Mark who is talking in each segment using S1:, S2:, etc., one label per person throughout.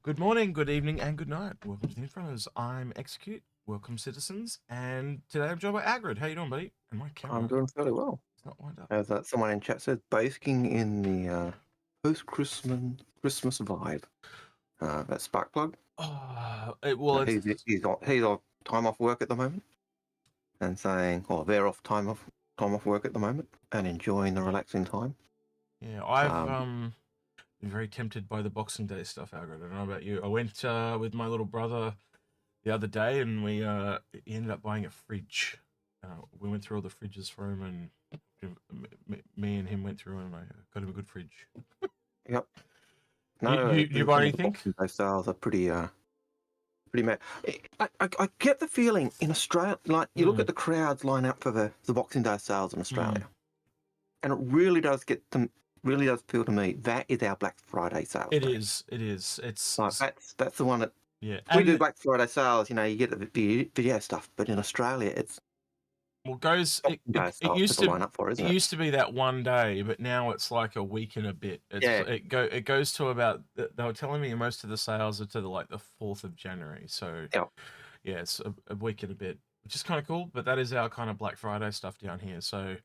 S1: Good morning, good evening, and good night. Welcome to the Inforunners. I'm Execute. Welcome, citizens. And today I'm joined by Algared. How you doing, buddy? And my camera
S2: I'm doing fairly well.
S1: is not lined up.
S2: As someone in chat said, basking in the post-Christmas vibe. That Sparkplug.
S1: Well,
S2: He's on time off work at the moment, and saying, or they're off time off work at the moment, and enjoying the relaxing time.
S1: yeah, I've been very tempted by the Boxing Day stuff, Algared. I don't know about you. I went with my little brother the other day, and we he ended up buying a fridge. We went through all the fridges for him, and me and him went through, and I got him a good fridge.
S2: Yep. No,
S1: you buy anything?
S2: Boxing Day sales are pretty mad. I get the feeling in Australia, like you look at the crowds line up for the Boxing Day sales in Australia, and it really does feel to me that is our Black Friday sales.
S1: It is. It's
S2: like that's the one that
S1: we
S2: do Black Friday sales. You know, you get the video stuff, but in Australia, it's
S1: it used to
S2: line up for, isn't it?
S1: It used to be that one day, but now it's like a week and a bit. It goes to about. They were telling me most of the sales are to the 4th of January. So yeah, it's a week and a bit, which is kind of cool. But that is our kind of Black Friday stuff down here. So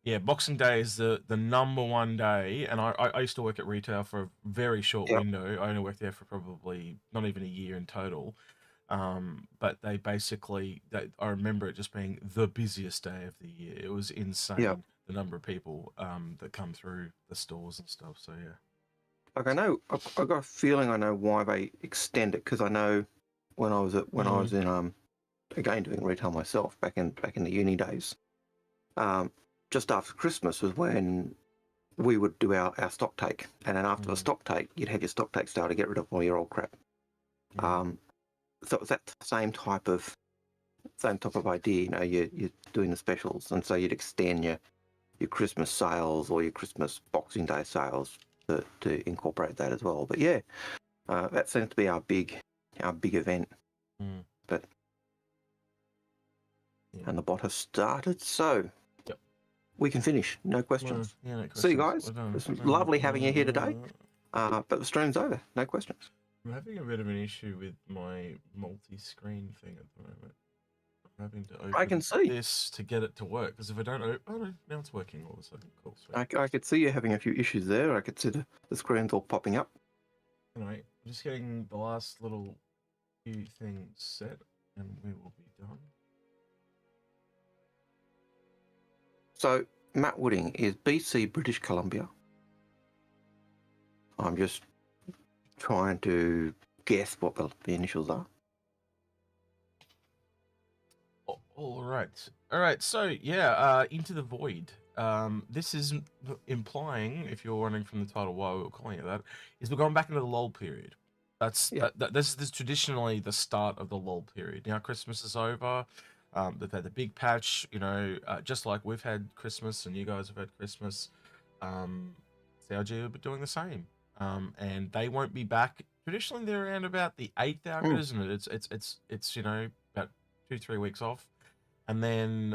S1: yeah, Boxing Day is the number one day, and I used to work at retail for a very short window. I only worked there for probably not even a year in total. But they basically, I remember it just being the busiest day of the year. It was insane, the number of people that come through the stores and stuff. So yeah.
S2: Like I know, I got a feeling I know why they extend it, because I know when I was in again doing retail myself back in the uni days, just after Christmas was when we would do our stock take, and then after the stock take, you'd have your stock take sale to get rid of all your old crap. So it was that same type of idea. You know, you're doing the specials, and so you'd extend your Christmas sales or your Christmas Boxing Day sales to incorporate that as well. But yeah, that seems to be our big event. But and the bot has started, so we can finish. No questions.
S1: No questions.
S2: See you guys. It's lovely having you here today. But the stream's over. No questions.
S1: I'm having a bit of an issue with my multi-screen thing at the moment. I'm having to open this to get it to work, because if I don't open... Oh no, now it's working all of a sudden. Cool, sweet.
S2: I could see you having a few issues there. I could see the screens all popping up.
S1: Anyway, I'm just getting the last little few things set, and we will be done.
S2: So, Matt Wooding is BC, British Columbia. I'm just trying to guess what the initials are.
S1: All right. So yeah, Into the Void. This is implying, if you're wondering from the title why we were calling it that, is we're going back into the lull period. This is traditionally the start of the lull period. Now Christmas is over. They've had the big patch, you know, just like we've had Christmas and you guys have had Christmas. CRG will be doing the same. And they won't be back. Traditionally, they're around about the 8th hour, isn't it? It's you know, about 2-3 weeks off, and then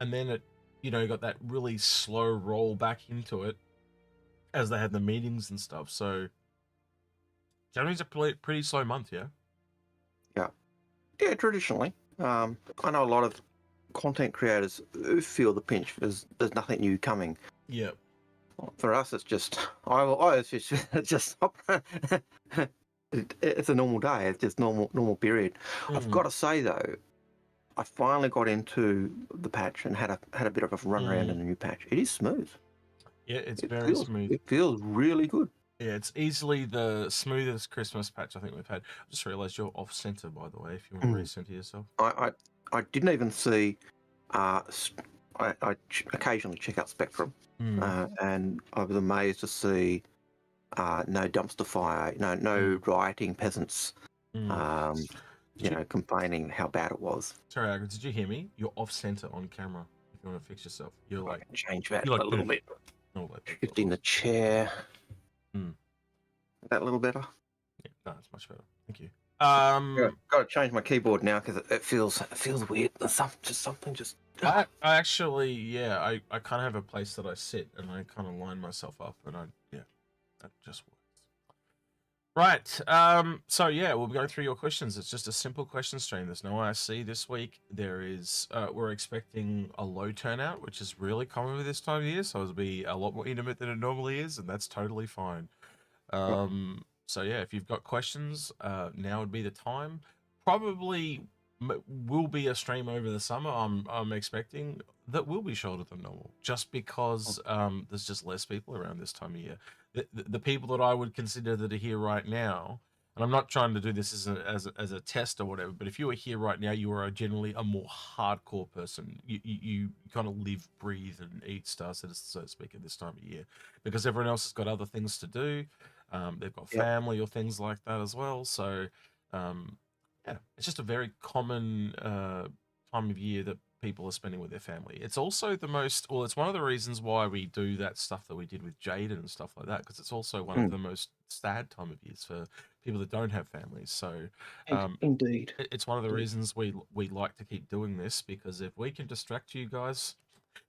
S1: it, you know, got that really slow roll back into it as they had the meetings and stuff. So January's a pretty slow month, yeah.
S2: Yeah, traditionally. I know a lot of content creators who feel the pinch. There's nothing new coming.
S1: Yeah.
S2: For us, it's just it's a normal day. It's just normal period. I've got to say though, I finally got into the patch and had a bit of a run around in the new patch. It is smooth.
S1: Yeah, it's very smooth.
S2: It feels really good.
S1: Yeah, it's easily the smoothest Christmas patch I think we've had. I just realised you're off center, by the way. If you want to recenter yourself,
S2: I didn't even see. I occasionally check out Spectrum, and I was amazed to see no dumpster fire, no rioting peasants, you know, complaining how bad it was.
S1: Sorry, Agri, did you hear me? You're off center on camera. If you want to fix yourself, you're like,
S2: I can change that a little bit. Shifting the chair. That a little better.
S1: Yeah, no, it's much better. Thank you.
S2: Got to change my keyboard now because it feels weird. There's something.
S1: I actually, yeah, I kind of have a place that I sit and I kind of line myself up, and that just works. Right. So yeah, we'll be going through your questions. It's just a simple question stream. There's no IC this week. There is. We're expecting a low turnout, which is really common for this time of year. So it'll be a lot more intimate than it normally is, and that's totally fine.
S2: Yep.
S1: So yeah, if you've got questions, now would be the time. Probably will be a stream over the summer. I'm expecting that will be shorter than normal, just because there's just less people around this time of year. The people that I would consider that are here right now, and I'm not trying to do this as a test or whatever, but if you are here right now, you are generally a more hardcore person. You kind of live, breathe, and eat Star Citizen, so to speak, at this time of year, because everyone else has got other things to do. They've got
S2: Yep.
S1: family or things like that as well. So, yeah, it's just a very common time of year that people are spending with their family. It's also it's one of the reasons why we do that stuff that we did with Jaden and stuff like that, because it's also one of the most sad time of years for people that don't have families. So,
S2: Indeed.
S1: it's one of the reasons we like to keep doing this, because if we can distract you guys,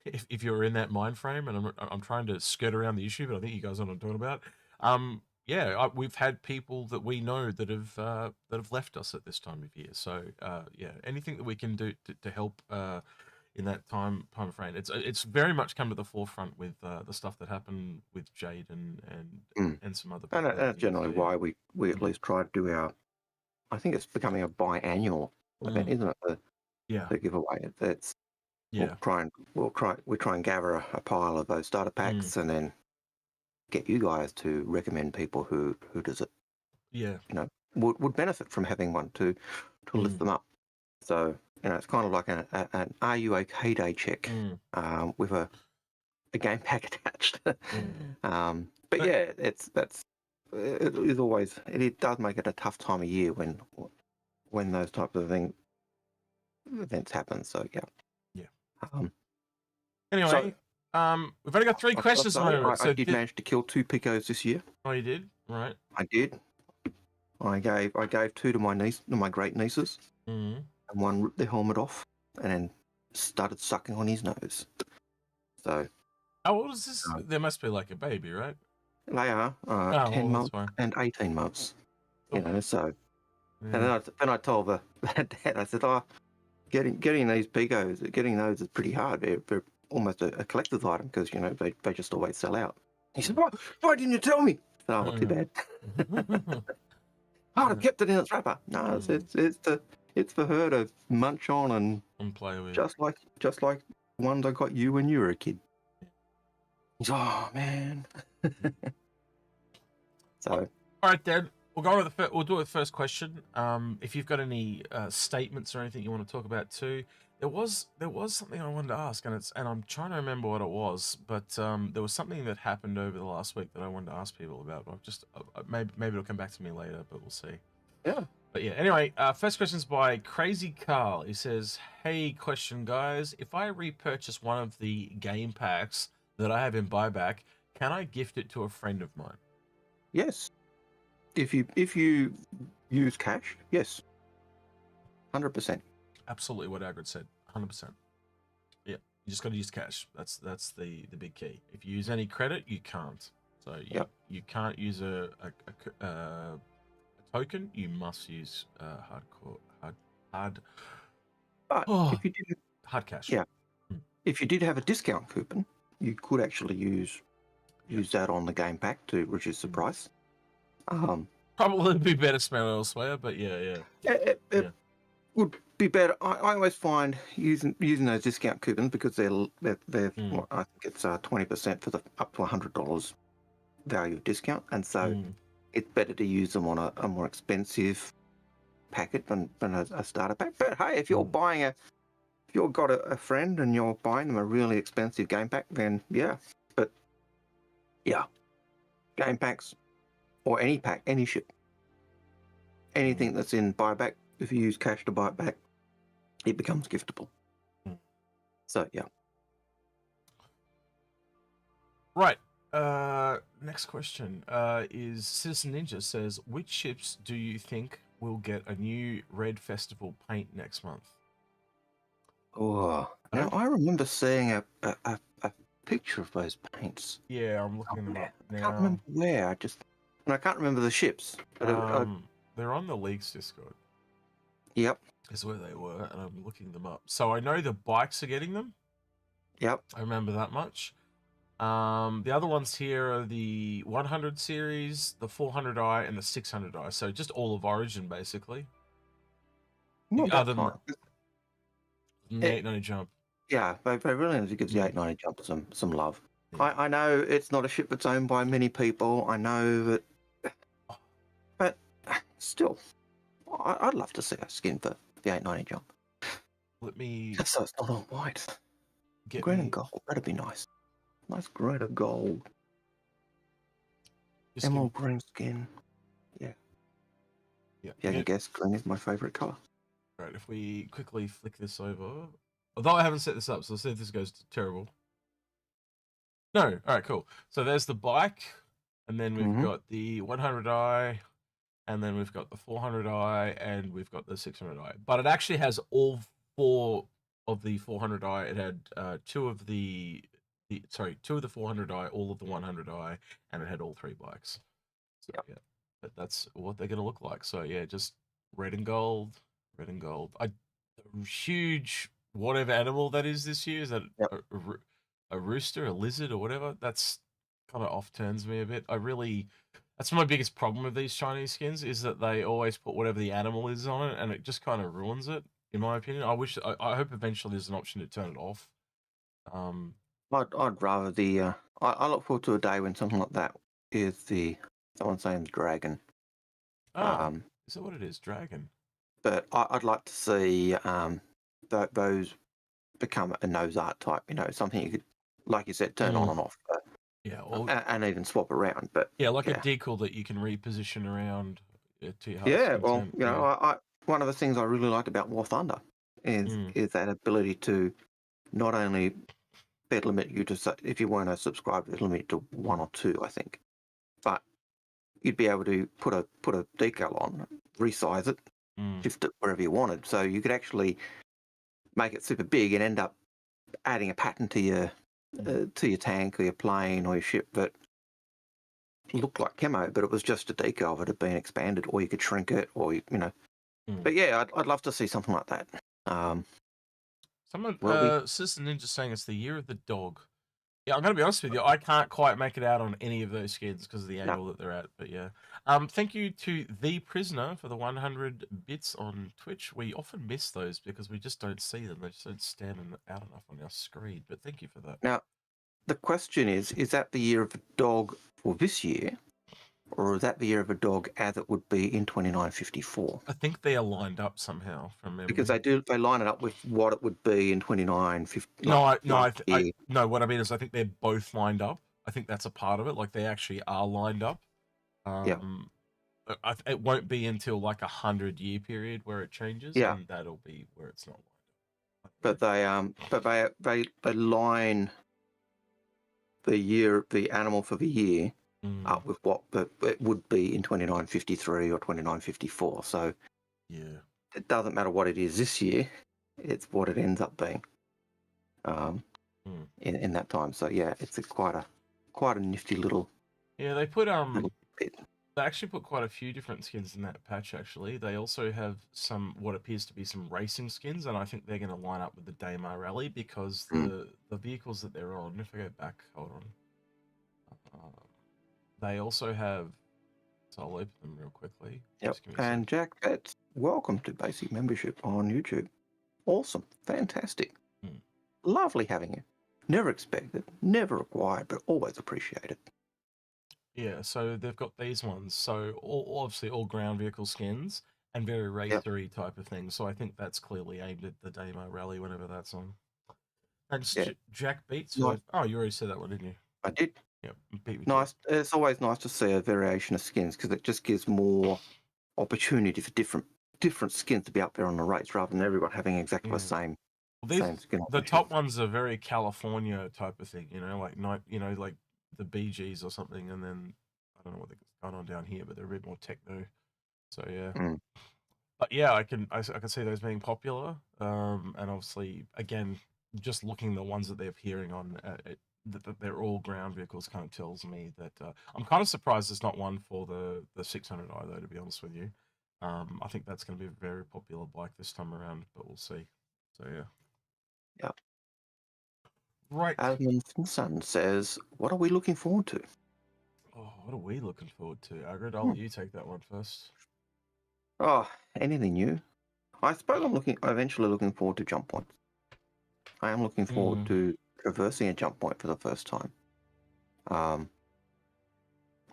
S1: if you're in that mind frame, and I'm trying to skirt around the issue, but I think you guys know what I'm talking about. Yeah, we've had people that we know that have left us at this time of year. So yeah, anything that we can do to help in that time frame, it's very much come to the forefront with the stuff that happened with Jade and some other
S2: And
S1: people.
S2: that's generally
S1: So, yeah.
S2: why we at least try to do our. I think it's becoming a biannual event, isn't it?
S1: Yeah,
S2: The giveaway. It's
S1: yeah,
S2: we try and gather a pile of those starter packs and then get you guys to recommend people who does it,
S1: yeah,
S2: would benefit from having one to lift them up. So it's kind of like an Are You OK Day check with a game pack attached. But yeah, it is always it does make it a tough time of year when those types of events happen. So yeah.
S1: yeah.
S2: Um,
S1: Anyway,
S2: so
S1: we've only got three
S2: I've got to
S1: questions at the
S2: say,
S1: moment.
S2: I
S1: So
S2: did manage to kill 2 picos this year.
S1: oh, you did, right?
S2: I did. I gave 2 to my great nieces,
S1: Mm.
S2: and one ripped their helmet off and then started sucking on his nose. So
S1: How old is this? There must be like a baby, right?
S2: they are
S1: Oh,
S2: 10
S1: well, that's
S2: months
S1: fine.
S2: and 18 months.
S1: Oh,
S2: So and
S1: yeah.
S2: then I told the dad, I said, "Oh, getting these picos, getting those is pretty hard. They're almost a collector's item because they just always sell out." He said, "Why didn't you tell me?" Oh, well, too bad. I'd have kept it in its wrapper. No, it's for her to munch on
S1: And play with.
S2: just like ones I got you when you were a kid. He's, oh man. So
S1: All right, Dad. We'll go with we'll do it with the first question. If you've got any statements or anything you want to talk about too, there was something I wanted to ask, and I'm trying to remember what it was, but there was something that happened over the last week that I wanted to ask people about. I've just maybe it'll come back to me later, but we'll see.
S2: yeah.
S1: But yeah, anyway, first question's by Crazy Carl. He says, "Hey, question, guys. If I repurchase one of the game packs that I have in buyback, can I gift it to a friend of mine?"
S2: Yes. If you use cash, yes. 100%.
S1: Absolutely what Algared said. 100%. Yeah, you just got to use cash. That's the big key. If you use any credit, you can't. So you can't use a token. You must use hard
S2: But
S1: oh,
S2: if you did
S1: hard cash.
S2: yeah. If you did have a discount coupon, you could actually use that on the game pack to reduce the price.
S1: Probably be better spent elsewhere, but yeah.
S2: It would be better. I always find using those discount coupons because they're well, I think it's 20% for the up to $100 value of discount, and so it's better to use them on a more expensive packet than a starter pack. But hey, if you're buying if you've got a friend and you're buying them a really expensive game pack, then yeah. But yeah, game packs or any pack, any ship, anything that's in buyback, if you use cash to buy it back, it becomes giftable. So yeah.
S1: Right. Next question is Citizen Ninja says, which ships do you think will get a new Red Festival paint next month?
S2: Oh, now I remember seeing a picture of those paints.
S1: Yeah, I'm looking them up now.
S2: I can't remember where. I just and I can't remember the ships. But
S1: They're on the League's Discord.
S2: Yep.
S1: Is where they were, and I'm looking them up. So I know the bikes are getting them.
S2: Yep.
S1: I remember that much. The other ones here are the 100 series, the 400i, and the 600i. So just all of Origin, basically.
S2: Well,
S1: The
S2: that's
S1: other
S2: fine.
S1: than the 890 jump.
S2: Yeah, they really need to give the 890 jump some love.
S1: Yeah.
S2: I know it's not a ship that's owned by many people. I know that, but still, I'd love to see a skin for the 890 jump.
S1: Let me
S2: Just so it's not all white.
S1: get
S2: Green
S1: me.
S2: and gold. That'd be nice. Nice green and gold.
S1: Just
S2: Emerald green skin. Yeah.
S1: Yeah.
S2: Yeah, I can guess green is my favourite colour.
S1: Right. If we quickly flick this over, although I haven't set this up, so let's see if this goes terrible. No. All right. Cool. So there's the bike, and then we've got the 100i. And then we've got the 400i, and we've got the 600i. But it actually has all 4 of the 400i. It had 2 of the 400i, all of the 100i, and it had all 3 bikes. So yeah, but that's what they're gonna look like. So yeah, just red and gold. Huge whatever animal that is this year. Is that a rooster, a lizard, or whatever? That's kind of off turns me a bit. That's my biggest problem with these Chinese skins, is that they always put whatever the animal is on it, and it just kind of ruins it, in my opinion. I hope eventually there's an option to turn it off.
S2: I'd rather the. I look forward to a day when something like that is someone's saying dragon.
S1: Is that what it is? Dragon.
S2: But I'd like to see those become a nose art type. Something you could, like you said, turn on and off.
S1: Yeah,
S2: and even swap around. But
S1: yeah, like a decal that you can reposition around to your
S2: heart's
S1: content.
S2: I one of the things I really liked about War Thunder is that ability to not only limit you to, if you weren't a subscriber, it'll limit you to 1 or 2, I think, but you'd be able to put a decal on, resize it, shift it wherever you wanted, so you could actually make it super big and end up adding a pattern to your tank or your plane or your ship that looked like camo, but it was just a decal that had been expanded, or you could shrink it, or But yeah, I'd love to see something like that.
S1: Someone, Citizen Ninja saying it's the year of the dog. Yeah, I'm gonna be honest with you. I can't quite make it out on any of those skins because of the angle that they're at. But yeah, thank you to The Prisoner for the 100 bits on Twitch. We often miss those because we just don't see them. They just don't stand out enough on our screen. But thank you for that.
S2: Now, the question is that the year of a dog for this year, or is that the year of a dog as it would be in 2954?
S1: I think they are lined up somehow from memory.
S2: Because they line it up with what it would be in 2950.
S1: No, what I mean is I think they're both lined up. I think that's a part of it. Like they actually are lined up. It won't be until like 100-year period where it changes, and that'll be where it's not lined
S2: up. But they line the animal for the year up with what it would be in 2953 or 2954. So
S1: yeah,
S2: it doesn't matter what it is this year; it's what it ends up being in that time. So yeah, it's quite a nifty little.
S1: Yeah, they put They actually put quite a few different skins in that patch, actually. They also have what appears to be some racing skins, and I think they're going to line up with the Daymar Rally because the vehicles that they're on, if I go back, hold on. They also have, so I'll open them real quickly.
S2: Yep. And Jack Betts, welcome to Basic Membership on YouTube. Awesome. Fantastic. Lovely having you. Never expected, never required, but always appreciated.
S1: Yeah, so they've got these ones. So obviously all ground vehicle skins and very racery type of things. So I think that's clearly aimed at the Daymar Rally whenever that's on. Thanks, Jack Beats.
S2: Nice.
S1: Oh, you already said that one, didn't you?
S2: I did.
S1: Yeah,
S2: nice. It's always nice to see a variation of skins because it just gives more opportunity for different skins to be out there on the race rather than everyone having exactly the same. Same skin.
S1: The top ones are very California type of thing, like like the BGs or something, and then I don't know what's going on down here, but they're a bit more techno. So yeah. But yeah, I can see those being popular. And obviously, again, just looking the ones that they're appearing on, that they're all ground vehicles kind of tells me that I'm kind of surprised there's not one for the 600i though, to be honest with you. I think that's going to be a very popular bike this time around, but we'll see. So yeah.
S2: Yeah.
S1: Right.
S2: Adamson says, "What are we looking forward to?"
S1: Oh, what are we looking forward to? Algared, I'll let you take that one first.
S2: Oh, anything new? I suppose I'm eventually looking forward to jump points. I am looking forward to traversing a jump point for the first time. I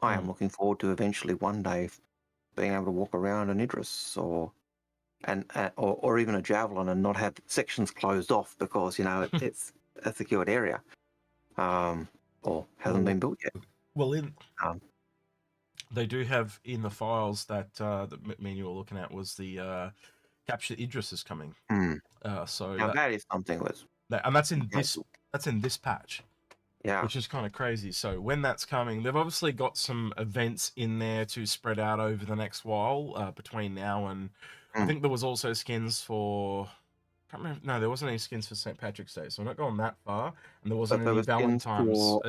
S2: am looking forward to eventually one day being able to walk around an Idris or even a javelin and not have sections closed off because it's a secured area, or hasn't been built yet.
S1: Well, they do have in the files that me and you were looking at was the capture Idris is coming. So
S2: now that is something
S1: and that's in this patch.
S2: Yeah.
S1: Which is kind of crazy. So when that's coming, they've obviously got some events in there to spread out over the next while between now and I think there was also skins for. I can't remember. No, there wasn't any skins for St. Patrick's Day, so we're not going that far. And there wasn't any Valentine's.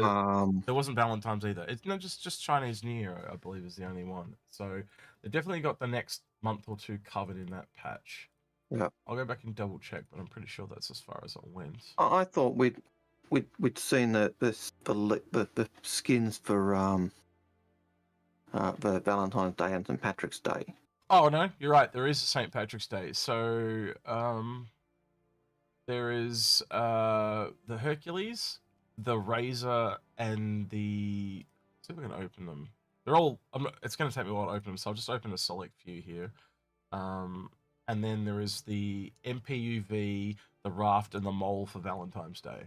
S1: There wasn't Valentine's either. It's not just Chinese New Year, I believe, is the only one. So they definitely got the next month or two covered in that patch.
S2: Yeah.
S1: I'll go back and double check, but I'm pretty sure that's as far as it went.
S2: I thought we'd seen the skins for the Valentine's Day and St. Patrick's Day.
S1: Oh no, you're right. There is a St. Patrick's Day. So there is the Hercules, the Razor, and the. Let's see if we can open them. They're all. It's going to take me a while to open them, so I'll just open a select few here. And then there is the MPUV, the Raft, and the Mole for Valentine's Day.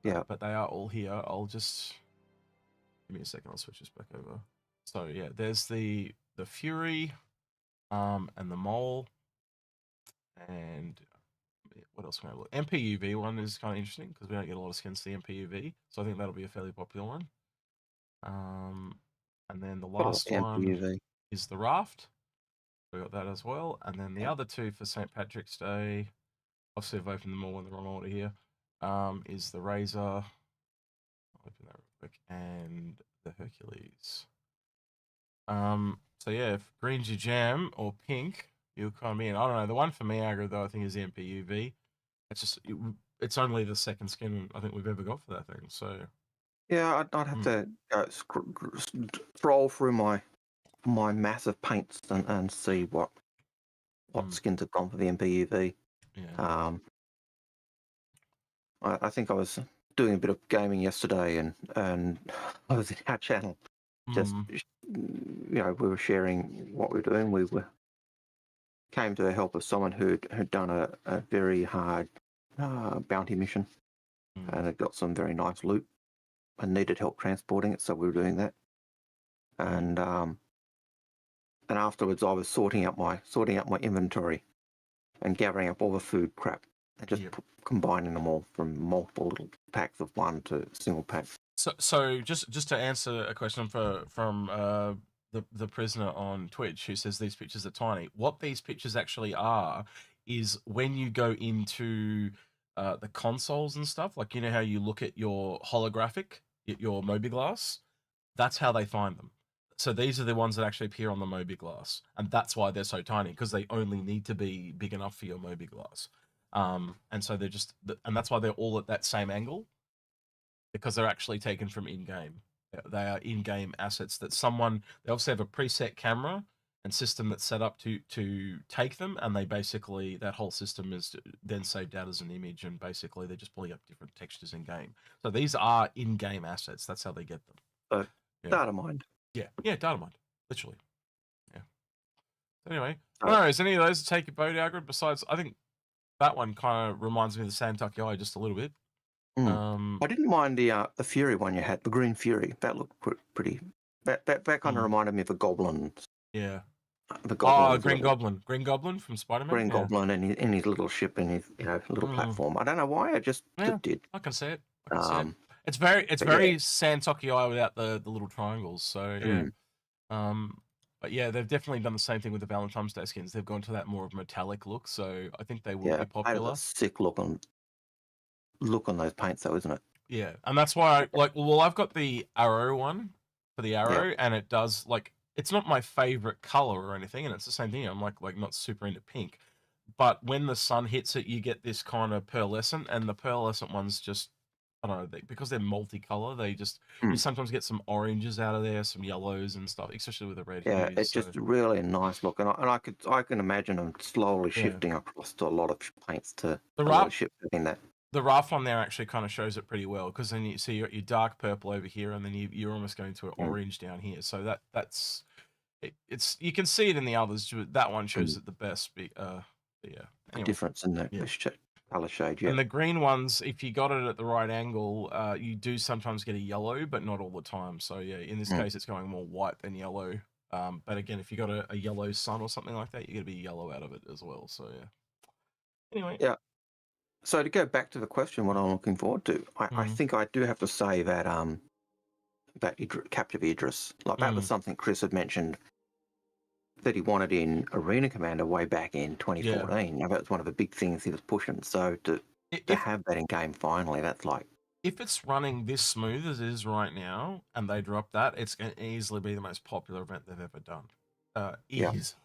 S2: Yeah.
S1: But they are all here. I'll just give me a second. I'll switch this back over. So yeah, there's the Fury, and the Mole, and what else can I look? MPUV one is kind of interesting because we don't get a lot of skins to the MPUV, so I think that'll be a fairly popular one. And then the last one is the Raft. We got that as well, and then the other two for St. Patrick's Day. Obviously, I've opened them all in the wrong order here. Is the Razor. I'll open that real quick, and the Hercules. So yeah, if green's your jam or pink, you'll come in. I don't know. The one for me, Agra, though, I think is the MPUV. It's only the second skin I think we've ever got for that thing. So
S2: yeah, I'd have to go scroll through my massive paints and see what skins have gone for the MPUV.
S1: Yeah.
S2: I think I was doing a bit of gaming yesterday, and I was in our channel. Just we were sharing what we were doing. We came to the help of someone who'd done a very hard bounty mission, and had got some very nice loot and needed help transporting it, so we were doing that. And afterwards, I was sorting out my inventory and gathering up all the food crap and just combining them all from multiple little packs of one to single pack.
S1: So just to answer a question from the prisoner on Twitch who says these pictures are tiny. What these pictures actually are is when you go into the consoles and stuff, like you know how you look at your holographic, your Mobiglass, that's how they find them. So these are the ones that actually appear on the Mobiglass, and that's why they're so tiny, because they only need to be big enough for your Mobiglass. And so they're just, and that's why they're all at that same angle, because they're actually taken from in-game. They are in-game assets that they obviously have a preset camera and system that's set up to take them, and they basically, that whole system is then saved out as an image, and basically they're just pulling up different textures in-game. So these are in-game assets. That's how they get them.
S2: Data mined.
S1: Yeah, data mined, literally. Yeah. Anyway, I don't know, is any of those to take your boat, Algared? Besides, I think that one kind of reminds me of the Santucky Eye just a little bit.
S2: I didn't mind the Fury one you had, the Green Fury. That looked pretty. That kind of reminded me of the Goblin.
S1: Yeah.
S2: The Goblin.
S1: Green Goblin from Spider-Man.
S2: Green Goblin and his little ship and his little platform. I don't know why. I just did.
S1: I can see it. It's very Santucky Eye without the little triangles. So yeah. But yeah, they've definitely done the same thing with the Valentine's Day skins. They've gone to that more of metallic look. So I think they will be popular.
S2: Sick look on those paints, though, isn't it?
S1: Yeah, and that's why I like. Well, I've got the arrow one for the
S2: Yeah.
S1: arrow, and it does like it's not my favorite color or anything, and it's the same thing. I'm like not super into pink, but when the sun hits it, you get this kind of pearlescent, and the pearlescent ones just I don't know because they're multicolor. They just you
S2: Mm.
S1: sometimes get some oranges out of there, some yellows and stuff, especially with the red
S2: Yeah,
S1: hues.
S2: it's
S1: So
S2: just really a nice look, and I can imagine them slowly
S1: yeah,
S2: shifting across to a lot of paints to
S1: the
S2: a lot
S1: raft
S2: of ships in that.
S1: the raft one there actually kind of shows it pretty well because then you see your dark purple over here, and then you're almost going to an
S2: Mm.
S1: orange down here. So that's it's you can see it in the others, but that one shows
S2: Mm.
S1: it the best. But yeah.
S2: The
S1: Anyway,
S2: difference in
S1: yeah.
S2: the color shade. Yeah.
S1: And the green ones, if you got it at the right angle, you do sometimes get a yellow, but not all the time. So yeah, in this
S2: Mm.
S1: case, it's going more white than yellow. But again, if you got a yellow sun or something like that, you get a bit yellow out of it as well. So yeah. Anyway.
S2: Yeah. So to go back to the question, what I'm looking forward to, I
S1: Mm,
S2: think I do have to say that Captive Idris, like that was
S1: mm,
S2: something Chris had mentioned that he wanted in Arena Commander way back in
S1: yeah.
S2: 2014. Now, that was one of the big things he was pushing. So to
S1: If
S2: have that in game finally, that's like,
S1: if it's running this smooth as it is right now, and they drop that, it's going to easily be the most popular event they've ever done.
S2: yeah,
S1: Easily.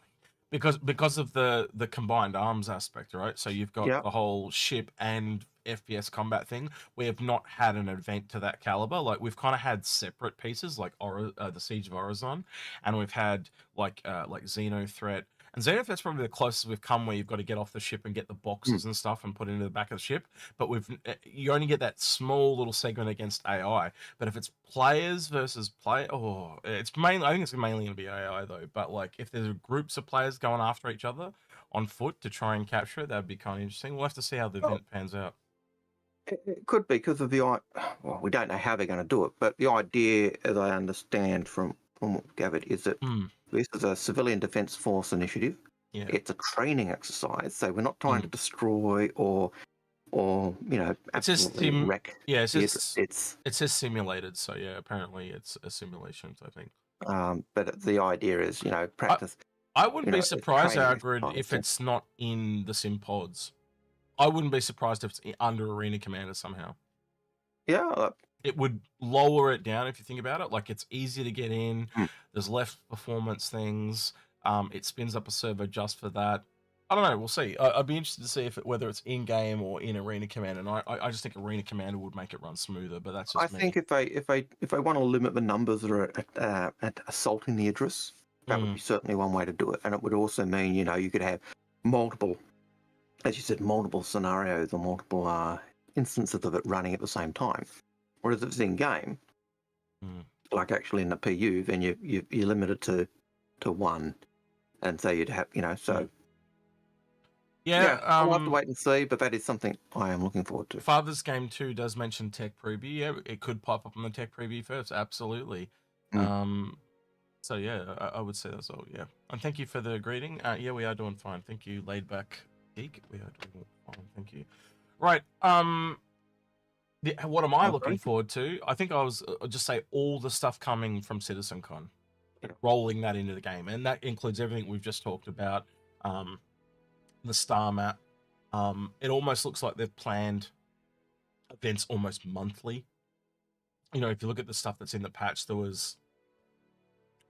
S1: Because of the combined arms aspect, right? So you've got
S2: yeah,
S1: the whole ship and FPS combat thing. We have not had an event to that caliber. Like we've kind of had separate pieces, like the Siege of Orizon, and we've had like Xeno Threat. And Xeno Threat's probably the closest we've come where you've got to get off the ship and get the
S2: mm,
S1: boxes and stuff and put into the back of the ship. But you only get that small little segment against AI. But if it's players versus it's mainly I think it's mainly gonna be AI though. But like if there's groups of players going after each other on foot to try and capture it, that'd be kind of interesting. We'll have to see how the
S2: well,
S1: event pans out.
S2: it could be because of well, we don't know how they're going to do it, but the idea, as I understand from what we gathered, is that
S1: Mm,
S2: this is a civilian defense force initiative.
S1: yeah.
S2: It's a training exercise, so we're not trying to
S1: Mm.
S2: destroy or
S1: It says
S2: absolutely wreck
S1: yeah,
S2: the Idris.
S1: it says simulated, so yeah, apparently it's a simulation, I think.
S2: But the idea is
S1: I,
S2: practice.
S1: I wouldn't be
S2: It's
S1: surprised,
S2: training
S1: Algared,
S2: exercise.
S1: if it's not in the sim pods. I wouldn't be surprised if it's under Arena Commander somehow.
S2: Yeah,
S1: It would lower it down if you think about it. Like it's easy to get in.
S2: mm,
S1: There's less performance things. It spins up a server just for that. I don't know. We'll see. I'd be interested to see whether it's in game or in Arena Commander. And I just think Arena Commander would make it run smoother. But that's
S2: I
S1: just
S2: think
S1: me.
S2: if they want to limit the numbers that are at assaulting the Idris, that would
S1: Mm,
S2: be certainly one way to do it. And it would also mean you could have multiple, as you said, multiple scenarios or multiple instances of it running at the same time. Whereas if it's in game,
S1: mm.
S2: like actually in the PU, then you limit it to one, and so you'd have so.
S1: Yeah.
S2: Yeah, I'll have to wait and see, but that is something I am looking forward to.
S1: Father's Game 2 does mention tech preview. Yeah, it could pop up on the tech preview first. Absolutely.
S2: Mm.
S1: So yeah, I would say that's all. Yeah, and thank you for the greeting. Yeah, we are doing fine. Thank you, laid back geek. We are doing fine. Thank you. Right. What am I looking
S2: Okay.
S1: forward to? I think I'll just say all the stuff coming from CitizenCon,
S2: Yeah.
S1: rolling that into the game, and that includes everything we've just talked about. The star map. It almost looks like they've planned events almost monthly. You know, if you look at the stuff that's in the patch, there was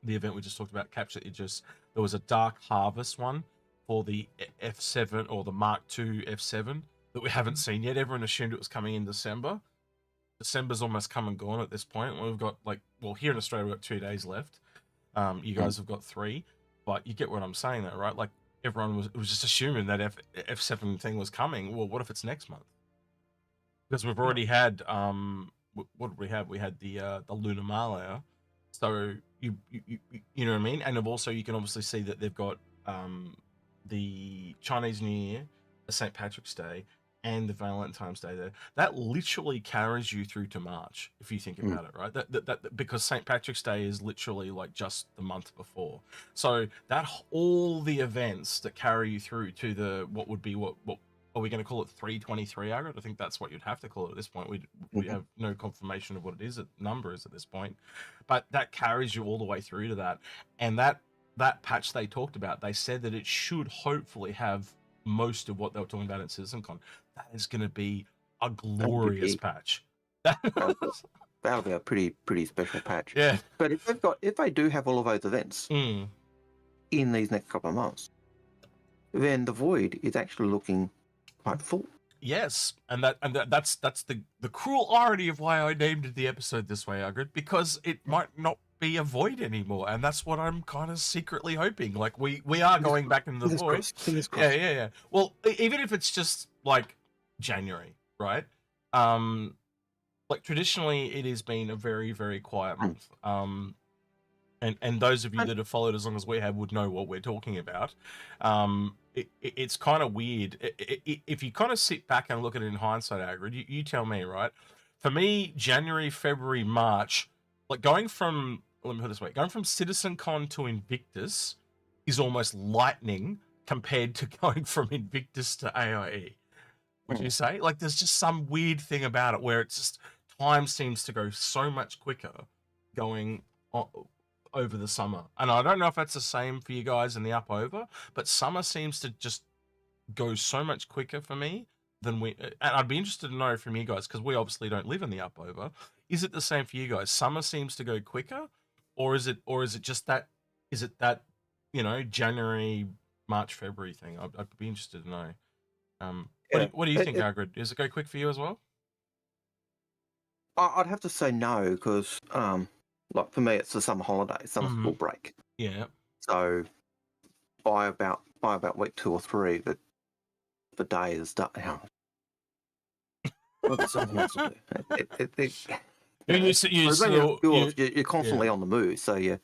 S1: the event we just talked about, Capture Idris. There was a Dark Harvest one for the F7 or the Mark II F7 that we haven't seen yet. Everyone assumed it was coming in December. December's almost come and gone at this point. We've got here in Australia, we've got 2 days left. You guys have got 3, but you get what I'm saying though, right? Like everyone was just assuming that F7 thing was coming. Well, what if it's next month? Because we've already had what did we have? We had the Lunar Malaya. So you know what I mean? And also you can obviously see that they've got the Chinese New Year, the St. Patrick's Day, and the Valentine's Day there. That literally carries you through to March, if you think about it, right? That because St. Patrick's Day is literally like just the month before. So that all the events that carry you through to the what would be what are we going to call it 323 Agate? I think that's what you'd have to call it at this point. We have no confirmation of what it is number is at this point, but that carries you all the way through to that. And that patch they talked about, they said that it should hopefully have most of what they were talking about in CitizenCon. That is going to be a glorious patch.
S2: That'll be a pretty special patch.
S1: Yeah.
S2: But if they do have all of those events
S1: Mm.
S2: in these next couple of months, then the void is actually looking quite full.
S1: Yes, and that's the cruel irony of why I named the episode this way, Algared, because it might not be a void anymore, and that's what I'm kind of secretly hoping. Like we are going back into the void.
S2: Fingers
S1: Yeah,
S2: crossed.
S1: yeah. Well, even if it's just like January, right? Like traditionally, it has been a very, very quiet month. And those of you that have followed as long as we have would know what we're talking about. It's kind of weird. If you kind of sit back and look at it in hindsight, Agrid, you tell me, right? For me, January, February, March, like going from, let me put it this way, going from CitizenCon to Invictus is almost lightning compared to going from Invictus to AIE. Would you say? Like, there's just some weird thing about it where it's just time seems to go so much quicker going over the summer. And I don't know if that's the same for you guys in the up over, but summer seems to just go so much quicker for me than we. And I'd be interested to know from you guys, because we obviously don't live in the up over. Is it the same for you guys? Summer seems to go quicker, or is it just that? Is it that, you know, January, March, February thing? I'd be interested to know. What do you think, Agrid? Does it go quick for you as well?
S2: I'd have to say no, because like for me, it's the summer holidays, summer school break.
S1: Yeah.
S2: So by about week 2 or 3, the day is done. Well, there's something else to do. You're constantly on the move, so you.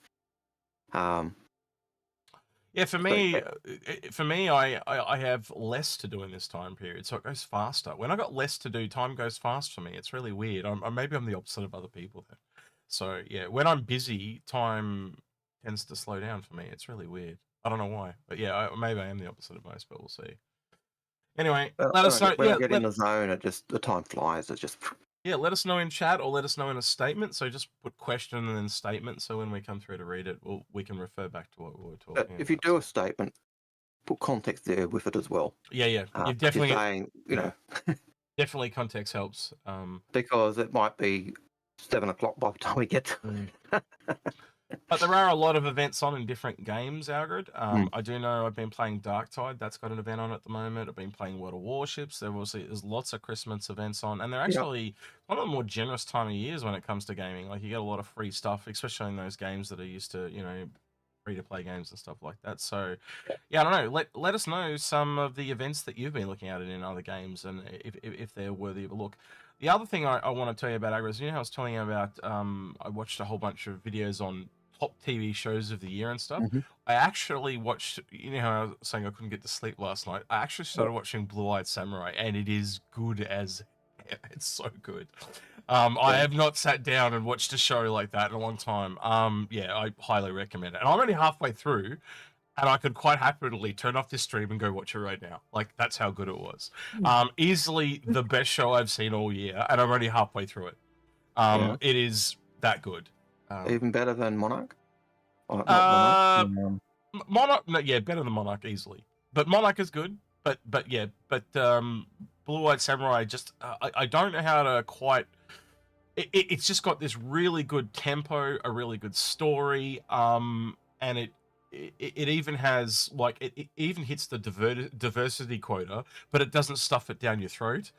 S1: Yeah, for me, I have less to do in this time period, so it goes faster. When I got less to do, time goes fast for me. It's really weird. Maybe I'm the opposite of other people there. So yeah, when I'm busy, time tends to slow down for me. It's really weird. I don't know why, but yeah, maybe I am the opposite of most, but we'll see. Anyway, let us know.
S2: When I get in the zone, the time flies. It's just.
S1: Yeah, let us know in chat or let us know in a statement. So just put question and then statement. So when we come through to read it, we can refer back to what we were talking about.
S2: If you do a statement, put context there with it as well.
S1: Yeah. You definitely
S2: saying,
S1: definitely context helps.
S2: Because it might be 7 o'clock by the time we get to
S1: But there are a lot of events on in different games, Algared. I do know I've been playing Darktide. That's got an event on at the moment. I've been playing World of Warships. There's lots of Christmas events on, and they're actually one of the more generous time of years when it comes to gaming. Like, you get a lot of free stuff, especially in those games that are used to, free-to-play games and stuff like that. So, yeah, I don't know. Let us know some of the events that you've been looking at in other games, and if they're worthy of a look. The other thing I want to tell you about, Agri, is, how I was telling you about, I watched a whole bunch of videos on top TV shows of the year and stuff. I actually watched, how I was saying I couldn't get to sleep last night. I actually started watching Blue-Eyed Samurai, and it is good as it's so good. I have not sat down and watched a show like that in a long time. Yeah, I highly recommend it. And I'm only halfway through, and I could quite happily turn off this stream and go watch it right now. Like, that's how good it was. Easily the best show I've seen all year, and I'm only halfway through it. It is that good.
S2: Even better than Monarch?
S1: Monarch, no, yeah, better than Monarch easily. But Monarch is good. But Blue-Eyed Samurai, just I don't know how to quite. It's just got this really good tempo, a really good story, and it even has, like, it even hits the diversity quota, but it doesn't stuff it down your throat.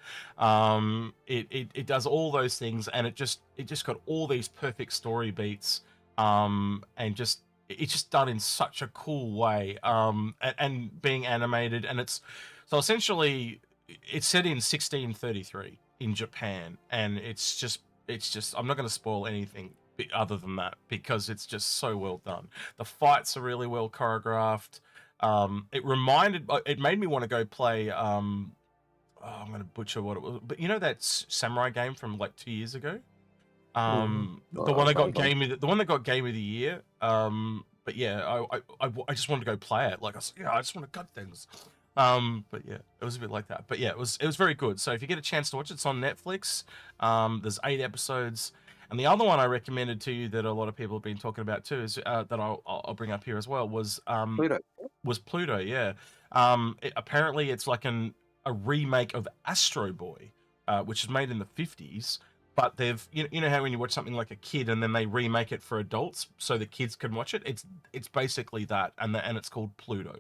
S1: It does all those things, and it just got all these perfect story beats, and it's just done in such a cool way, and being animated, and it's essentially set in 1633 in Japan, and it's just I'm not going to spoil anything other than that, because it's just so well done. The fights are really well choreographed. It made me want to go play, I'm going to butcher what it was, but that samurai game from like 2 years ago, the one that got game of the year. But yeah, I just wanted to go play it. Like, I just want to cut things. But yeah, it was a bit like that. But yeah, it was very good. So if you get a chance to watch it, it's on Netflix. There's 8 episodes. And the other one I recommended to you that a lot of people have been talking about too is that I'll bring up here as well was
S2: Pluto.
S1: Pluto, yeah. Apparently it's like a remake of Astro Boy, which was made in the 50s, but they've you know how when you watch something like a kid and then they remake it for adults so the kids can watch it. It's basically that, and it's called Pluto.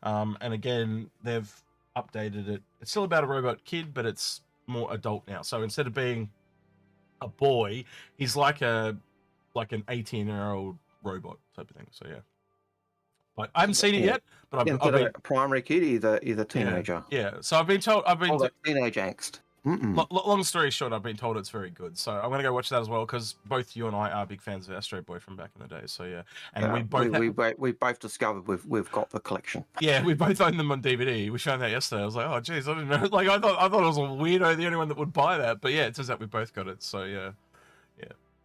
S1: And again, they've updated it. It's still about a robot kid, but it's more adult now. So instead of being a boy, he's like an 18-year-old robot type of thing. So yeah. But I haven't seen it yet, but I've
S2: Instead
S1: been
S2: of a primary kid, he's a teenager.
S1: Yeah. So I've been told.
S2: Teenage angst.
S1: Long story short, I've been told it's very good. So I'm gonna go watch that as well because both you and I are big fans of Astro Boy from back in the day. So yeah, and we
S2: both discovered we've got the collection.
S1: Yeah, we both own them on DVD. We showed that yesterday. I was like, oh geez, I didn't know. Like I thought I was a weirdo, the only one that would buy that. But yeah, it turns out we both got it. So yeah.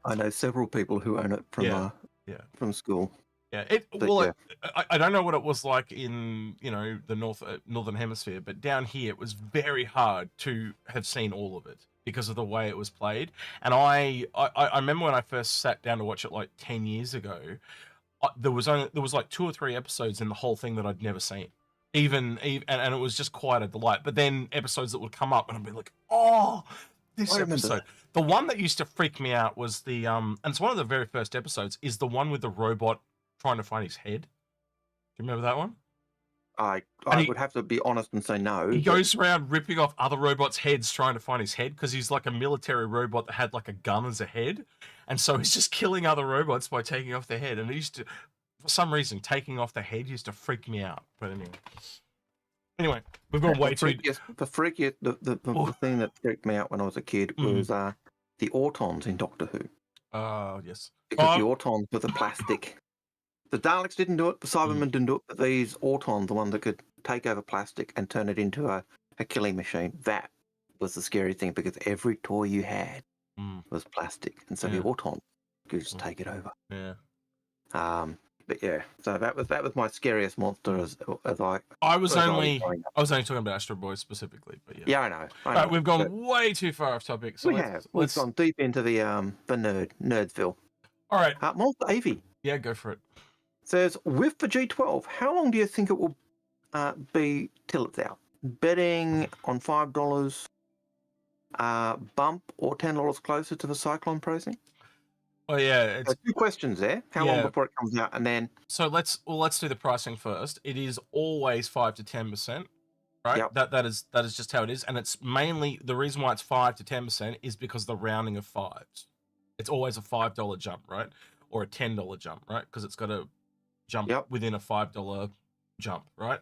S2: I know several people who own it from school.
S1: Yeah, I don't know what it was like in the northern hemisphere, but down here it was very hard to have seen all of it because of the way it was played. And I remember when I first sat down to watch it like 10 years ago, there was like 2 or 3 episodes in the whole thing that I'd never seen. And it was just quite a delight. But then episodes that would come up and I'd be like, oh, this episode. The one that used to freak me out was the and it's one of the very first episodes, is the one with the robot trying to find his head. Do you remember that one?
S2: I would have to be honest and say no.
S1: He goes around ripping off other robots' heads trying to find his head because he's like a military robot that had like a gun as a head. And so he's just killing other robots by taking off their head. And he used to, for some reason, taking off the head used to freak me out. But anyway, we've gone way too...
S2: The thing that freaked me out when I was a kid was the Autons in Doctor Who.
S1: Yes.
S2: Because the Autons were the plastic... The Daleks didn't do it, the Cybermen didn't do it, but these Autons, the one that could take over plastic and turn it into a killing machine, that was the scary thing because every toy you had was plastic. And so the Autons could just take it over.
S1: Yeah.
S2: But yeah, so that was my scariest monster as
S1: I was only talking about Astro Boy specifically, but yeah.
S2: Yeah, I know.
S1: Right, we've gone way too far off topic. So
S2: we've gone deep into the Nerdsville.
S1: All right.
S2: Monster AV.
S1: Yeah, go for it.
S2: Says, with the G12, how long do you think it will be till it's out? Betting on $5 bump or $10 closer to the Cyclone pricing?
S1: Oh yeah,
S2: so 2 questions there. How long before it comes out, and then?
S1: So let's do the pricing first. It is always 5 to 10%, right?
S2: Yep.
S1: That is just how it is, and it's mainly the reason why it's 5 to 10% is because the rounding of fives. It's always a $5 jump, right, or a $10 jump, right? Because it's got to jump within a $5 jump, right?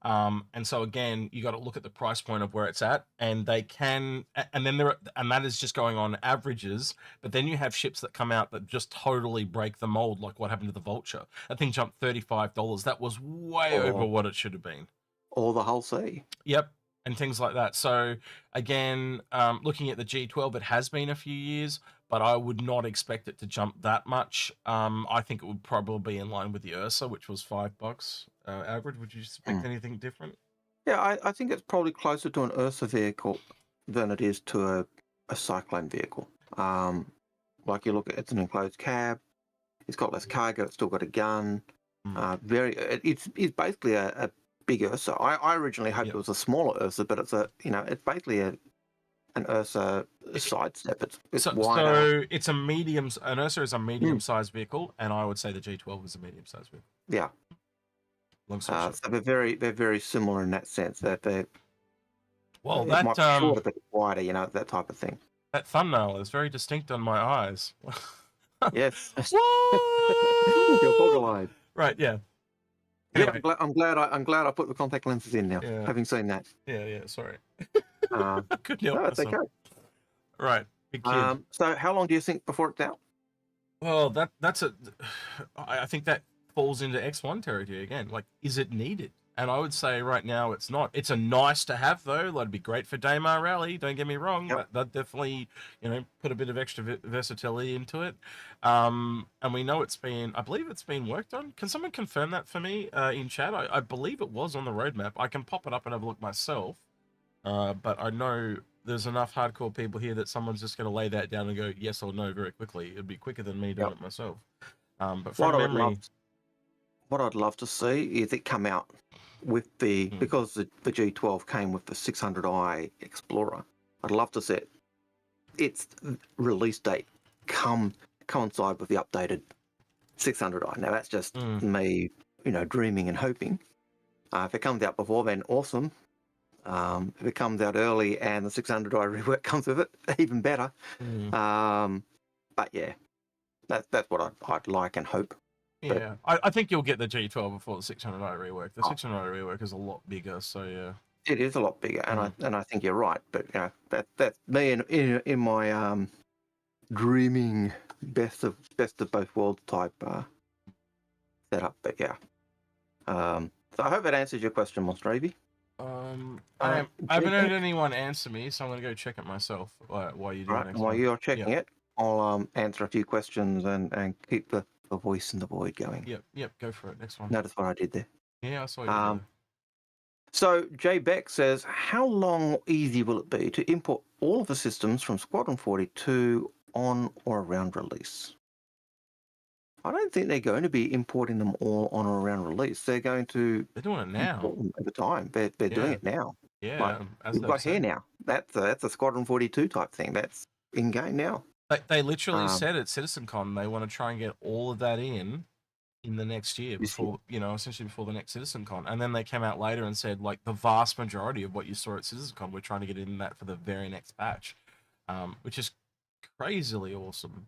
S1: And so again, you got to look at the price point of where it's at, and they can, and then that is just going on averages. But then you have ships that come out that just totally break the mold, like what happened to the Vulture. That thing jumped $35. That was way over what it should have been.
S2: Or the Hull C.
S1: Yep, and things like that. So again, looking at the G12, it has been a few years, but I would not expect it to jump that much. I think it would probably be in line with the Ursa, which was $5 average. Would you expect anything different?
S2: Yeah, I think it's probably closer to an Ursa vehicle than it is to a Cyclone vehicle. Like you look at it's an enclosed cab, it's got less cargo, it's still got a gun. It's basically a big Ursa. I originally hoped it was a smaller Ursa, but it's basically an Ursa sidestep. It's wider.
S1: So it's a medium. An Ursa is a medium-sized vehicle, and I would say the G12 is a medium-sized vehicle.
S2: Yeah.
S1: Long story short.
S2: So they're very similar in that sense. That they're
S1: that
S2: might be shorter, but wider. That type of thing.
S1: That thumbnail is very distinct on my eyes.
S2: Yes. You're boggle-eyed.
S1: Right. Yeah.
S2: Anyway. Yeah, I'm glad I put the contact lenses in now, having seen that.
S1: Yeah. Sorry.
S2: Couldn't help myself. It's okay.
S1: Right. Big kid.
S2: So how long do you think before it's out?
S1: Well, I think that falls into X1 territory again. Like, is it needed? And I would say right now it's not. It's a nice to have though. That'd be great for Daymar Rally. Don't get me wrong.
S2: Yep.
S1: That definitely, put a bit of extra versatility into it. And we know I believe it's been worked on. Can someone confirm that for me in chat? I believe it was on the roadmap. I can pop it up and have a look myself. But I know there's enough hardcore people here that someone's just going to lay that down and go yes or no very quickly. It'd be quicker than me doing it myself. But from memory...
S2: What I'd love to see is it come out with because the G12 came with the 600i Explorer. I'd love to see it its release date coincide with the updated 600i. Now that's just me, dreaming and hoping. If it comes out before then, awesome. If it comes out early and the 600i rework comes with it, even better. But yeah, that's what I'd like and hope.
S1: Yeah, I think you'll get the G12 before the 600i rework. The 600i rework is a lot bigger, so yeah.
S2: It is a lot bigger, and I think you're right. But that's me in my dreaming best of both worlds type setup. But yeah, so I hope that answers your question, Monstravy.
S1: I haven't heard anyone answer me, so I'm gonna go check it myself while you do the next
S2: while
S1: one.
S2: you're checking it, I'll answer a few questions and keep the voice in the void going.
S1: Yep, go for it. Next one.
S2: Notice what I did there.
S1: Yeah, I saw you there.
S2: So Jay Beck says, how long or easy will it be to import all of the systems from Squadron 42 on or around release? I don't think they're going to be importing them all on or around release. They're going to.
S1: They're doing it now.
S2: At the time, they're doing it now.
S1: Yeah,
S2: we've got here now. That's a Squadron 42 type thing. That's in game now.
S1: They literally said at CitizenCon they want to try and get all of that in the next year before, essentially before the next CitizenCon. And then they came out later and said, like, the vast majority of what you saw at CitizenCon, we're trying to get in that for the very next patch, which is crazily awesome.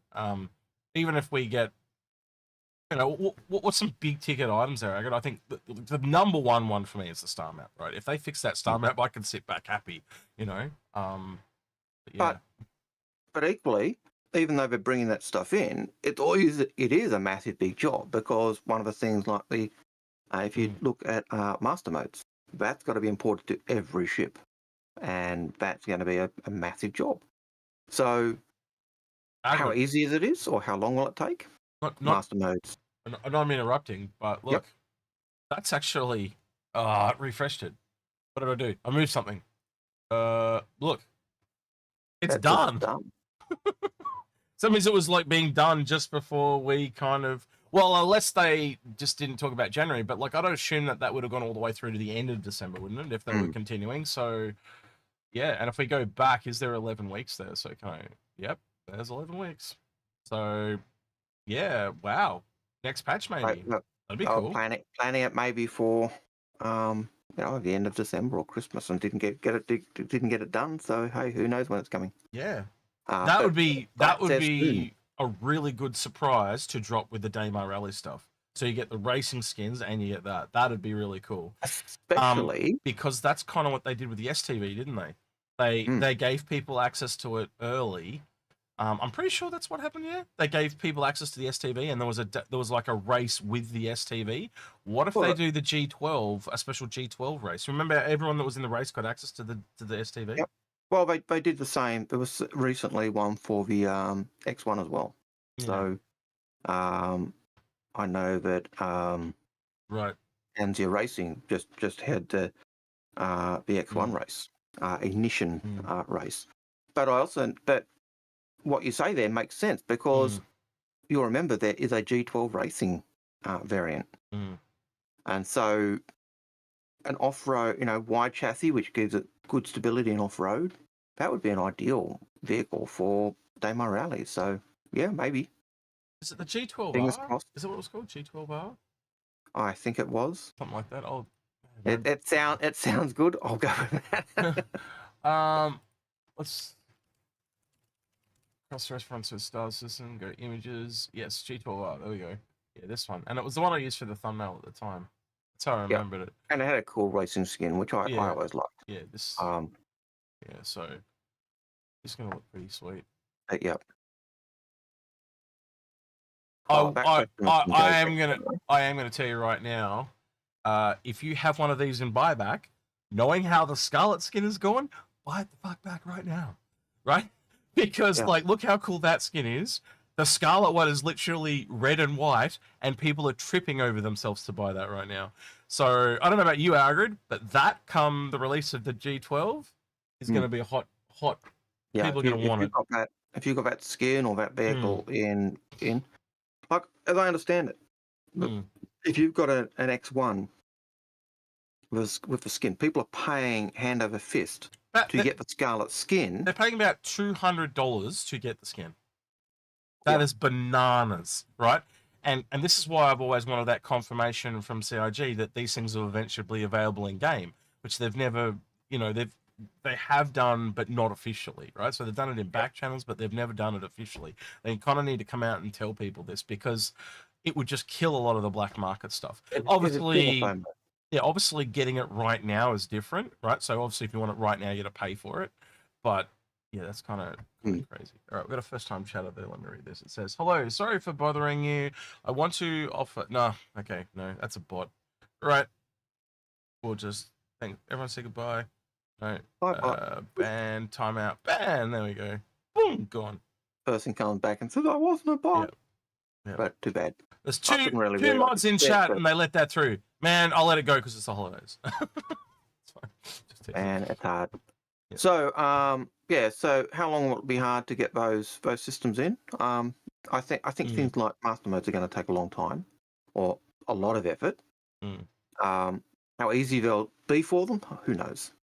S1: Even if we get, what's some big ticket items there? I think the number one for me is the star map, right? If they fix that star map, I can sit back happy, But yeah.
S2: But equally, even though they're bringing that stuff in, it is a massive big job, because one of the things like if you look at master modes, that's got to be imported to every ship, and that's going to be a massive job. So how easy is it, or how long will it take? Master modes.
S1: I know I'm interrupting, but look, that's actually refreshed it. What did I do? I moved something. Look, it's done. So that means it was like being done just before we kind of, unless they just didn't talk about January, but like I'd assume that would have gone all the way through to the end of December, wouldn't it, if they were continuing? So yeah, and if we go back, is there 11 weeks there? So yep, there's 11 weeks. So yeah, wow. Next patch maybe. That'd be cool.
S2: Planning it maybe for the end of December or Christmas, and didn't get it done. So hey, who knows when it's coming?
S1: Yeah. That would be a really good surprise to drop with the Daymar Rally stuff. So you get the racing skins and you get that. That'd be really cool.
S2: Especially
S1: because that's kind of what they did with the STV, didn't they? They gave people access to it early. I'm pretty sure that's what happened. Yeah, they gave people access to the STV, and there was like a race with the STV. What if they do the G12, a special G12 race? Remember, everyone that was in the race got access to the STV.
S2: Yep. Well, they did the same. There was recently one for the X1 as well. Yeah. So I know that
S1: right.
S2: Anzia Racing just had the X1 race, ignition race. But what you say there makes sense, because you'll remember there is a G12 racing variant, and so an off-road, wide chassis, which gives it good stability in off-road, that would be an ideal vehicle for Daymar Rally. So yeah, maybe.
S1: Is it the G12R?
S2: Fingers crossed.
S1: Is that what it was called? G12R?
S2: I think it was.
S1: Something like that.
S2: It sounds good. I'll go with that.
S1: Let's cross references, star system, go images. Yes, G12R. There we go. Yeah, this one. And it was the one I used for the thumbnail at the time. That's how I remembered it.
S2: And it had a cool racing skin, which I always liked.
S1: Yeah, this. Yeah, so it's gonna look pretty sweet.
S2: Yep.
S1: I am gonna tell you right now, if you have one of these in buyback, knowing how the Scarlet skin is going, buy it the fuck back right now, right? Because look how cool that skin is. The Scarlet one is literally red and white, and people are tripping over themselves to buy that right now. So I don't know about you, Algared, but that come the release of the G12 is going to be a hot.
S2: Yeah,
S1: people are going to want it.
S2: If you've got that skin or that vehicle in, like, as I understand it, if you've got an X1 with the skin, people are paying hand over fist to get the Scarlet skin.
S1: They're paying about $200 to get the skin. That
S2: Yeah.
S1: is bananas, right? And this is why I've always wanted that confirmation from CIG that these things will eventually be available in game, which they've never, you know, they have done, but not officially, right? So they've done it in back channels, but they've never done it officially. They kind of need to come out and tell people this, because it would just kill a lot of the black market stuff. Obviously, yeah, obviously getting it right now is different, right? So obviously if you want it right now, you got to pay for it. But yeah, that's kind of crazy. All right, we've got a first-time chatter there. Let me read this. It says, "Hello, sorry for bothering you. I want to offer..." No, okay, no, that's a bot. All right, we'll just thank everyone. Say goodbye. No, ban, timeout, ban. There we go. Boom, gone.
S2: Person comes back and says, "I wasn't a bot."
S1: Yep.
S2: But too bad.
S1: There's two mods in chat, and they let that through. Man, I'll let it go because it's the holidays. It's fine. Just
S2: and it's hard.
S1: Yep.
S2: So yeah. So how long will it be hard to get those systems in? I think things like master modes are going to take a long time, or a lot of effort. How easy they'll be for them, who knows?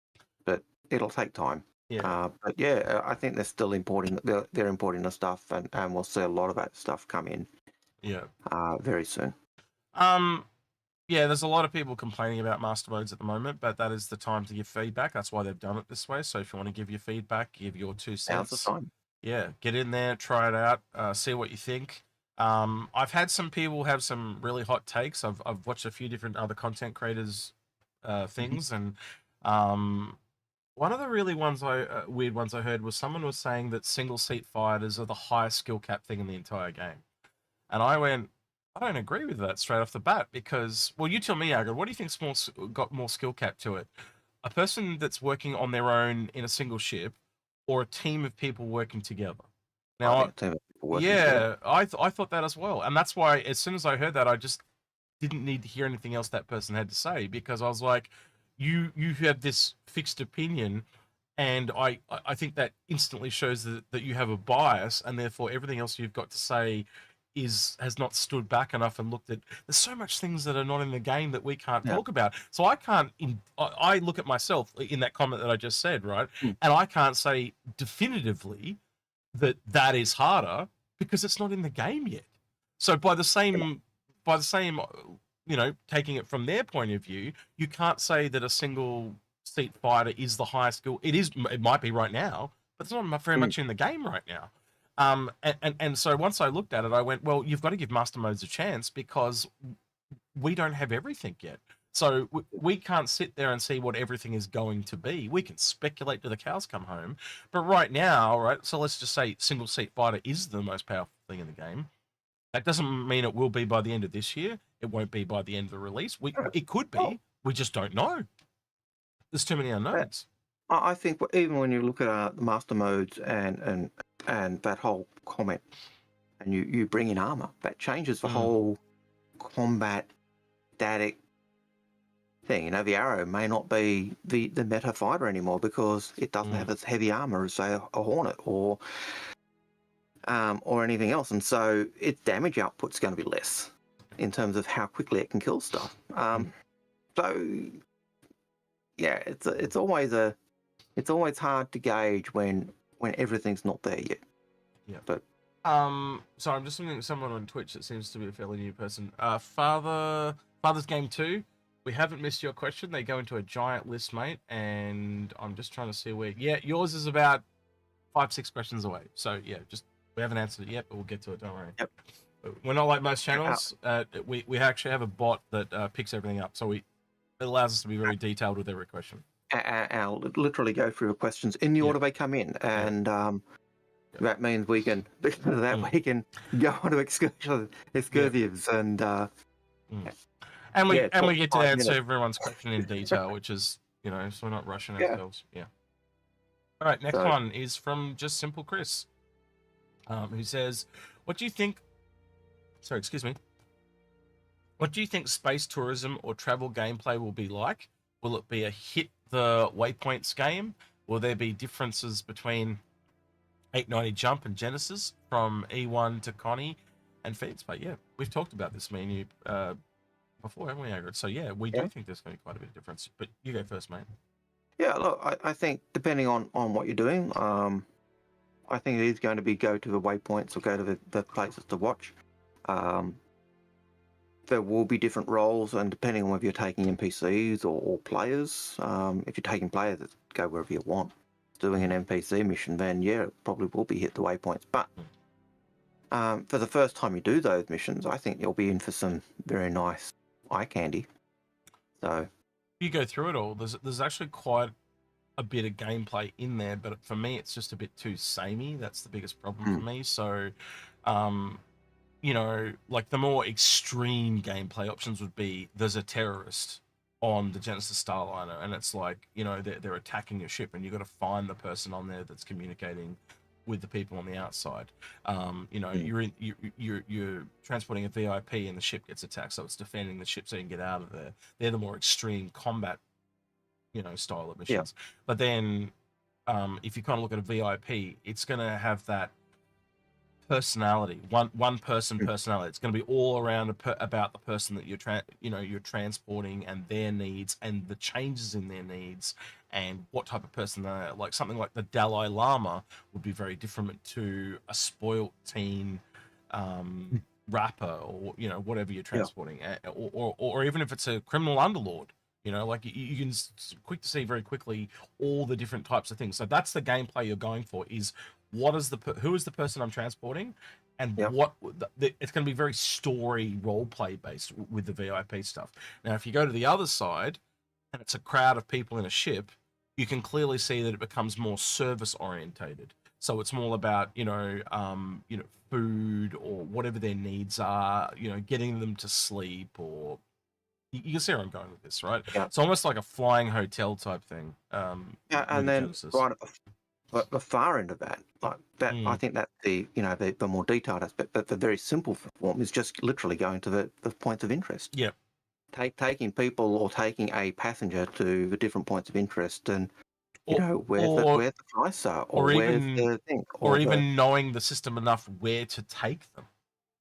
S2: But it'll take time.
S1: Yeah.
S2: But yeah, I think they're still importing. They're importing the stuff, and we'll see a lot of that stuff come in.
S1: Yeah.
S2: Very soon.
S1: Yeah, there's a lot of people complaining about master modes at the moment, but that is the time to give feedback. That's why they've done it this way. So if you want to give your feedback, give your 2 cents.
S2: Now's the time.
S1: Yeah, get in there, try it out, see what you think. I've had some people have some really hot takes. I've watched a few different other content creators things, and one of the really weird ones I heard was someone was saying that single seat fighters are the highest skill cap thing in the entire game, and I went, I don't agree with that straight off the bat, because, well, you tell me, Algared, what do you think's got more skill cap to it? A person that's working on their own in a single ship, or a team of people working together? Now, I thought that as well, and that's why as soon as I heard that, I just didn't need to hear anything else that person had to say, because I was like, you have this fixed opinion, and I think that instantly shows that you have a bias, and therefore everything else you've got to say has not stood back enough and looked at. There's so much things that are not in the game that we can't talk about. So I can't. I look at myself in that comment that I just said, right, and I can't say definitively that is harder because it's not in the game yet. So by the same, you know, taking it from their point of view, you can't say that a single seat fighter is the highest skill. It might be right now, but it's not very much in the game right now. And so once I looked at it, I went, well, you've got to give master modes a chance, because we don't have everything yet. So we can't sit there and see what everything is going to be. We can speculate till the cows come home. But right now, right, so let's just say single seat fighter is the most powerful thing in the game. That doesn't mean it will be by the end of this year. It won't be by the end of the release. It could be. We just don't know. There's too many unknowns.
S2: I think even when you look at the master modes and that whole comment, and you bring in armor, that changes the whole combat static thing. You know, the arrow may not be the meta fighter anymore because it doesn't have as heavy armor as, say, a Hornet or anything else, and so its damage output's going to be less in terms of how quickly it can kill stuff. So yeah, it's always hard to gauge when everything's not there yet.
S1: Yeah.
S2: But
S1: so I'm just looking at someone on Twitch that seems to be a fairly new person. Father's Game 2. We haven't missed your question. They go into a giant list, mate, and I'm just trying to see where. Yeah, yours is about 5-6 questions away. So yeah, we haven't answered it yet, but we'll get to it. Don't worry.
S2: Yep.
S1: We're not like most channels. We actually have a bot that picks everything up, so it allows us to be very detailed with every question.
S2: I'll literally go through the questions in the order they come in, and that means we can we can go on to excursives and
S1: we get to answer everyone's question in detail, which is, you know, so we're not rushing ourselves. Yeah. All right, next one is from Just Simple Chris, who says, "What do you think?" Sorry, excuse me. What do you think space tourism or travel gameplay will be like? Will it be a hit the waypoints game? Will there be differences between 890 Jump and Genesis, from E1 to Connie and Feeds? But yeah, we've talked about this, me and you, before, haven't we, Algared? So yeah, we do think there's going to be quite a bit of difference. But you go first, mate.
S2: Yeah, look, I think depending on what you're doing, I think it is going to be go to the waypoints or go to the places to watch. Um, there will be different roles, and depending on whether you're taking NPCs or players, if you're taking players, it's go wherever you want. Doing an NPC mission, then yeah, it probably will be hit the waypoints. But for the first time you do those missions, I think you'll be in for some very nice eye candy. So
S1: You go through it all. There's actually quite a bit of gameplay in there, but for me, it's just a bit too samey. That's the biggest problem for me. So, you know, like the more extreme gameplay options would be there's a terrorist on the Genesis Starliner, and it's like, you know, they're attacking your ship, and you've got to find the person on there that's communicating with the people on the outside. You know, you're transporting a VIP, and the ship gets attacked, so it's defending the ship so you can get out of there. They're the more extreme combat, you know, style of missions. But then if you kind of look at a VIP, it's going to have that personality, one person personality. It's going to be all around about the person that you're transporting, and their needs and the changes in their needs and what type of person they are. Like something like the Dalai Lama would be very different to a spoilt teen rapper, or you know, whatever you're transporting, or even if it's a criminal underlord. You know, like you can quick to see very quickly all the different types of things. So that's the gameplay you're going for, is what is who is the person I'm transporting, and what it's going to be very story role play based with the VIP stuff. Now, if you go to the other side and it's a crowd of people in a ship, you can clearly see that it becomes more service orientated. So it's more about, you know, food or whatever their needs are, you know, getting them to sleep, or you can see where I'm going with this, right?
S2: Yeah.
S1: It's almost like a flying hotel type thing.
S2: And then
S1: Genesis.
S2: right at the far end of that, like that, I think that's the, you know, the more detailed aspect. But the very simple form is just literally going to the points of interest.
S1: Yep.
S2: Taking people or taking a passenger to the different points of interest, and you know where the price are, or where's the thing,
S1: or even knowing the system enough where to take them.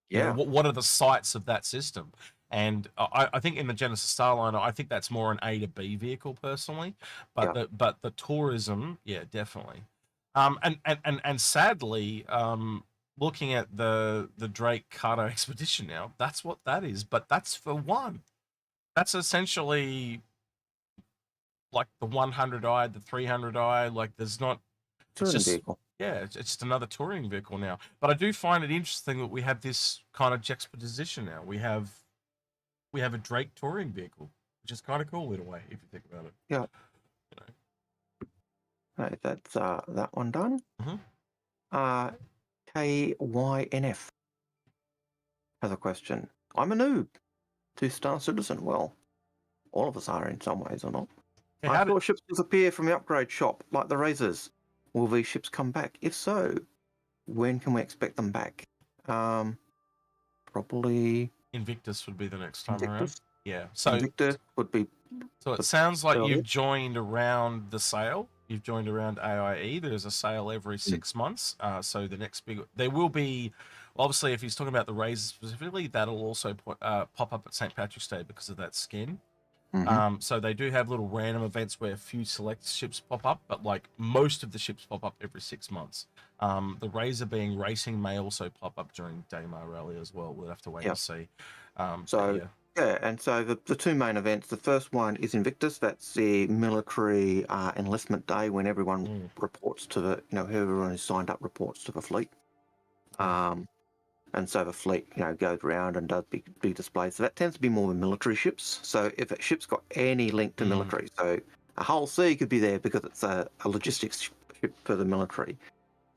S1: You know, what are the sites of that system? And I think in the Genesis Starliner, I think that's more an A to B vehicle personally, but the tourism, yeah, definitely. And sadly, looking at the Drake Carter expedition now, that's what that is. But that's for one. That's essentially like the 100i, the 300i. Like there's not. It's just
S2: vehicle.
S1: Yeah, it's just another touring vehicle now. But I do find it interesting that we have this kind of juxtaposition now. We have a Drake touring vehicle, which is kind of cool in a way if you think about it.
S2: Yeah.
S1: You know.
S2: Right, that's that one done. KYNF has a question. I'm a noob. 2-star citizen. Well, all of us are in some ways or not. I saw ships disappear from the upgrade shop, like the Razors. Will these ships come back? If so, when can we expect them back? Probably
S1: Invictus would be the next time around. Yeah.
S2: So Invictus would be.
S1: So it sounds like you've joined around the sale. You've joined around AIE. There's a sale every 6 months. So the next there will be, obviously, if he's talking about the Razors specifically, that'll also pop up at St. Patrick's Day because of that skin. So they do have little random events where a few select ships pop up, but like most of the ships pop up every 6 months. The Razor being racing may also pop up during Daymar Rally as well. We'll have to wait and see.
S2: And so the two main events, the first one is Invictus. That's the military enlistment day when everyone reports to the, you know, everyone who's signed up reports to the fleet. And so the fleet, you know, goes around and does big displays. So that tends to be more the military ships. So if a ship's got any link to military, so a Hull C could be there because it's a logistics ship for the military.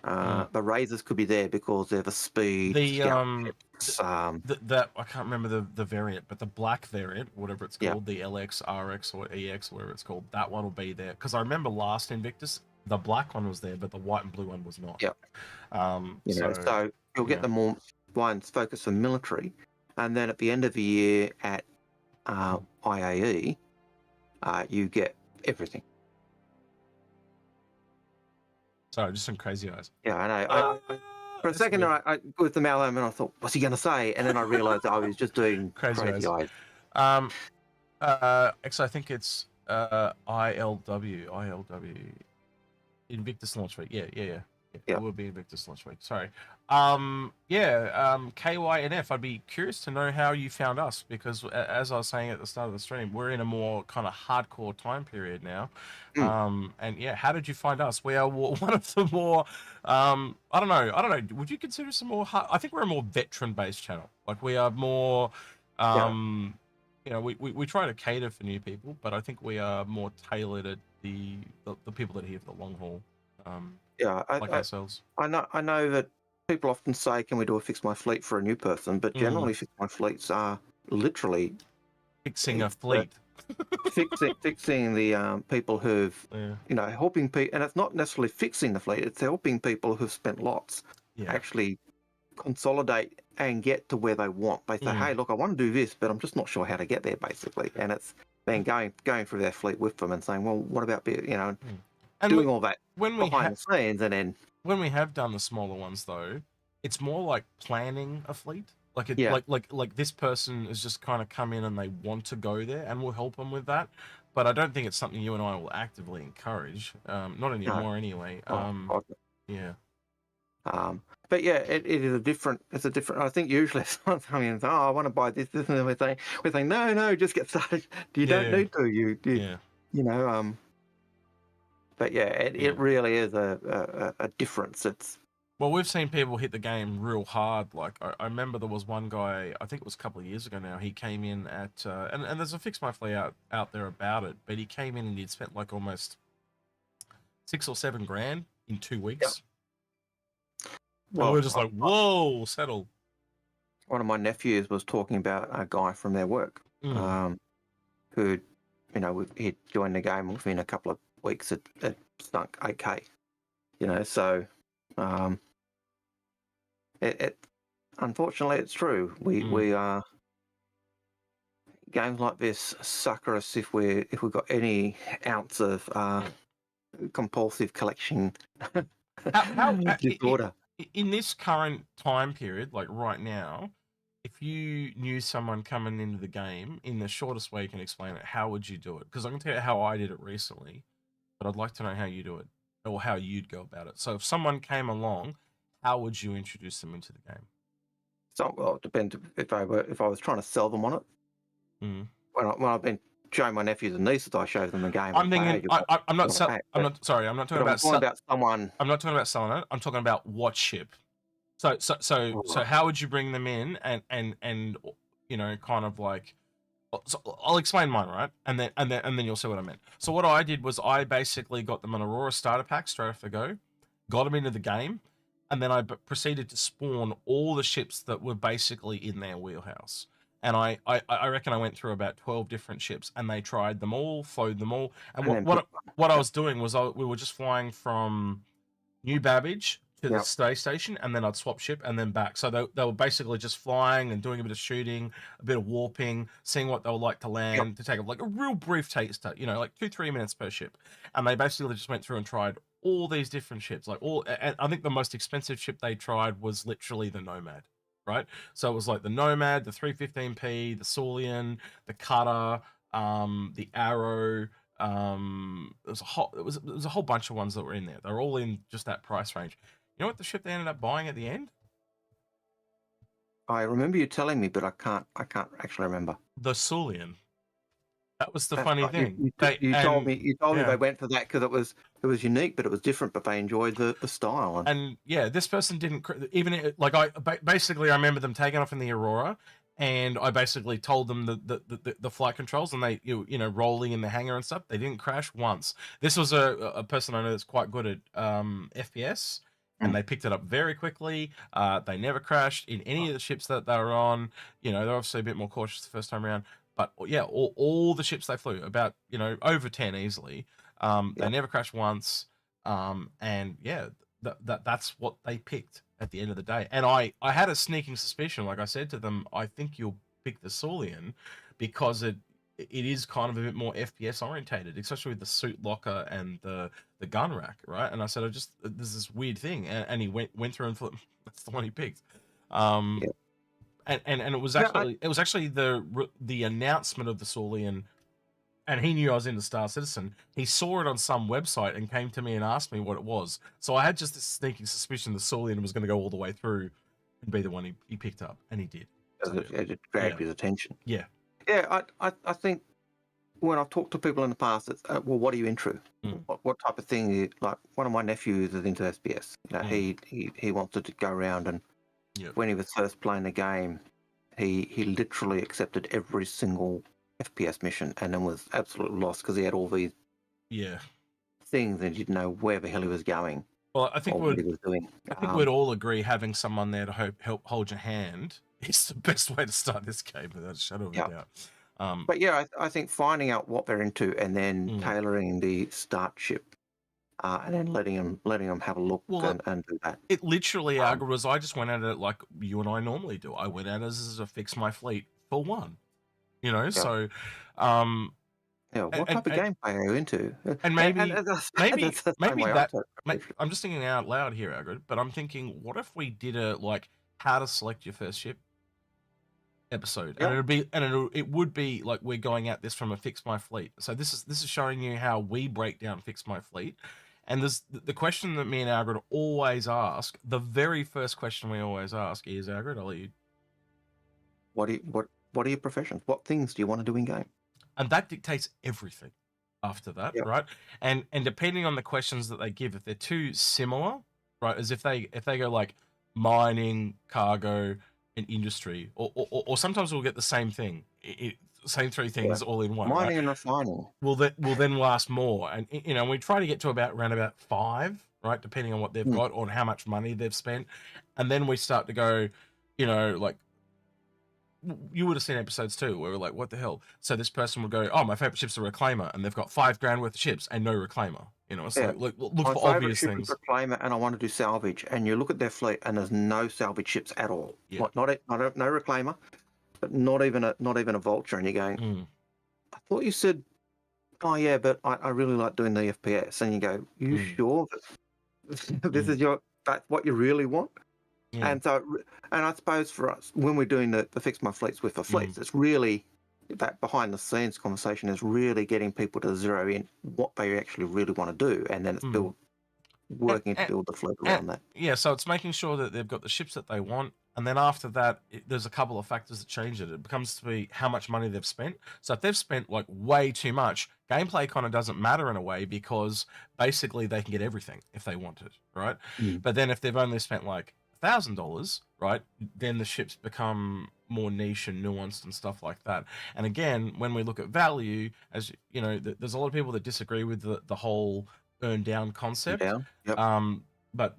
S2: The Razors could be there because they're the speed.
S1: That I can't remember the variant, but the black variant, whatever it's called, the LX, RX, or EX, whatever it's called, that one will be there. Because I remember last Invictus, the black one was there, but the white and blue one was not.
S2: So you'll get the more ones focused on military, and then at the end of the year at IAE, you get everything.
S1: Sorry, just some crazy eyes.
S2: Yeah, I know. For a second, I with the Malum, and I thought, what's he going to say? And then I realised I was just doing crazy eyes.
S1: Actually, I think it's ILW. Invictus Launch Week. Yeah.
S2: Yeah.
S1: It would be Invictus Launch Week. Sorry. KYNF. I'd be curious to know how you found us, because as I was saying at the start of the stream, we're in a more kind of hardcore time period now. And yeah, how did you find us? We are one of the more, I don't know. Would you consider us a more? I think we're a more veteran-based channel. Like we are more, you know, we try to cater for new people, but I think we are more tailored at the people that are here for the long haul. Like ourselves.
S2: I know that people often say, "Can we do a fix my fleet for a new person?" But generally, fix my fleets are literally
S1: fixing a fleet,
S2: fixing the people who've helping people, and it's not necessarily fixing the fleet; it's helping people who've spent lots actually consolidate and get to where they want. They say, "Hey, look, I want to do this, but I'm just not sure how to get there," basically, and it's then going through their fleet with them and saying, "Well, what about and doing all that behind the scenes," and then
S1: when we have done the smaller ones, though, it's more like planning a fleet. Like like this person has just kind of come in and they want to go there, and we'll help them with that. But I don't think it's something you and I will actively encourage. Not anymore, anyway. Yeah.
S2: But yeah, it is a different. It's a different. I think usually someone's coming in and saying, "Oh, I want to buy this," and then we're saying, no, just get started. You don't need to. You know. But yeah, it really is a difference. It's
S1: well, we've seen people hit the game real hard. Like I remember there was one guy, I think it was a couple of years ago now. He came in at and there's a Fix My Fleet out there about it, but he came in and he'd spent like almost $6 or $7 grand in 2 weeks. Well, we're just like, whoa, settle.
S2: One of my nephews was talking about a guy from their work who, he'd joined the game within a couple of weeks. It stunk 8K, so it unfortunately it's true. We are games like this sucker us if we've got any ounce of compulsive collection disorder.
S1: In this current time period, like right now, if you knew someone coming into the game in the shortest way you can explain it, how would you do it? Because I can tell you how I did it recently, but I'd like to know how you do it or how you'd go about it. So if someone came along, how would you introduce them into the game?
S2: So, well, it depends if I was trying to sell them on it. When I've been showing my nephews and nieces, I show them the game.
S1: I'm thinking. I'm not talking about
S2: someone.
S1: I'm not talking about selling it. I'm talking about what ship. So how would you bring them in and kind of like. So I'll explain mine, right? And then you'll see what I meant. So what I did was I basically got them an Aurora starter pack straight off the go, got them into the game, and then I proceeded to spawn all the ships that were basically in their wheelhouse. And I reckon I went through about 12 different ships, and they tried them all, flowed them all. And what I was doing was we were just flying from New Babbage to the space station, and then I'd swap ship and then back. So they were basically just flying and doing a bit of shooting, a bit of warping, seeing what they would like to land, to take like a real brief taster, like 2-3 minutes per ship. And they basically just went through and tried all these different ships, and I think the most expensive ship they tried was literally the Nomad. Right, so it was like the Nomad, the 315p, the Saulian, the Cutter, the Arrow. It was a whole bunch of ones that were in there. They're all in just that price range. You know what the ship they ended up buying at the end?
S2: I remember you telling me, but I can't actually remember.
S1: The Saulian. That was the funny thing.
S2: You told me they went for that because it was unique, but it was different. But they enjoyed the style.
S1: And yeah, this person didn't even like I remember them taking off in the Aurora, and I basically told them the flight controls, and they rolling in the hangar and stuff. They didn't crash once. This was a person I know that's quite good at FPS. And they picked it up very quickly. They never crashed in any of the ships that they were on. They're obviously a bit more cautious the first time around. But yeah, all the ships they flew, about over 10 easily. They never crashed once. And yeah, that's what they picked at the end of the day. And I had a sneaking suspicion, like I said to them, I think you'll pick the Saulian because it is kind of a bit more FPS orientated, especially with the suit locker and the gun rack, right? And I said, there's this weird thing, and he went through and thought that's the one he picked. And it was actually the announcement of the Saulian and he knew I was into Star Citizen. He saw it on some website and came to me and asked me what it was. So I had just this sneaking suspicion that Saulian was going to go all the way through and be the one he picked up, and he did. So,
S2: It grabbed his attention.
S1: Yeah.
S2: Yeah, I think when I've talked to people in the past, it's well, what are you into? What type of thing? Like one of my nephews is into SPS. You know, he wanted to go around, and when he was first playing the game, he literally accepted every single FPS mission, and then was absolutely lost because he had all these things and didn't know where the hell he was going.
S1: Well, I think
S2: what he was doing.
S1: I think we'd all agree having someone there to help hold your hand is the best way to start this game, without a shadow of a doubt.
S2: But yeah, I think finding out what they're into and then tailoring the start ship, and then letting them have a look and do that.
S1: It literally, Algared, was I just went at it like you and I normally do. I went at it as a fix my fleet for one, you know. So,
S2: what type of gameplay are you into?
S1: And maybe I'm just thinking out loud here, Algared, but I'm thinking, what if we did a like how to select your first ship episode, and it would be like we're going at this from a fix my fleet. So this is showing you how we break down fix my fleet. And there's the question that me and Algared always ask. The very first question we always ask is, Algared, I'll let you.
S2: What are your professions? What things do you want to do in game?
S1: And that dictates everything after that, right? And depending on the questions that they give, if they're too similar, right, as if they go like mining, cargo, and industry, or sometimes we'll get the same thing, same three things all in one.
S2: Mining and refining
S1: will then last more, and you know we try to get to around about 5, right, depending on what they've got or how much money they've spent, and then we start to go, you know, like you would have seen episodes too where we're like, what the hell? So this person would go, oh, my favorite ship's a reclaimer, and they've got $5,000 worth of ships and no reclaimer. You know, it's like look for obvious things.
S2: Reclaimer, and I want to do salvage, and you look at their fleet, and there's no salvage ships at all. No reclaimer, but not even a vulture, and you're going, I thought you said, oh yeah, but I really like doing the FPS, and you go, you sure that this is that's what you really want? And so, and I suppose for us, when we're doing the fix my fleets with the fleets, it's really that behind the scenes conversation is really getting people to zero in what they actually really want to do, and then it's working to build the fleet around that.
S1: Yeah, so it's making sure that they've got the ships that they want, and then after that, there's a couple of factors that change it. It becomes to be how much money they've spent. So if they've spent like way too much, gameplay kind of doesn't matter in a way, because basically they can get everything if they want it, right? But then if they've only spent like $1,000, right, then the ships become more niche and nuanced and stuff like that. And again, when we look at value, as you know, there's a lot of people that disagree with the whole earn down concept. But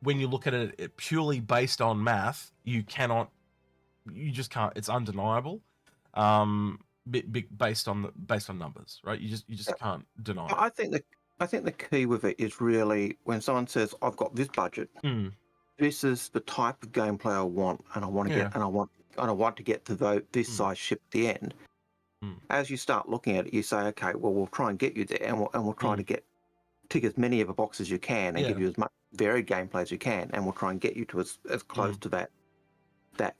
S1: when you look at it purely based on math, you just can't. It's undeniable. Based on numbers, right? You just can't deny it.
S2: I think the key with it is really when someone says, "I've got this budget." This is the type of gameplay I want, and I want to get, and I want to get to this size ship at the end. As you start looking at it, you say, okay, well, we'll try and get you there, and we'll try to tick as many of the boxes you can, and give you as much varied gameplay as you can, and we'll try and get you to as close to that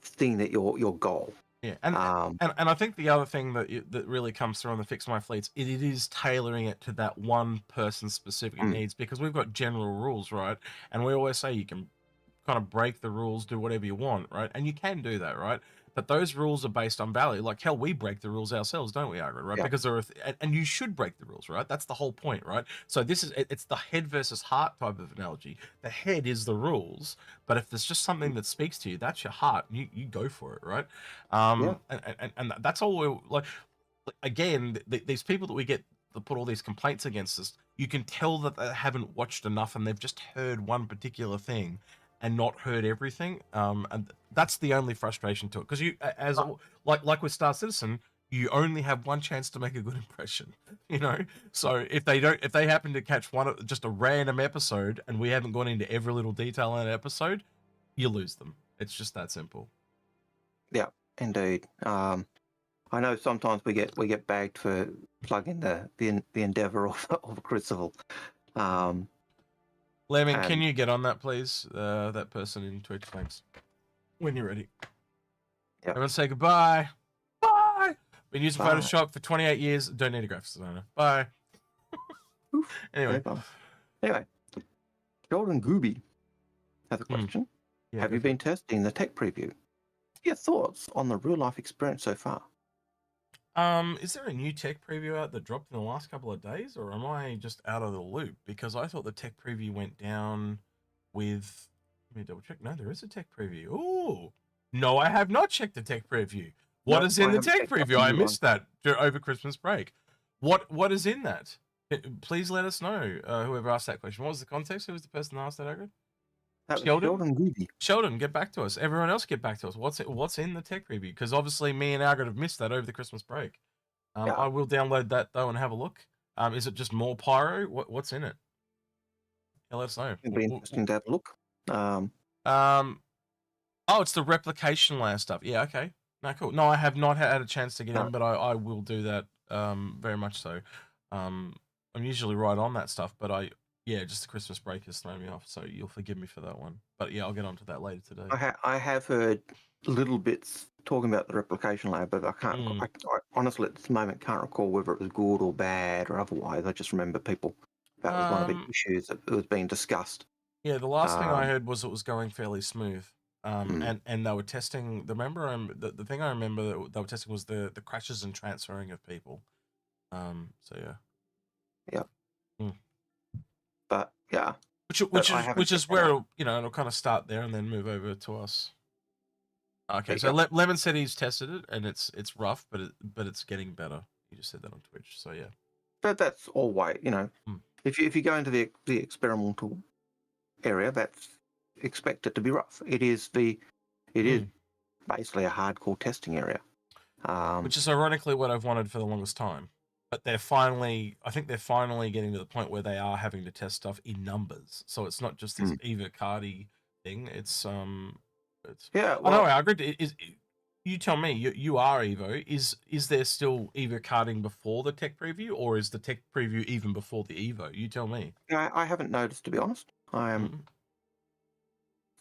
S2: thing that your goal.
S1: Yeah, and I think the other thing that really comes through on the Fix My Fleets, it is tailoring it to that one person's specific needs, because we've got general rules, right? And we always say you can kind of break the rules, do whatever you want, right? And you can do that, right? But those rules are based on value. Like hell, we break the rules ourselves, don't we, Algared, right? Because and you should break the rules, right? That's the whole point, right? So it's the head versus heart type of analogy. The head is the rules, but if there's just something that speaks to you, that's your heart. You go for it, right? And that's all we're like. Again, these people that we get that put all these complaints against us, you can tell that they haven't watched enough and they've just heard one particular thing and not heard everything, and that's the only frustration to it. Because like with Star Citizen, you only have one chance to make a good impression, you know. So if they happen to catch just a random episode, and we haven't gone into every little detail in an episode, you lose them. It's just that simple.
S2: Yeah, indeed. I know sometimes we get bagged for plugging the endeavor of Crucible.
S1: Lemming, can you get on that, please? That person in Twitch, thanks. When you're ready. Everyone say goodbye. Bye! Been using
S2: Bye.
S1: Photoshop for 28 years. Don't need a graphics designer. Bye.
S2: Oof.
S1: Anyway.
S2: Anyway, Sheldon Gooby has a question.
S1: Yeah,
S2: Have you been testing the tech preview? Your thoughts on the real life experience so far?
S1: Is there a new tech preview out that dropped in the last couple of days, or am I just out of the loop? Because I thought the tech preview went down with. Let me double check. No, there is a tech preview. Oh, no, I have not checked the tech preview. What
S2: No,
S1: is in
S2: I
S1: the
S2: haven't
S1: tech
S2: checked out
S1: preview?
S2: the
S1: I
S2: new
S1: missed that over Christmas break. What is in that? Please let us know. Whoever asked that question. What was the context? Who was the person that asked that, Algared?
S2: That was
S1: Sheldon?
S2: Sheldon Gooby.
S1: Sheldon, get back to us. Everyone else, get back to us. What's in the tech preview? Because obviously, me and Algared have missed that over the Christmas break.
S2: Yeah.
S1: I will download that though and have a look. Is it just more pyro? What's in it? Yeah, let us know.
S2: It'd be interesting to have a look.
S1: Oh, it's the replication layer stuff. Yeah, okay. No, cool. No, I have not had a chance to get
S2: No.
S1: in, but I will do that. Very much so. I'm usually right on that stuff, but just the Christmas break has thrown me off, so you'll forgive me for that one. But yeah, I'll get onto that later today.
S2: I have heard little bits talking about the replication layer, but I can't. I honestly at this moment can't recall whether it was good or bad or otherwise. I just remember people that was one of the issues that was being discussed.
S1: Yeah, the last thing I heard was it was going fairly smooth.
S2: Hmm.
S1: And they were testing. The thing I remember that they were testing was the crashes and transferring of people. So yeah.
S2: Yeah.
S1: Mm.
S2: But yeah.
S1: Which is where it'll kind of start there and then move over to us. Okay, so Lemon said he's tested it and it's rough, but it's getting better. He just said that on Twitch. So yeah.
S2: But that's always if you go into the experimental area, that's expect it to be rough. It is basically a hardcore testing area.
S1: Which is ironically what I've wanted for the longest time. But I think they're finally getting to the point where they are having to test stuff in numbers. So it's not just this Eva Cardi thing. It's
S2: yeah.
S1: Well, I agree. You tell me. You are Evo. Is there still Evo carding before the tech preview, or is the tech preview even before the Evo? You tell me.
S2: I haven't noticed, to be honest. I am.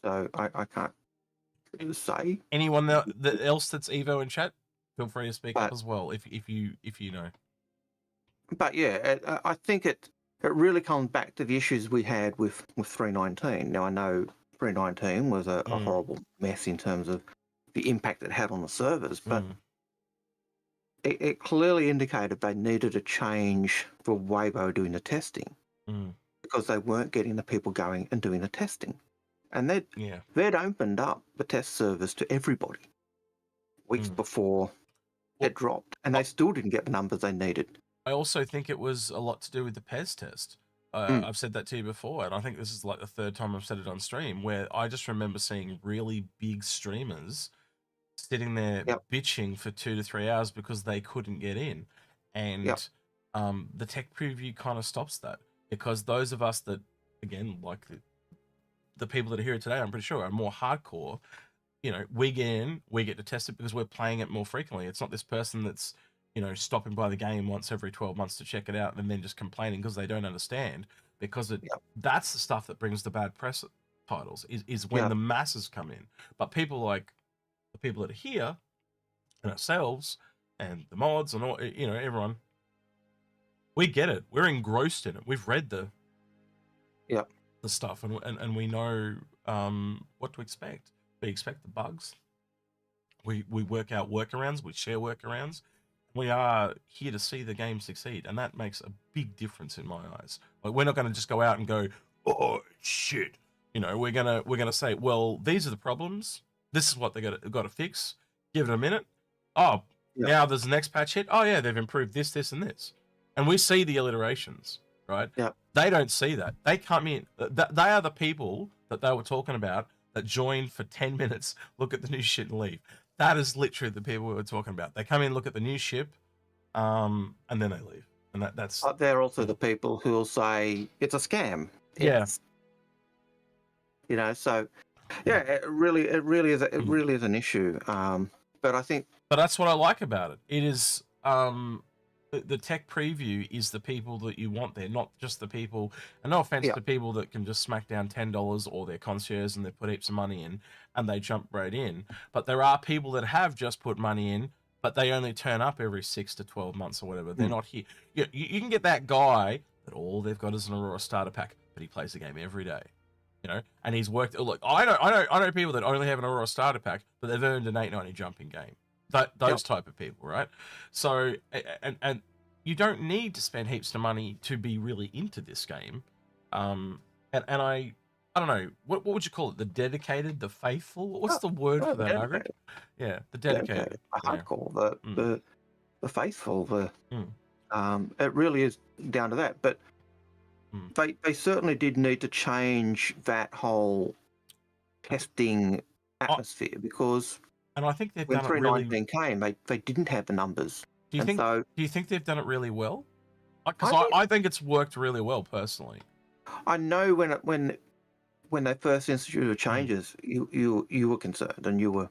S2: So I can't say.
S1: Anyone else that's Evo in chat, feel free to speak up as well if you know.
S2: But yeah, I think it really comes back to the issues we had with 319. Now I know 319 was a horrible mess in terms of the impact it had on the servers, but it clearly indicated they needed to change the way they were doing the testing because they weren't getting the people going and doing the testing. And they'd opened up the test servers to everybody weeks before it dropped, and they still didn't get the numbers they needed.
S1: I also think it was a lot to do with the PES test. I've said that to you before, and I think this is like the third time I've said it on stream, where I just remember seeing really big streamers sitting there bitching for 2 to 3 hours because they couldn't get in. And the tech preview kind of stops that, because those of us that, again, like the people that are here today, I'm pretty sure are more hardcore, we get in, we get to test it because we're playing it more frequently. It's not this person that's stopping by the game once every 12 months to check it out and then just complaining because they don't understand, because that's the stuff that brings the bad press titles is when the masses come in. But people like the people that are here and ourselves and the mods and all, everyone, we get it. We're engrossed in it. We've read the stuff and we know what to expect. We expect the bugs. We work out workarounds. We share workarounds. We are here to see the game succeed, and that makes a big difference in my eyes. Like, we're not going to just go out and go, oh shit, we're gonna say, well, these are the problems. This is what they got to fix. Give it a minute. Oh, now there's the next patch hit. Oh yeah, they've improved this, this, and this, and we see the iterations, right?
S2: Yeah.
S1: They don't see that. They come in. They are the people that they were talking about that joined for 10 minutes, look at the new shit, and leave. That is literally the people we were talking about. They come in, look at the new ship, and then they leave. And that's.
S2: But they're also the people who will say it's a scam. So it really is. It really is an issue. But I think.
S1: But that's what I like about it. It is. The tech preview is the people that you want there, not just the people. And no offense to people that can just smack down $10 or their concierge and they put heaps of money in and they jump right in. But there are people that have just put money in but they only turn up every 6 to 12 months or whatever. They're not here. You can get that guy that all they've got is an Aurora starter pack, but he plays the game every day, and he's worked. Look, I know people that only have an Aurora starter pack, but they've earned an 890 jumping game. Those type of people, right? So, and you don't need to spend heaps of money to be really into this game. And I don't know, what would you call it? The dedicated, the faithful? What's the word for that, Margaret? Yeah, the dedicated.
S2: Hardcore, the faithful, it really is down to that. But they certainly did need to change that whole testing atmosphere because
S1: and I think they've
S2: when
S1: done it really.
S2: 319 came, they didn't have the numbers.
S1: Do you think they've done it really well? Because I think it's worked really well personally.
S2: I know when they first instituted changes, you were concerned and you were.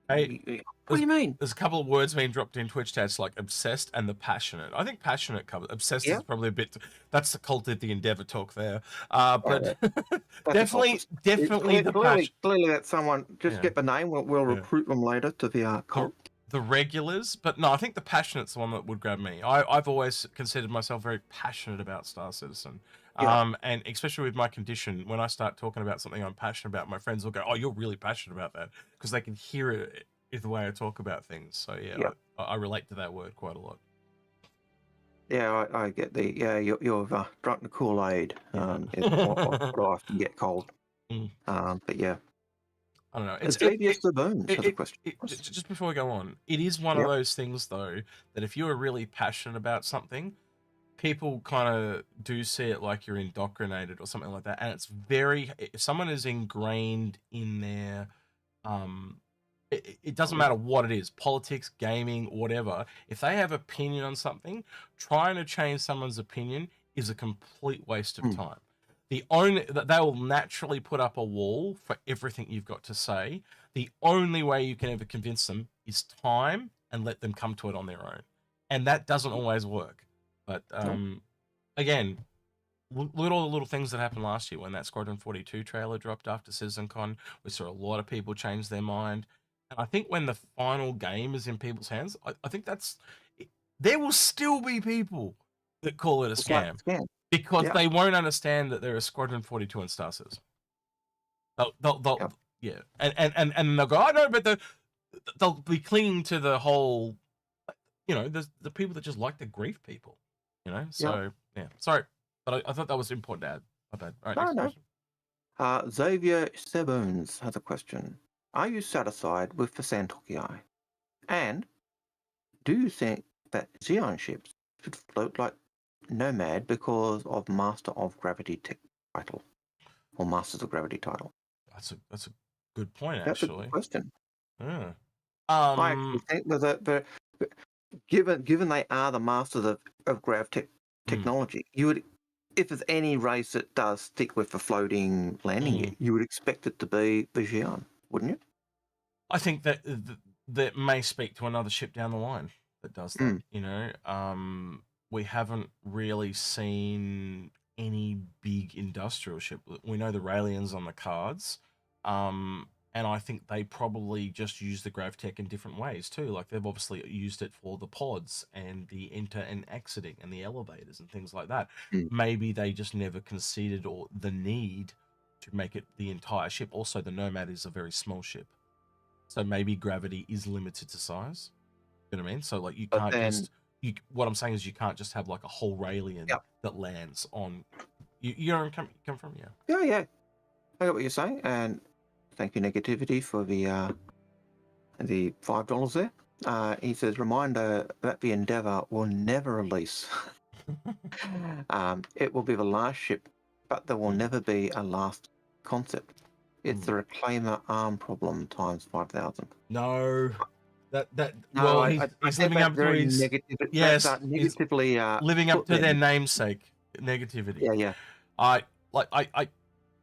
S1: Hey,
S2: what do you mean?
S1: There's a couple of words being dropped in Twitch chats like obsessed and the passionate. I think passionate covers obsessed is probably a bit. That's the cult of the Endeavour talk there. But definitely the passion.
S2: Clearly, that someone just get the name. We'll recruit them later to the cult.
S1: The regulars, but no, I think the passionate's the one that would grab me. I've always considered myself very passionate about Star Citizen. And especially with my condition, when I start talking about something I'm passionate about, my friends will go, "Oh, you're really passionate about that," because they can hear it in the way I talk about things. So I relate to that word quite a lot.
S2: Yeah, I get the you've drunk the Kool-Aid. Is what I often get called. But yeah.
S1: I don't know.
S2: It's the question.
S1: Just before we go on, it is one of those things, though, that if you're really passionate about something, people kind of do see it like you're indoctrinated or something like that. And it's if someone is ingrained in their, it doesn't matter what it is, politics, gaming, whatever. If they have opinion on something, trying to change someone's opinion is a complete waste of time. They will naturally put up a wall for everything you've got to say. The only way you can ever convince them is time and let them come to it on their own. And that doesn't always work. But again, look at all the little things that happened last year when that Squadron 42 trailer dropped after CitizenCon. We saw a lot of people change their mind. And I think when the final game is in people's hands, I think there will still be people that call it a scam. Because they won't understand that there is Squadron 42 and Star Citizen. They'll and they'll go, "I know," but they'll be clinging to the whole, there's the people that just like to grief people, So sorry, but I thought that was important to add. My bad. All right, next question.
S2: Xavier Seboons has a question. Are you satisfied with the Santoki Eye? And do you think that Xeon ships should float like Nomad because of Master of Gravity title or Masters of Gravity title?
S1: That's a good point.
S2: That's
S1: actually,
S2: a good question.
S1: Yeah.
S2: I actually think that given they are the masters of grav technology, you would, if there's any race that does stick with the floating landing gear, you would expect it to be the Xeon, wouldn't you?
S1: I think that may speak to another ship down the line that does that. We haven't really seen any big industrial ship. We know the Raelian's on the cards, and I think they probably just use the GravTech in different ways too. Like they've obviously used it for the pods and the enter and exiting and the elevators and things like that. Maybe they just never conceded or the need to make it the entire ship. Also, the Nomad is a very small ship, so maybe gravity is limited to size. You know what I mean? So like you can't what I'm saying is you can't just have like a whole Raelian that lands on. You know where I'm come from? Yeah.
S2: Yeah. I get what you're saying, and thank you, Negativity, for the $5 there. He says, reminder that the Endeavour will never release. It will be the last ship, but there will never be a last concept. It's the Reclaimer arm problem times 5,000.
S1: No.
S2: He's living up to his negatively
S1: living up to their namesake, Negativity.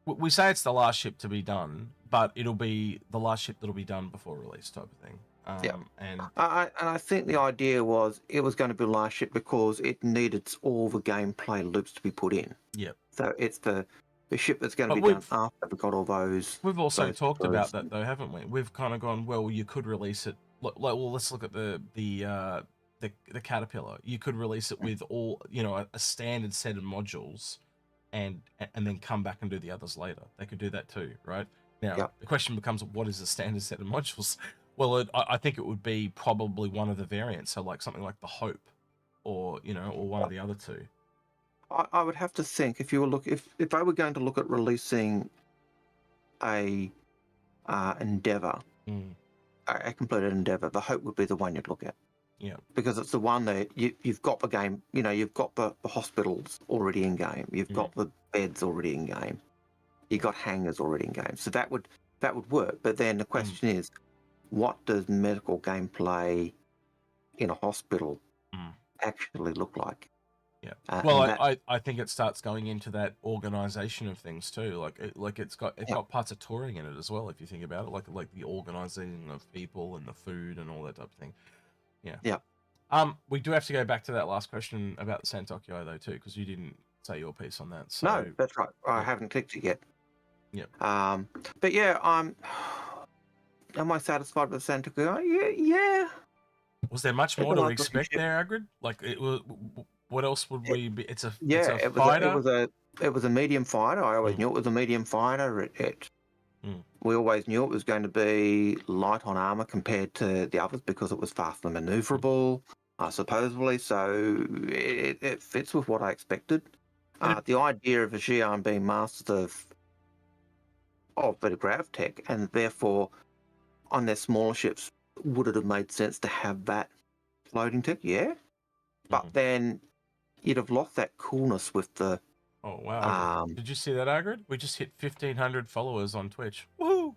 S1: We say it's the last ship to be done, but it'll be the last ship that'll be done before release, type of thing. And
S2: I think the idea was it was going to be the last ship because it needed all the gameplay loops to be put in.
S1: Yep.
S2: So it's the ship that's going to be done after we got all those.
S1: We've also talked about that though, haven't we? We've kind of gone, well, you could release it well, let's look at the caterpillar. You could release it with all, a standard set of modules, and then come back and do the others later. They could do that too, right? Now
S2: Yep.
S1: the question becomes, what is the standard set of modules? Well, I think it would be probably one of the variants, so like something like the Hope, or or one of the other two.
S2: I would have to think if I were going to look at releasing a endeavor, a completed endeavor, the Hope would be the one you'd look at.
S1: Yeah.
S2: Because it's the one that you've got the game, you've got the hospitals already in game, you've got the beds already in game, you've got hangars already in game, so that would work. But then the question is, what does medical gameplay in a hospital actually look like?
S1: Yeah. Well, I think it starts going into that organization of things too. Like it's got parts of touring in it as well, if you think about it, like the organizing of people and the food and all that type of thing. Yeah.
S2: Yeah.
S1: We do have to go back to that last question about the Santokyo though too, because you didn't say your piece on that. So,
S2: no, that's right. I haven't clicked it yet.
S1: Yeah.
S2: But yeah, am I satisfied with Santokyo? Yeah.
S1: Was there much more to expect there, Algared? Like, it was. What else would we be? It's a fighter.
S2: It was a medium fighter. I always knew it was a medium fighter. We always knew it was going to be light on armor compared to the others because it was faster maneuverable, supposedly. So it fits with what I expected. The idea of a Xi'an being masters of the grav tech, and therefore on their smaller ships, would it have made sense to have that floating tech? Yeah, but then you'd have lost that coolness with the.
S1: Oh wow! Did you see that, Algared? We just hit 1,500 followers on Twitch. Woohoo!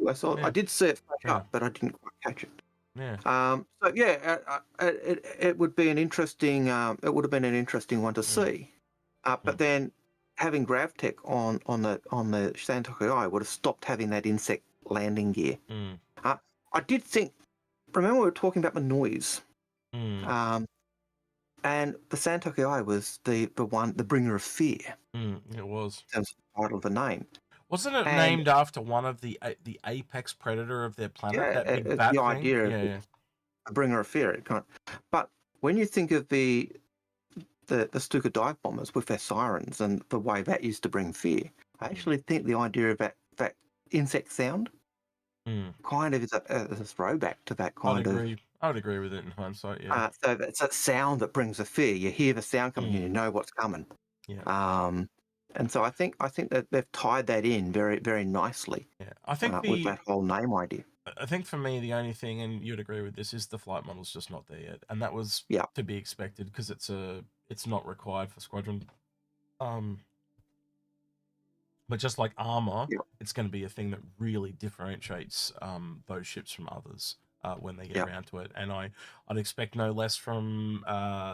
S2: I saw. Yeah. I did see it flash up, but I didn't quite catch it.
S1: Yeah.
S2: So yeah, it would be an interesting. It would have been an interesting one to see. But then having grav tech on the Santokyo would have stopped having that insect landing gear. I did think. Remember, we were talking about the noise. And the Santokyo was the bringer of fear.
S1: It was.
S2: In terms of the title of the name.
S1: Wasn't it named after one of the apex predator of their planet?
S2: Yeah,
S1: that big bat
S2: the
S1: thing?
S2: idea of a bringer of fear. But when you think of the Stuka dive bombers with their sirens and the way that used to bring fear, I actually think the idea of that insect sound kind of is a throwback to that kind of.
S1: I would agree with it in hindsight, yeah.
S2: So it's that sound that brings the fear. You hear the sound coming, and you know what's coming.
S1: Yeah.
S2: And so I think that they've tied that in very, very nicely.
S1: Yeah, I think
S2: with that whole name idea.
S1: I think for me, the only thing, and you'd agree with this, is the flight model's just not there yet, and that was to be expected because it's not required for Squadron. But just like armor, it's going to be a thing that really differentiates those ships from others when they get around to it. And I'd expect no less from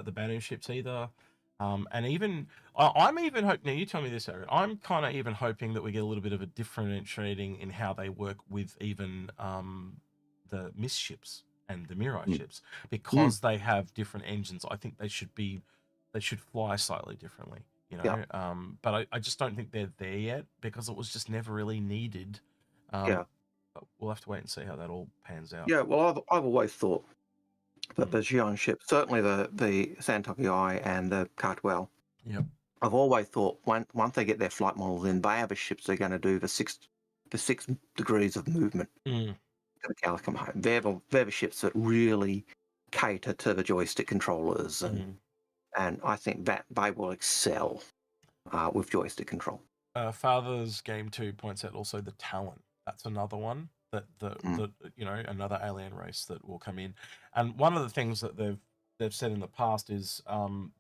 S1: the Banu ships either. And even I'm even hoping. Now you tell me this, Aaron. I'm kind of even hoping that we get a little bit of a differentiating in how they work with even the Mist ships and the Mirai ships, because they have different engines. I think they should fly slightly differently. But I just don't think they're there yet because it was just never really needed. But we'll have to wait and see how that all pans out.
S2: Yeah, well, I've always thought that the Xi'an ships, certainly the Santokyo and the Cartwell, I've always thought once they get their flight models in, they are the ships they're going to do the six degrees of movement to the cows come home. They're the ships that really cater to the joystick controllers and I think that they will excel with joystick control.
S1: Father's Game 2 points out also the Talon. That's another one that another alien race that will come in. And one of the things that they've said in the past is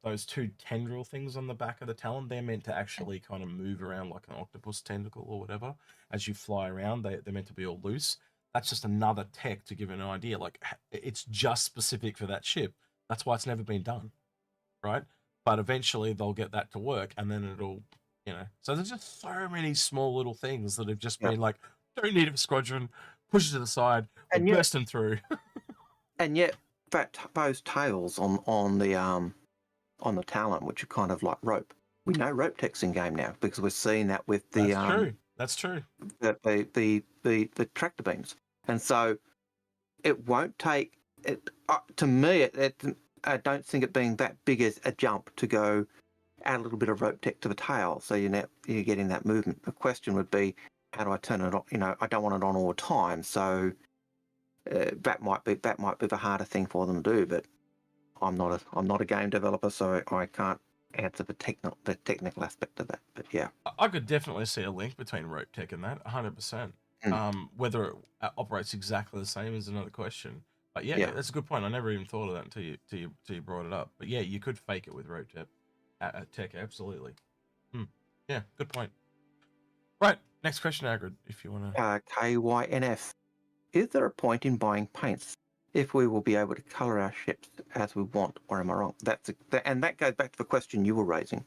S1: those two tendril things on the back of the Talon, they're meant to actually kind of move around like an octopus tentacle or whatever. As you fly around, they're meant to be all loose. That's just another tech to give an idea. Like, it's just specific for that ship. That's why it's never been done. Right, but eventually they'll get that to work, and then it'll, So there's just so many small little things that have just been like, don't need it for Squadron, push it to the side, and burst them through.
S2: And yet, those tails on the Talon, which are kind of like rope, we know rope tech's in game now because we're seeing that with the
S1: That's true.
S2: The tractor beams, and so it won't take it. To me, I don't think it being that big as a jump to go add a little bit of rope tech to the tail, so you're getting that movement. The question would be, how do I turn it on? You know, I don't want it on all the time, so that might be the harder thing for them to do. But I'm not a game developer, so I can't answer the technical aspect of that. But yeah,
S1: I could definitely see a link between rope tech and that, 100%. Whether it operates exactly the same is another question. But yeah, that's a good point. I never even thought of that until you brought it up. But yeah, you could fake it with rope tech, absolutely. Yeah, good point. Right, next question, Algared, if you want to.
S2: KYNF. Is there a point in buying paints if we will be able to colour our ships as we want, or am I wrong? And that goes back to the question you were raising,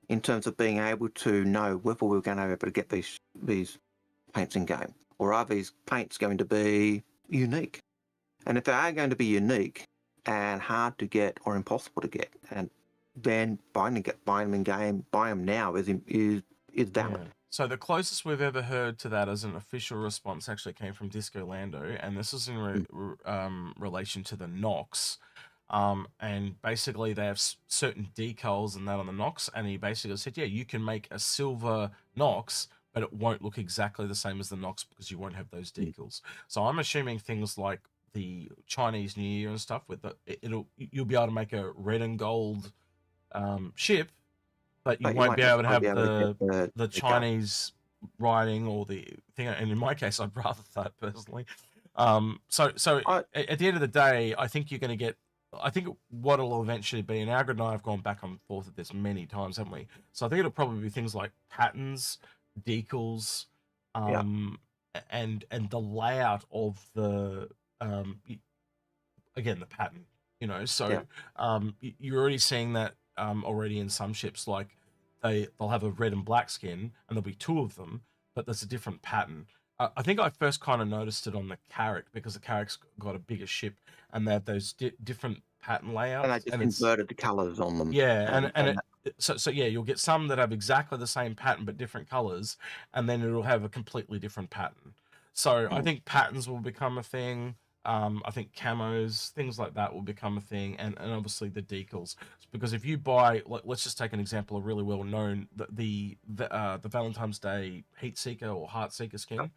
S2: in terms of being able to know whether we're going to be able to get these paints in game, or are these paints going to be unique? And if they are going to be unique and hard to get or impossible to get, and then buying them in game, buy them now is valid.
S1: Yeah. So the closest we've ever heard to that as an official response actually came from Disco Lando, and this is in relation to the Nox. And basically they have certain decals and that on the Nox, and he basically said, yeah, you can make a silver Nox, but it won't look exactly the same as the Nox because you won't have those decals. So I'm assuming things like the Chinese New Year and stuff with you'll be able to make a red and gold ship, but you won't be able to have the Chinese writing or the thing. And in my case, I'd rather that personally. So at the end of the day, I think you're going to get. I think what it'll eventually be, and Algared and I have gone back and forth at this many times, haven't we? So I think it'll probably be things like patterns, decals, and the layout of the again the pattern. You know, so you're already seeing that already in some ships, like they'll have a red and black skin, and there'll be two of them, but there's a different pattern. I think I first kind of noticed it on the Carrack because the Carrack's got a bigger ship, and they have those different pattern layouts.
S2: And they just converted the colours on them.
S1: Yeah, so yeah, you'll get some that have exactly the same pattern but different colours, and then it'll have a completely different pattern. So I think patterns will become a thing. I think camos, things like that will become a thing, and obviously the decals. Because if you buy, let's just take an example, a really well known the Valentine's Day Heat Seeker or Heart Seeker skin,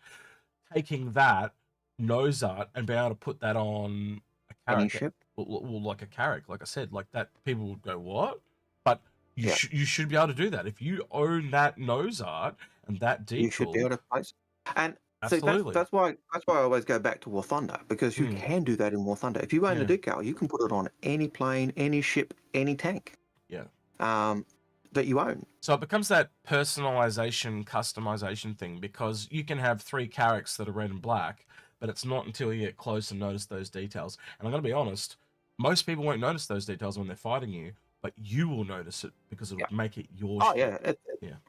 S1: taking that nose art and being able to put that on a Carrack, well, like a Carrack, like I said, like that, people would go, what? But you should be able to do that if you own that nose art and that decal.
S2: You should be able to place. And
S1: absolutely.
S2: See, that's why I always go back to War Thunder, because you can do that in War Thunder. If you own a decal, you can put it on any plane, any ship, any tank.
S1: Yeah.
S2: That you own.
S1: So it becomes that personalization, customization thing, because you can have 3 Carracks that are red and black, but it's not until you get close and notice those details. And I'm going to be honest, most people won't notice those details when they're fighting you, but you will notice it because it'll make it your ship.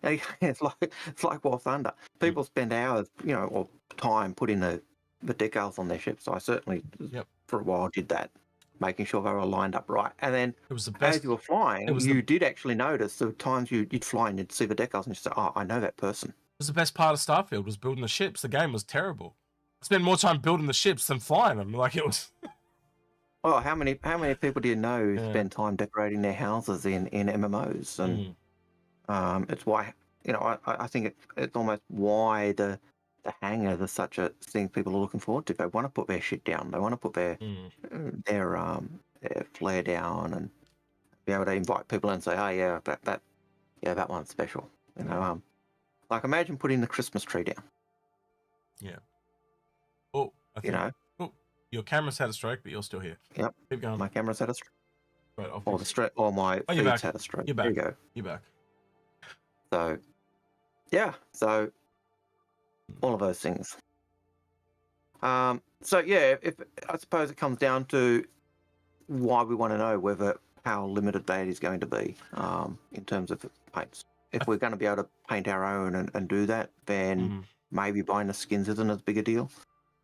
S2: It's like War Thunder. People spend hours, or time putting the decals on their ships. So I certainly, for a while, did that, making sure they were lined up right. And then
S1: it was the best,
S2: as you were flying, you did actually notice the times you'd fly and you'd see the decals and you'd say, oh, I know that person.
S1: It was the best part of Starfield, was building the ships. The game was terrible. I spent more time building the ships than flying them. Like, it was...
S2: Well, how many people do you know spend time decorating their houses in MMOs? And it's why, I think it's almost why the hangars are such a thing people are looking forward to. They want to put their shit down. They want to put their flare down and be able to invite people and say, oh that one's special. Like imagine putting the Christmas tree down.
S1: Yeah. Oh, I think, your camera's had a stroke, but you're still here.
S2: Yep.
S1: Keep going.
S2: My camera's had a stroke.
S1: Right,
S2: or my feed's had a stroke.
S1: You're back.
S2: There you go.
S1: You're back.
S2: So, so all of those things. If I suppose it comes down to why we want to know how limited that is going to be in terms of paints. If we're going to be able to paint our own and do that, then maybe buying the skins isn't as big a deal.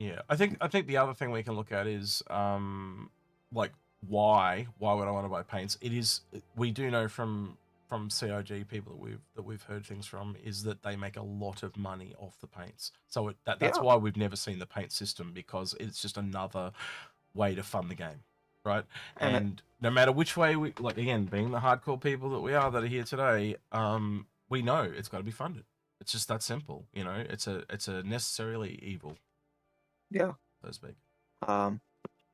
S1: Yeah, I think the other thing we can look at is like why would I want to buy paints? We do know from from CIG people that we've heard things from is that they make a lot of money off the paints. So that's why we've never seen the paint system, because it's just another way to fund the game, right? And no matter which way we, like, again, being the hardcore people that we are that are here today, we know it's got to be funded. It's just that simple, you know. It's a necessarily evil.
S2: Yeah.
S1: So to speak.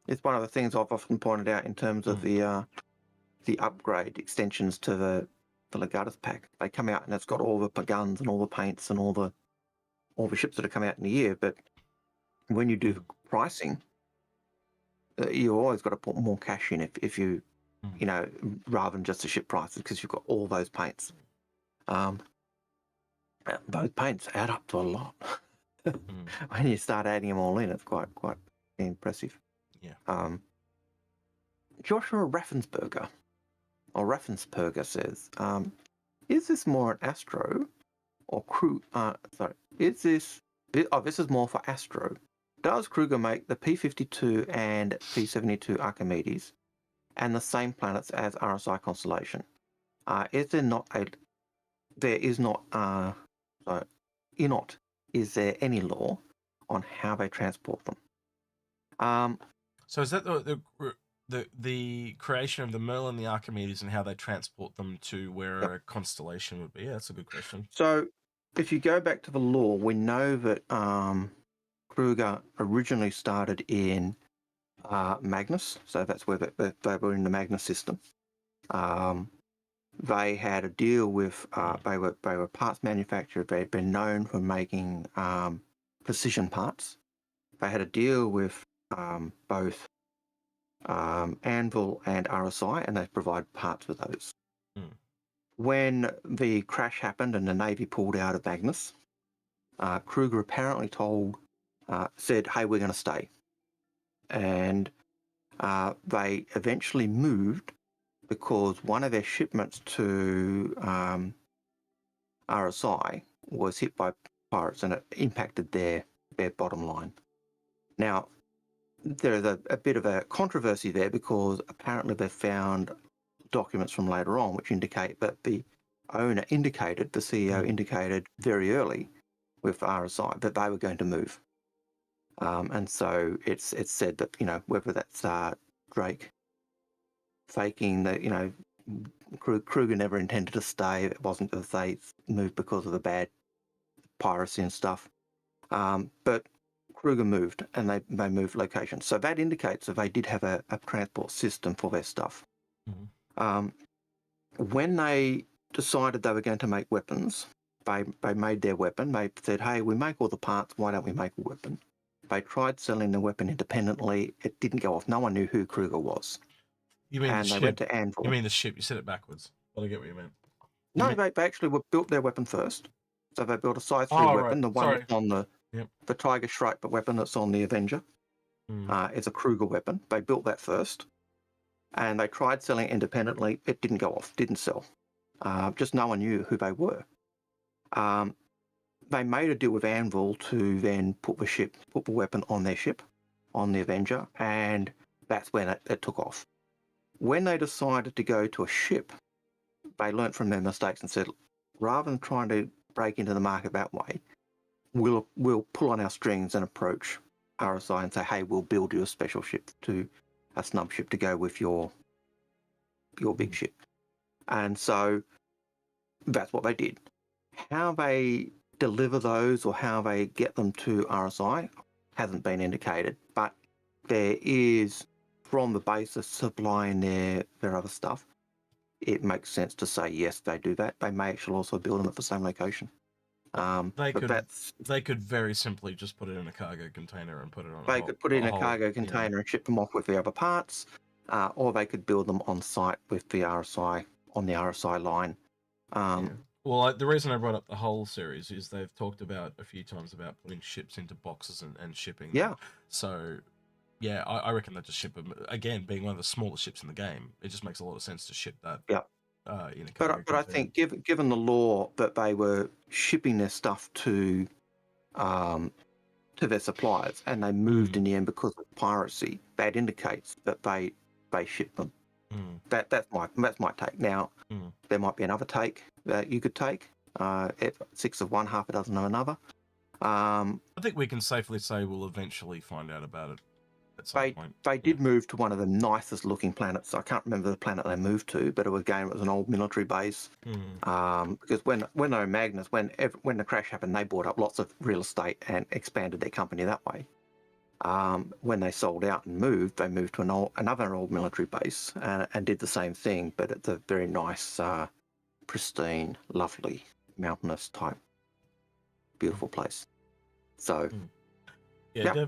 S2: It's one of the things I've often pointed out in terms of the upgrade extensions to the Legatus pack. They come out and it's got all the guns and all the paints and all the ships that have come out in a year. But when you do the pricing, you always got to put more cash in if you, you know, rather than just the ship prices, because you've got all those paints. Those paints add up to a lot. When you start adding them all in, it's quite impressive.
S1: Yeah.
S2: Joshua Raffensperger says, is this more an Astro or crew? This is more for Astro. Does Kruger make the P-52 and P-72 Archimedes and the same planets as RSI Constellation? Is there not is there any law on how they transport them?
S1: So is that the creation of the Merlin, the Archimedes, and how they transport them to where a constellation would be? Yeah, that's a good question.
S2: So if you go back to the lore, we know that Kruger originally started in Magnus, so that's where they were in the Magnus system. They had a deal with they were parts manufacturer. They'd been known for making precision parts. They had a deal with both Anvil and RSI, and they provide parts for those. When the crash happened and the Navy pulled out of Magnus, Kruger apparently said, "Hey, we're going to stay," and they eventually moved because one of their shipments to RSI was hit by pirates, and it impacted their bottom line. Now, there's a bit of a controversy there because apparently they found documents from later on which indicate that the CEO indicated very early with RSI that they were going to move. And so it's said that, you know, whether that's Drake faking that, you know, Kruger never intended to stay. It wasn't that they moved because of the bad piracy and stuff. But Kruger moved, and they moved location. So that indicates that they did have a transport system for their stuff. When they decided they were going to make weapons, they made their weapon. They said, "Hey, we make all the parts. Why don't we make a weapon?" They tried selling the weapon independently. It didn't go off. No one knew who Kruger was.
S1: You mean
S2: and
S1: the
S2: they
S1: ship?
S2: Went to Anvil.
S1: You mean the ship? You said it backwards. But I get what you meant.
S2: They actually built their weapon first. So they built a size 3 weapon.
S1: Right.
S2: The one that's on the Tiger Strike weapon that's on the Avenger is a Kruger weapon. They built that first, and they tried selling it independently. It didn't go off. Didn't sell. Just no one knew who they were. They made a deal with Anvil to then put the weapon on their ship, on the Avenger, and that's when it took off. When they decided to go to a ship, they learnt from their mistakes and said, rather than trying to break into the market that way, we'll pull on our strings and approach RSI and say, "Hey, we'll build you a special ship, a snub ship to go with your big ship." And so that's what they did. How they deliver those or how they get them to RSI hasn't been indicated, but there is, from the basis supplying their other stuff, it makes sense to say yes, they do that. They may actually also build them at the same location.
S1: They could very simply just put it in a cargo container and put it on.
S2: They could put it in a cargo container and ship them off with the other parts, or they could build them on site with the RSI on the RSI line.
S1: Well, the reason I brought up the whole series is they've talked about a few times about putting ships into boxes and shipping them.
S2: Yeah.
S1: So, yeah, I reckon they just ship them. Again, being one of the smallest ships in the game, it just makes a lot of sense to ship that.
S2: Yeah.
S1: In a cargo
S2: but I think given the law that they were shipping their stuff to their suppliers and they moved in the end because of piracy, that indicates that they shipped them. That's my take. Now, there might be another take that you could take. 6 of one, half a dozen of another.
S1: I think we can safely say we'll eventually find out about it at some point.
S2: They did move to one of the nicest looking planets. I can't remember the planet they moved to, but it was an old military base. Because when Magnus, when the crash happened, they bought up lots of real estate and expanded their company that way. When they sold out and moved, they moved to another old military base and did the same thing, but it's a very nice, pristine, lovely, mountainous type, beautiful place. So, anyway,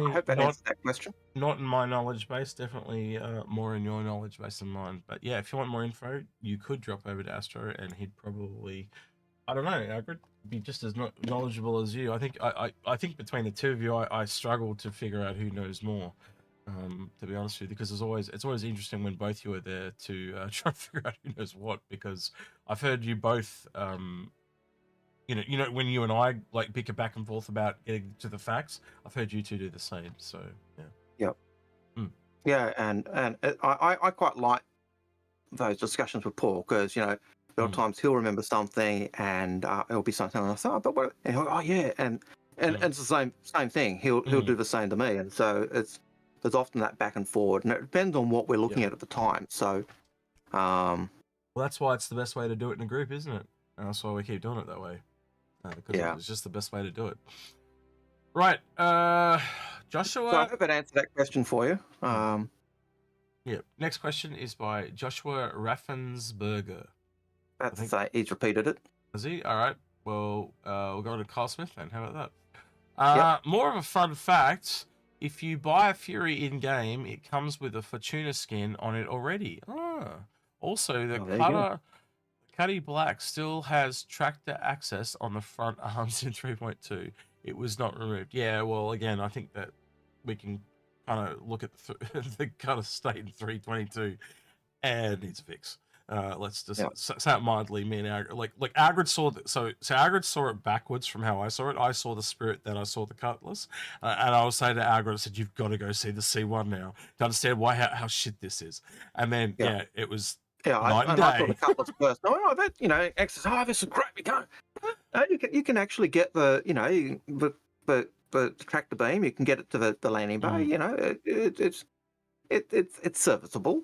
S2: I hope that answers that question.
S1: Not in my knowledge base, definitely more in your knowledge base than mine. But yeah, if you want more info, you could drop over to Astro, and he'd probably, I don't know, Algared, be just as knowledgeable as you. I think between the two of you, I struggle to figure out who knows more. To be honest with you, because it's always interesting when both you are there to try to figure out who knows what. Because I've heard you both, you know, when you and I like bicker back and forth about getting to the facts, I've heard you two do the same. So yeah.
S2: Yep. Yeah, and I quite like those discussions with Paul, because there are times he'll remember something and it'll be something and I say, but what? And he'll go, oh yeah, and it's the same thing. He'll do the same to me, and so there's often that back and forward, and it depends on what we're looking at the time. So, well,
S1: that's why it's the best way to do it in a group, isn't it? And that's why we keep doing it that way, because it's just the best way to do it. Right, Joshua.
S2: So I hope that answered that question for you.
S1: Yeah. Next question is by Joshua Raffensberger.
S2: That's he's repeated it.
S1: Is he? All right. Well, we'll go to Carl Smith then. How about that? More of a fun fact. If you buy a Fury in-game, it comes with a Fortuna skin on it already. Also, the Cuddy Black still has tractor access on the front arms in 3.2. It was not removed. Yeah, well, again, I think that we can kind of look at the kind of state in 3.22 and needs a fix. Let's just say it mildly. Me and Algared, like Algared saw that. So Algared saw it backwards from how I saw it. I saw the spirit, then I saw the cutlass, and I was saying to Algared, I said, "You've got to go see the C1 now to understand how shit this is." And then it was night and day.
S2: I saw the cutlass first. This is great. We go. You can actually get the the tractor beam. You can get it to the landing bay. It's serviceable.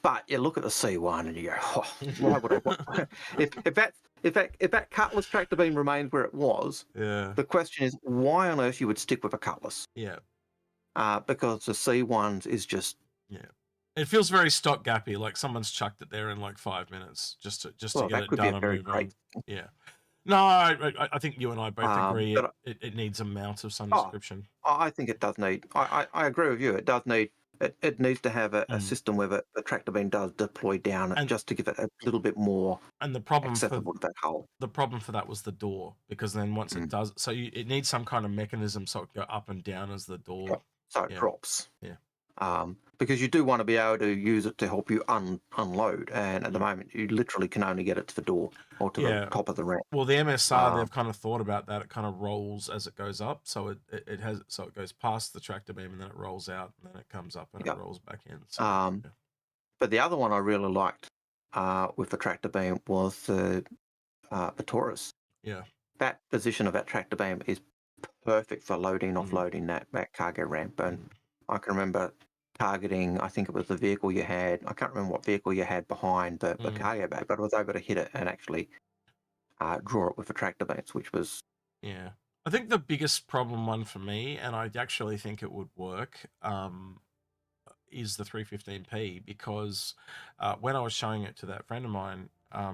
S2: But you look at the C1 and you go, oh, why would I? If that cutlass tractor beam remains where it was, the question is why on earth you would stick with a cutlass?
S1: Yeah.
S2: Because the C1s is just
S1: it feels very stopgappy, like someone's chucked it there in like 5 minutes just to get it done and move on. Yeah. No, I think you and I both agree it needs a mount of some description.
S2: I think it does need. I agree with you. It does need. It needs to have a system where the tractor beam does deploy down, and just to give it a little bit more accessible to that hull.
S1: The problem for that was the door, because then once it does, so it needs some kind of mechanism so it go up and down as the door.
S2: So it drops.
S1: Yeah.
S2: Because you do want to be able to use it to help you unload, and at the moment you literally can only get it to the door or to the top of the ramp.
S1: Well, the MSR they've kind of thought about that. It kind of rolls as it goes up, so it goes past the tractor beam and then it rolls out and then it comes up and it rolls back in. So,
S2: but the other one I really liked with the tractor beam was the Taurus.
S1: Yeah,
S2: that position of that tractor beam is perfect for loading, offloading that cargo ramp, and I can remember targeting, I think it was the vehicle you had. I can't remember what vehicle you had behind the cargo bay, but I was able to hit it and actually draw it with the tractor beams, which was...
S1: Yeah. I think the biggest problem one for me, and I actually think it would work, is the 315p, because when I was showing it to that friend of mine,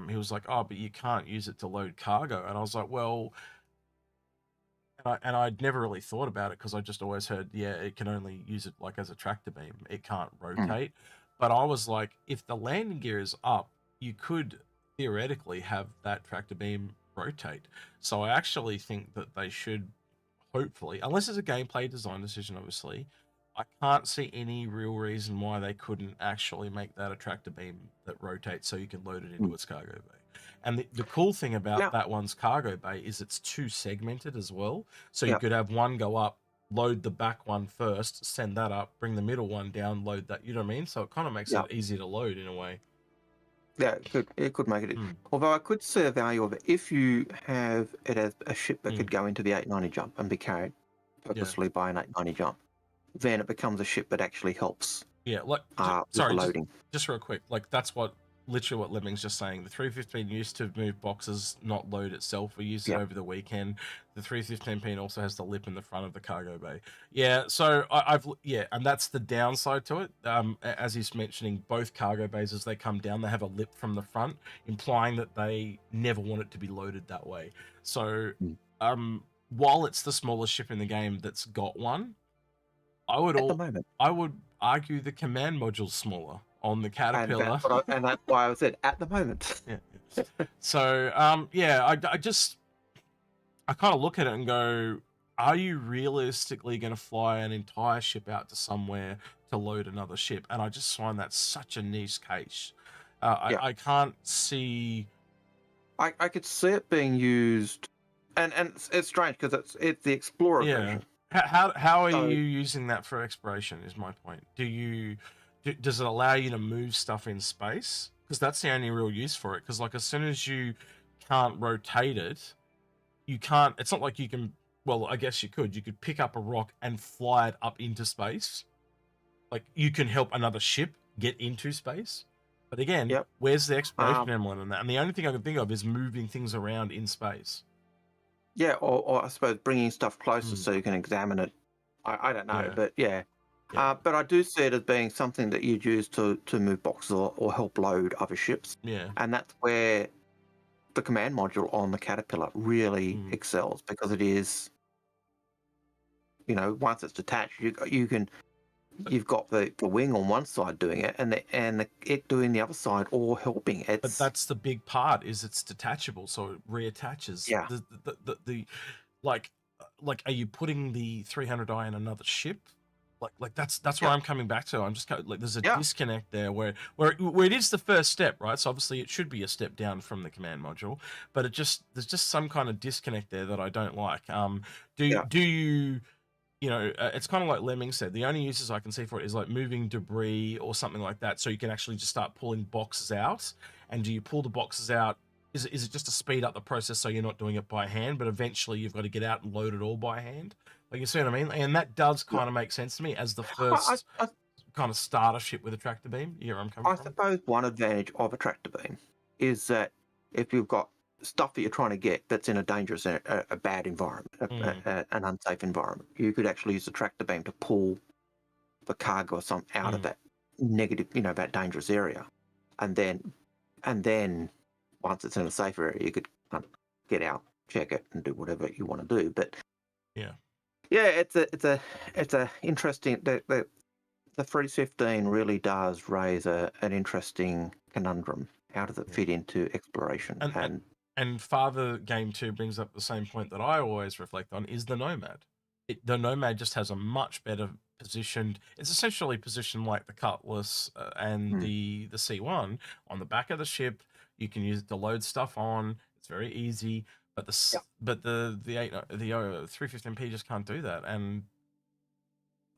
S1: he was like, oh, but you can't use it to load cargo. And I was like, well... And I'd never really thought about it because I just always heard, it can only use it like as a tractor beam. It can't rotate. But I was like, if the landing gear is up, you could theoretically have that tractor beam rotate. So I actually think that they should, hopefully, unless it's a gameplay design decision, obviously, I can't see any real reason why they couldn't actually make that a tractor beam that rotates so you can load it into its cargo bay. And the cool thing about that one's cargo bay is it's 2 segmented as well. So you could have one go up load the back one first, send that up, bring the middle one down, load that. You know what I mean? So it kind of makes
S2: Yeah.
S1: it easier to load in a way.
S2: Yeah, it could make it.
S1: Mm.
S2: Although I could see a value of it if you have it as a ship that could go into the 890 jump and be carried purposely by an 890 jump, then it becomes a ship that actually helps.
S1: Yeah, like
S2: with
S1: sorry,
S2: loading.
S1: just real quick, like that's literally what Lemming's just saying. The 315 used to move boxes, not load itself. We used it over the weekend. The 315P also has the lip in the front of the cargo bay. Yeah, so I've and that's the downside to it. As he's mentioning, both cargo bays as they come down, they have a lip from the front, implying that they never want it to be loaded that way. So, while it's the smallest ship in the game that's got one, I would argue the command module's smaller on the Caterpillar.
S2: And that's why I said at the moment.
S1: Yeah. So, I kind of look at it and go, are you realistically going to fly an entire ship out to somewhere to load another ship? And I just find that such a niche case. I can't see.
S2: I could see it being used, and it's strange because it's the Explorer version.
S1: How are you using that for exploration? Is my point. Does it allow you to move stuff in space? Because that's the only real use for it. Because like as soon as you can't rotate it, you can't. It's not like you can. Well, I guess you could. You could pick up a rock and fly it up into space. Like you can help another ship get into space. But again, where's the exploration element in that? And the only thing I can think of is moving things around in space.
S2: Yeah, or I suppose bringing stuff closer so you can examine it. I don't know, but but I do see it as being something that you'd use to move boxes or help load other ships.
S1: Yeah.
S2: And that's where the command module on the Caterpillar really excels, because it is, once it's detached, you've got the wing on one side doing it, and it doing the other side, or helping.
S1: But that's the big part, is it's detachable, so it reattaches.
S2: Yeah.
S1: The like, are you putting the 300i in another ship? Like that's where I'm coming back to. I'm just like, there's a disconnect there where it is the first step, right? So obviously it should be a step down from the command module, but there's just some kind of disconnect there that I don't like. Do you? It's kind of like Lemming said, the only uses I can see for it is like moving debris or something like that, so you can actually just start pulling boxes out. And do you pull the boxes out? Is it just to speed up the process so you're not doing it by hand, but eventually you've got to get out and load it all by hand? Like, you see what I mean? And that does kind of make sense to me as the first kind of starter ship with a tractor beam. Yeah, I'm coming from.
S2: I suppose one advantage of a tractor beam is that if you've got stuff that you're trying to get that's in a dangerous, a bad environment, an unsafe environment, you could actually use the tractor beam to pull the cargo or something out of that negative, that dangerous area, and then once it's in a safe area, you could kind of get out, check it, and do whatever you want to do. But it's a interesting. The 315 really does raise an interesting conundrum. How does it fit into exploration?
S1: And Father Game 2 brings up the same point that I always reflect on, is the Nomad. The Nomad just has a much better positioned. It's essentially positioned like the Cutlass and the C1 on the back of the ship. You can use it to load stuff on. It's very easy. But the 315P just can't do that. And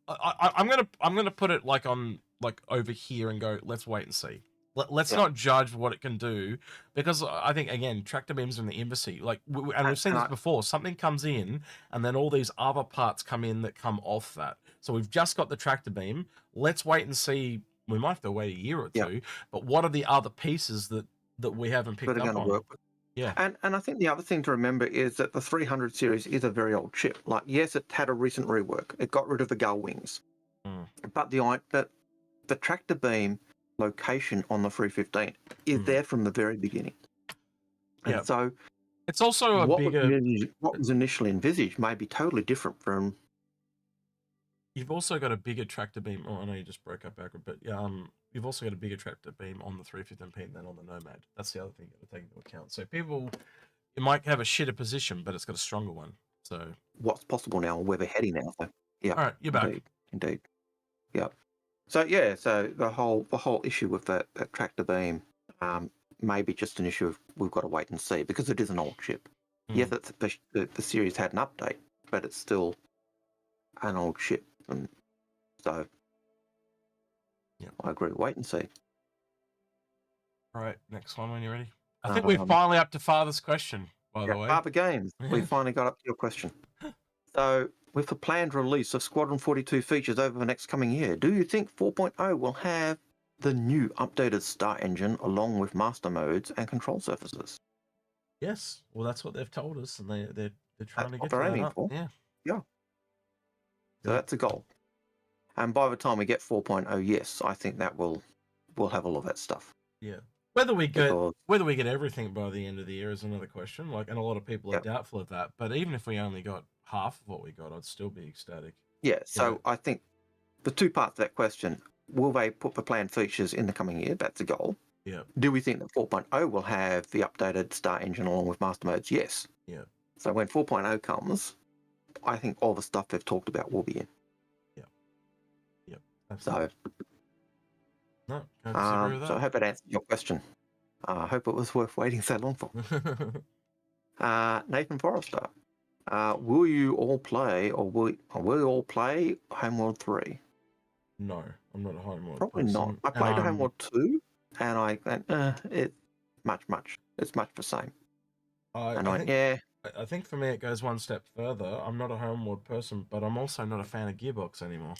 S1: I'm gonna put it like over here and go, let's wait and see. Let's not judge what it can do, because I think, again, tractor beams in the embassy, and we've seen this before, something comes in and then all these other parts come in that come off that. So we've just got the tractor beam. Let's wait and see. We might have to wait a year or two, but what are the other pieces that we haven't picked up on?
S2: Work with. Yeah. And I think the other thing to remember is that the 300 series is a very old ship. Like, yes, it had a recent rework. It got rid of the gull wings. But the tractor beam location on the 315 is there from the very beginning. And so
S1: it's also
S2: what was initially envisaged may be totally different from.
S1: You've also got a bigger tractor beam. Oh, I know you just broke up backward, but you've also got a bigger tractor beam on the 315P than on the Nomad. That's the other thing you got to take into account. So it might have a shitter position, but it's got a stronger one. So
S2: what's possible now, where we're heading now. So,
S1: all right, you're back.
S2: Indeed. Yeah. So so the whole issue with that tractor beam may be just an issue of we've got to wait and see, because it is an old ship. Yes, the series had an update, but it's still an old ship, and so
S1: Yeah.
S2: I agree. Wait and see.
S1: All right, next one when you're ready. I think we're finally up to Father's question, by the way.
S2: Father Games, we finally got up to your question. So, with the planned release of Squadron 42 features over the next coming year, do you think 4.0 will have the new updated Star engine along with master modes and control surfaces?
S1: Yes. Well, that's what they've told us, and they're trying to
S2: That's what
S1: get to
S2: they're
S1: that
S2: aiming
S1: up.
S2: for.
S1: Yeah.
S2: Yeah. So
S1: Yeah.
S2: that's a goal. And by the time we get 4.0, yes, I think that we'll have all of that stuff.
S1: Yeah. Whether we
S2: Because,
S1: get everything by the end of the year is another question. Like, and a lot of people are doubtful of that. But even if we only got half of what we got, I'd still be ecstatic.
S2: yeah. So I think the two parts of that question: will they put the planned features in the coming year? That's a goal.
S1: Yeah.
S2: Do we think that 4.0 will have the updated Star engine along with master modes? Yes.
S1: Yeah.
S2: So when 4.0 comes, I think all the stuff they've talked about will be in.
S1: Yeah. Yep. Absolutely.
S2: So,
S1: no, can't disagree with that.
S2: So I hope that answered your question. I hope it was worth waiting so long for. Nathan Forrester, will you all play, or will you all play Homeworld 3?
S1: No, I'm not a Homeworld
S2: Probably
S1: person.
S2: not. I played Homeworld 2, and it's much. It's much the same.
S1: I think for me it goes one step further. I'm not a Homeworld person, but I'm also not a fan of Gearbox anymore.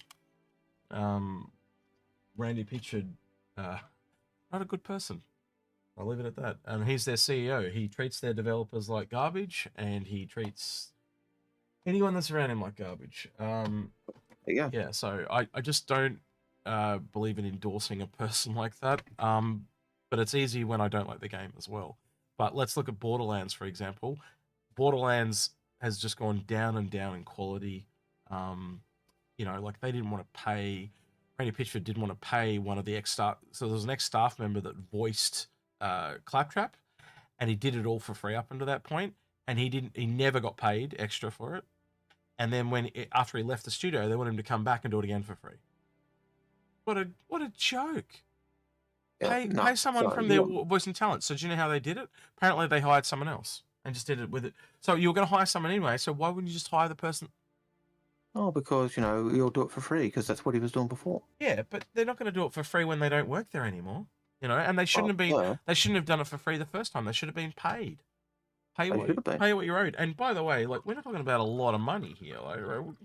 S1: Randy Pitchford, not a good person. I'll leave it at that. And he's their CEO. He treats their developers like garbage, and he treats anyone that's around him like garbage. Yeah. So I just don't believe in endorsing a person like that. But it's easy when I don't like the game as well. But let's look at Borderlands, for example. Borderlands has just gone down and down in quality. Like they didn't want to pay. Randy Pitchford didn't want to pay one of the ex-staff. So there was an ex-staff member that voiced Claptrap, and he did it all for free up until that point, and he never got paid extra for it. And then after he left the studio, they want him to come back and do it again for free. What a joke! Pay someone from their voice and talent. So do you know how they did it? Apparently they hired someone else and just did it with it. So you were going to hire someone anyway. So why wouldn't you just hire the person?
S2: Oh, because you'll do it for free because that's what he was doing before.
S1: Yeah, but they're not going to do it for free when they don't work there anymore. And they shouldn't have been. They shouldn't have done it for free the first time. They should have been paid. Pay what you're owed. And by the way, like, we're not talking about a lot of money here. Like, I don't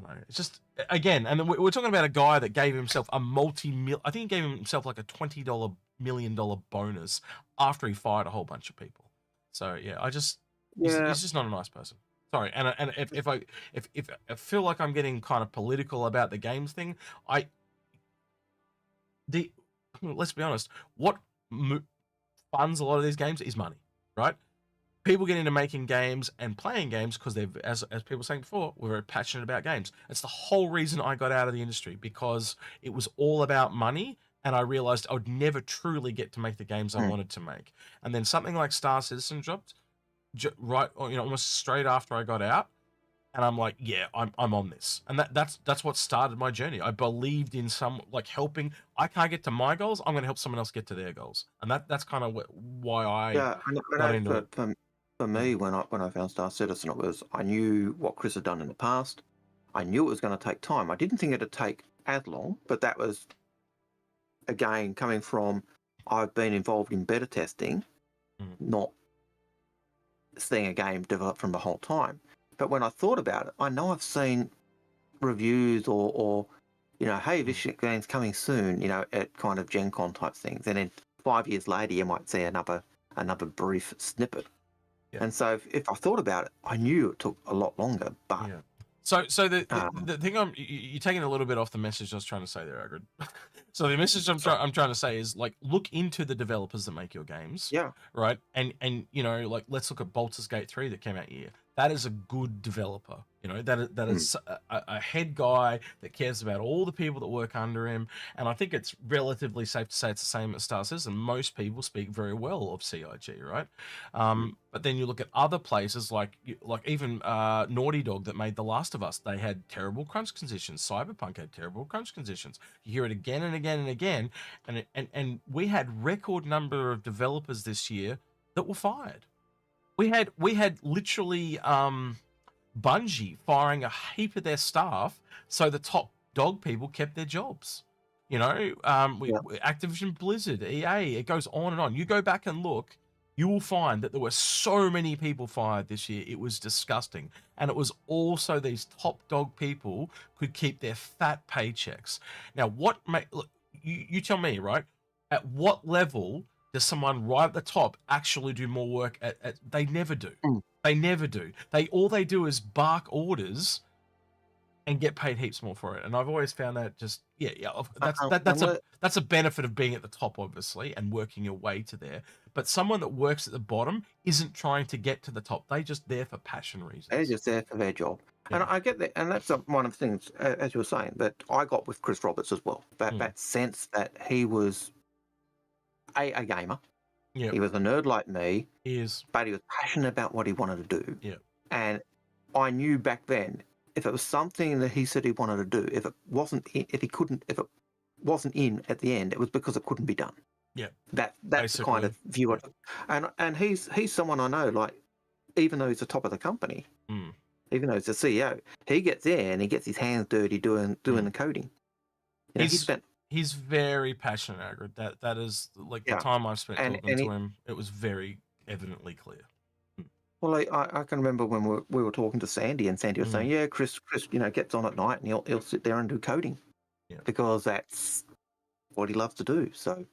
S1: know. It's just, again, and we're talking about a guy that gave himself I think he gave himself like a $20 million bonus after he fired a whole bunch of people. So yeah, he's just not a nice person. Sorry, and if I feel like I'm getting kind of political about the games thing, let's be honest, what funds a lot of these games is money, right? People get into making games and playing games because they're, as people were saying before, we're very passionate about games. It's the whole reason I got out of the industry, because it was all about money, and I realized I would never truly get to make the games I wanted to make. And then something like Star Citizen dropped, right, almost straight after I got out, and I'm like, yeah, I'm on this, and that's what started my journey. I believed in helping. I can't get to my goals, I'm going to help someone else get to their goals, and that's kind of why I got into it.
S2: For me, when I found Star Citizen, I knew what Chris had done in the past. I knew it was going to take time. I didn't think it'd take as long, but that was, again, coming from I've been involved in beta testing, not seeing a game develop from the whole time. But when I thought about it, I know I've seen reviews or hey, this game's coming soon, at kind of Gen Con type things. And then 5 years later, you might see another brief snippet. Yeah. And so if I thought about it, I knew it took a lot longer, but...
S1: Yeah. So the thing you're taking a little bit off the message I was trying to say there, Algared. So the message I'm trying to say is, like, look into the developers that make your games.
S2: Yeah.
S1: Right? And let's look at Baldur's Gate 3 that came out here. That is a good developer. That is a head guy that cares about all the people that work under him. And I think it's relatively safe to say it's the same as Star Citizen. Most people speak very well of CIG, right? But then you look at other places like even Naughty Dog that made The Last of Us. They had terrible crunch conditions. Cyberpunk had terrible crunch conditions. You hear it again and again and again. And we had record number of developers this year that were fired. We had literally Bungie firing a heap of their staff so the top dog people kept their jobs. You know,
S2: Yeah.
S1: Activision Blizzard, EA, it goes on and on. You go back and look, you will find that there were so many people fired this year. It was disgusting. And it was also these top dog people could keep their fat paychecks. Now, look, you tell me, right? At what level does someone right at the top actually do more work they never do.
S2: Mm.
S1: They never do. All they do is bark orders and get paid heaps more for it. And I've always found that just that's a benefit of being at the top, obviously, and working your way to there. But someone that works at the bottom isn't trying to get to the top. They're just there for passion reasons.
S2: They're just there for their job.
S1: Yeah.
S2: And I get that, and that's one of the things, as you were saying, that I got with Chris Roberts as well. That sense that he was a gamer.
S1: Yeah.
S2: He was a nerd like me.
S1: He is.
S2: But he was passionate about what he wanted to do.
S1: Yeah.
S2: And I knew back then, if it was something that he said he wanted to do, if it wasn't in at the end, it was because it couldn't be done.
S1: Yeah.
S2: That's the kind of view of it. And he's someone I know, like, even though he's the top of the company, even though he's the CEO, he gets there and he gets his hands dirty doing the coding. You know,
S1: he's very passionate, Algared. That is like the time I've spent talking to him. It was very evidently clear.
S2: Well, I can remember when we were talking to Sandy, and Sandy was saying, "Yeah, Chris, gets on at night and he'll sit there and do coding, because that's what he loves to do." So,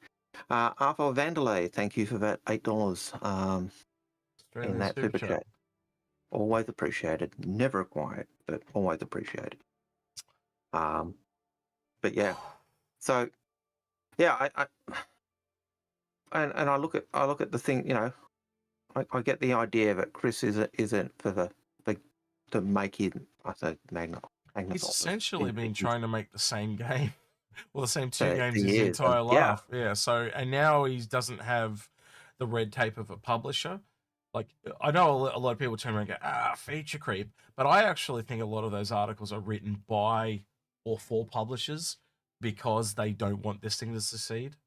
S2: Arthur Vanderlei, thank you for that $8 in that super chat. Always appreciated. Never required, but always appreciated. But yeah, so yeah, I look at the thing, you know. I get the idea that Chris isn't to make him, I say, magnet.
S1: He's essentially been trying to make the same game, well, the same two games his
S2: years,
S1: entire life. Yeah. So, and now he doesn't have the red tape of a publisher. Like, I know a lot of people turn around and go, feature creep, but I actually think a lot of those articles are written by or for publishers because they don't want this thing to succeed.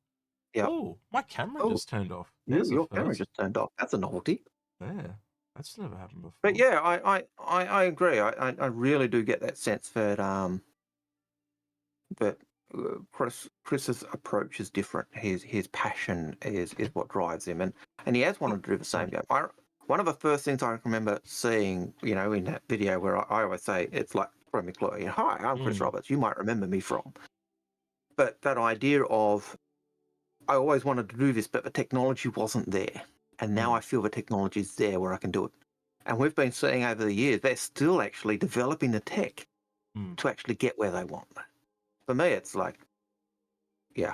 S2: Yeah.
S1: Oh, my camera just turned off.
S2: Your camera just turned off. That's a novelty.
S1: Yeah, that's never happened before.
S2: But yeah, I agree. I really do get that sense that Chris's approach is different. His passion is what drives him, and he has wanted to do the same game. One of the first things I remember seeing, you know, in that video where I always say it's like from McCloy, "Hi, I'm Chris Roberts. You might remember me from." But that idea of, I always wanted to do this, but the technology wasn't there. And now I feel the technology is there where I can do it. And we've been seeing over the years, they're still actually developing the tech to actually get where they want. For me, it's like, yeah,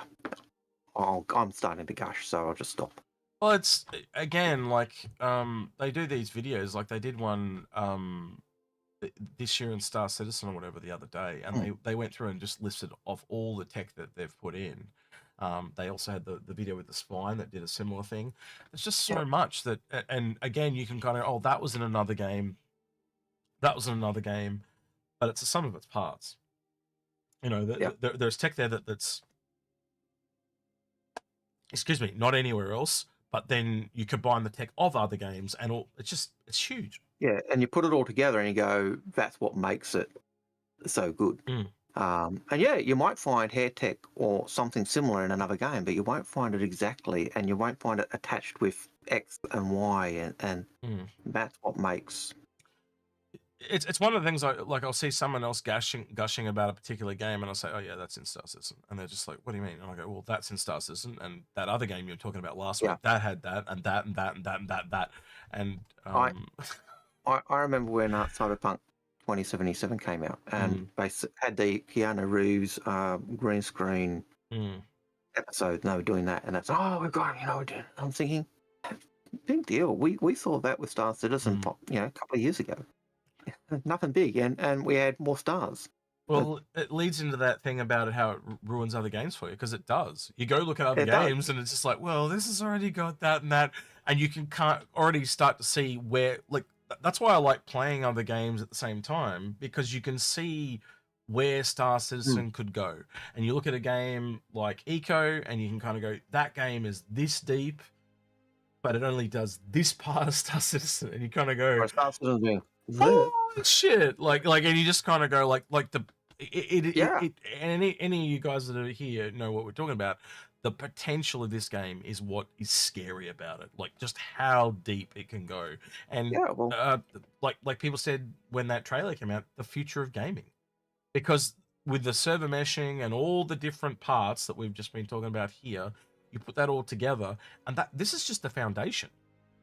S2: I'm starting to gush, so I'll just stop.
S1: Well, it's, again, like, they do these videos, like they did one this year in Star Citizen or whatever the other day, and they went through and just listed off all the tech that they've put in. They also had the video with the spine that did a similar thing. There's just so much that, and again, you can kind of, that was in another game. That was in another game, but it's a sum of its parts. You know, there's tech there that's, excuse me, not anywhere else, but then you combine the tech of other games and it's huge.
S2: Yeah, and you put it all together and you go, that's what makes it so good. And yeah, you might find hair tech or something similar in another game, but you won't find it exactly, and you won't find it attached with X and Y, and that's what makes.
S1: It's one of the things I'll see someone else gushing about a particular game, and I'll say, "Oh yeah, that's in Star Citizen," and they're just like, "What do you mean?" And I go, "Well, that's in Star Citizen, and that other game you were talking about last week, that had that, and that, and that, and that, and that." And
S2: I remember when Cyberpunk 2077 came out, and they had the Keanu Reeves green screen episode. And they were doing that, and that's, we've got, I'm thinking, big deal. We saw that with Star Citizen, a couple of years ago. Nothing big, and we had more stars.
S1: Well, it leads into that thing about it, how it ruins other games for you, because it does. You go look at other games, and it's just like, well, this has already got that and that, and you can already start to see where, like, that's why I like playing other games at the same time, because you can see where Star Citizen could go. And you look at a game like Eco, and you can kind of go, that game is this deep, but it only does this part of Star Citizen, and you kind of go,
S2: Or Star Citizen doing that.
S1: oh shit, and you just kind of go like the
S2: Yeah.
S1: and any of you guys that are here know what we're talking about. The potential of this game is what is scary about it, like just how deep it can go. And
S2: Yeah, well,
S1: like people said when that trailer came out, the future of gaming, because with the server meshing and all the different parts that we've just been talking about here, you put that all together, and that this is just the foundation.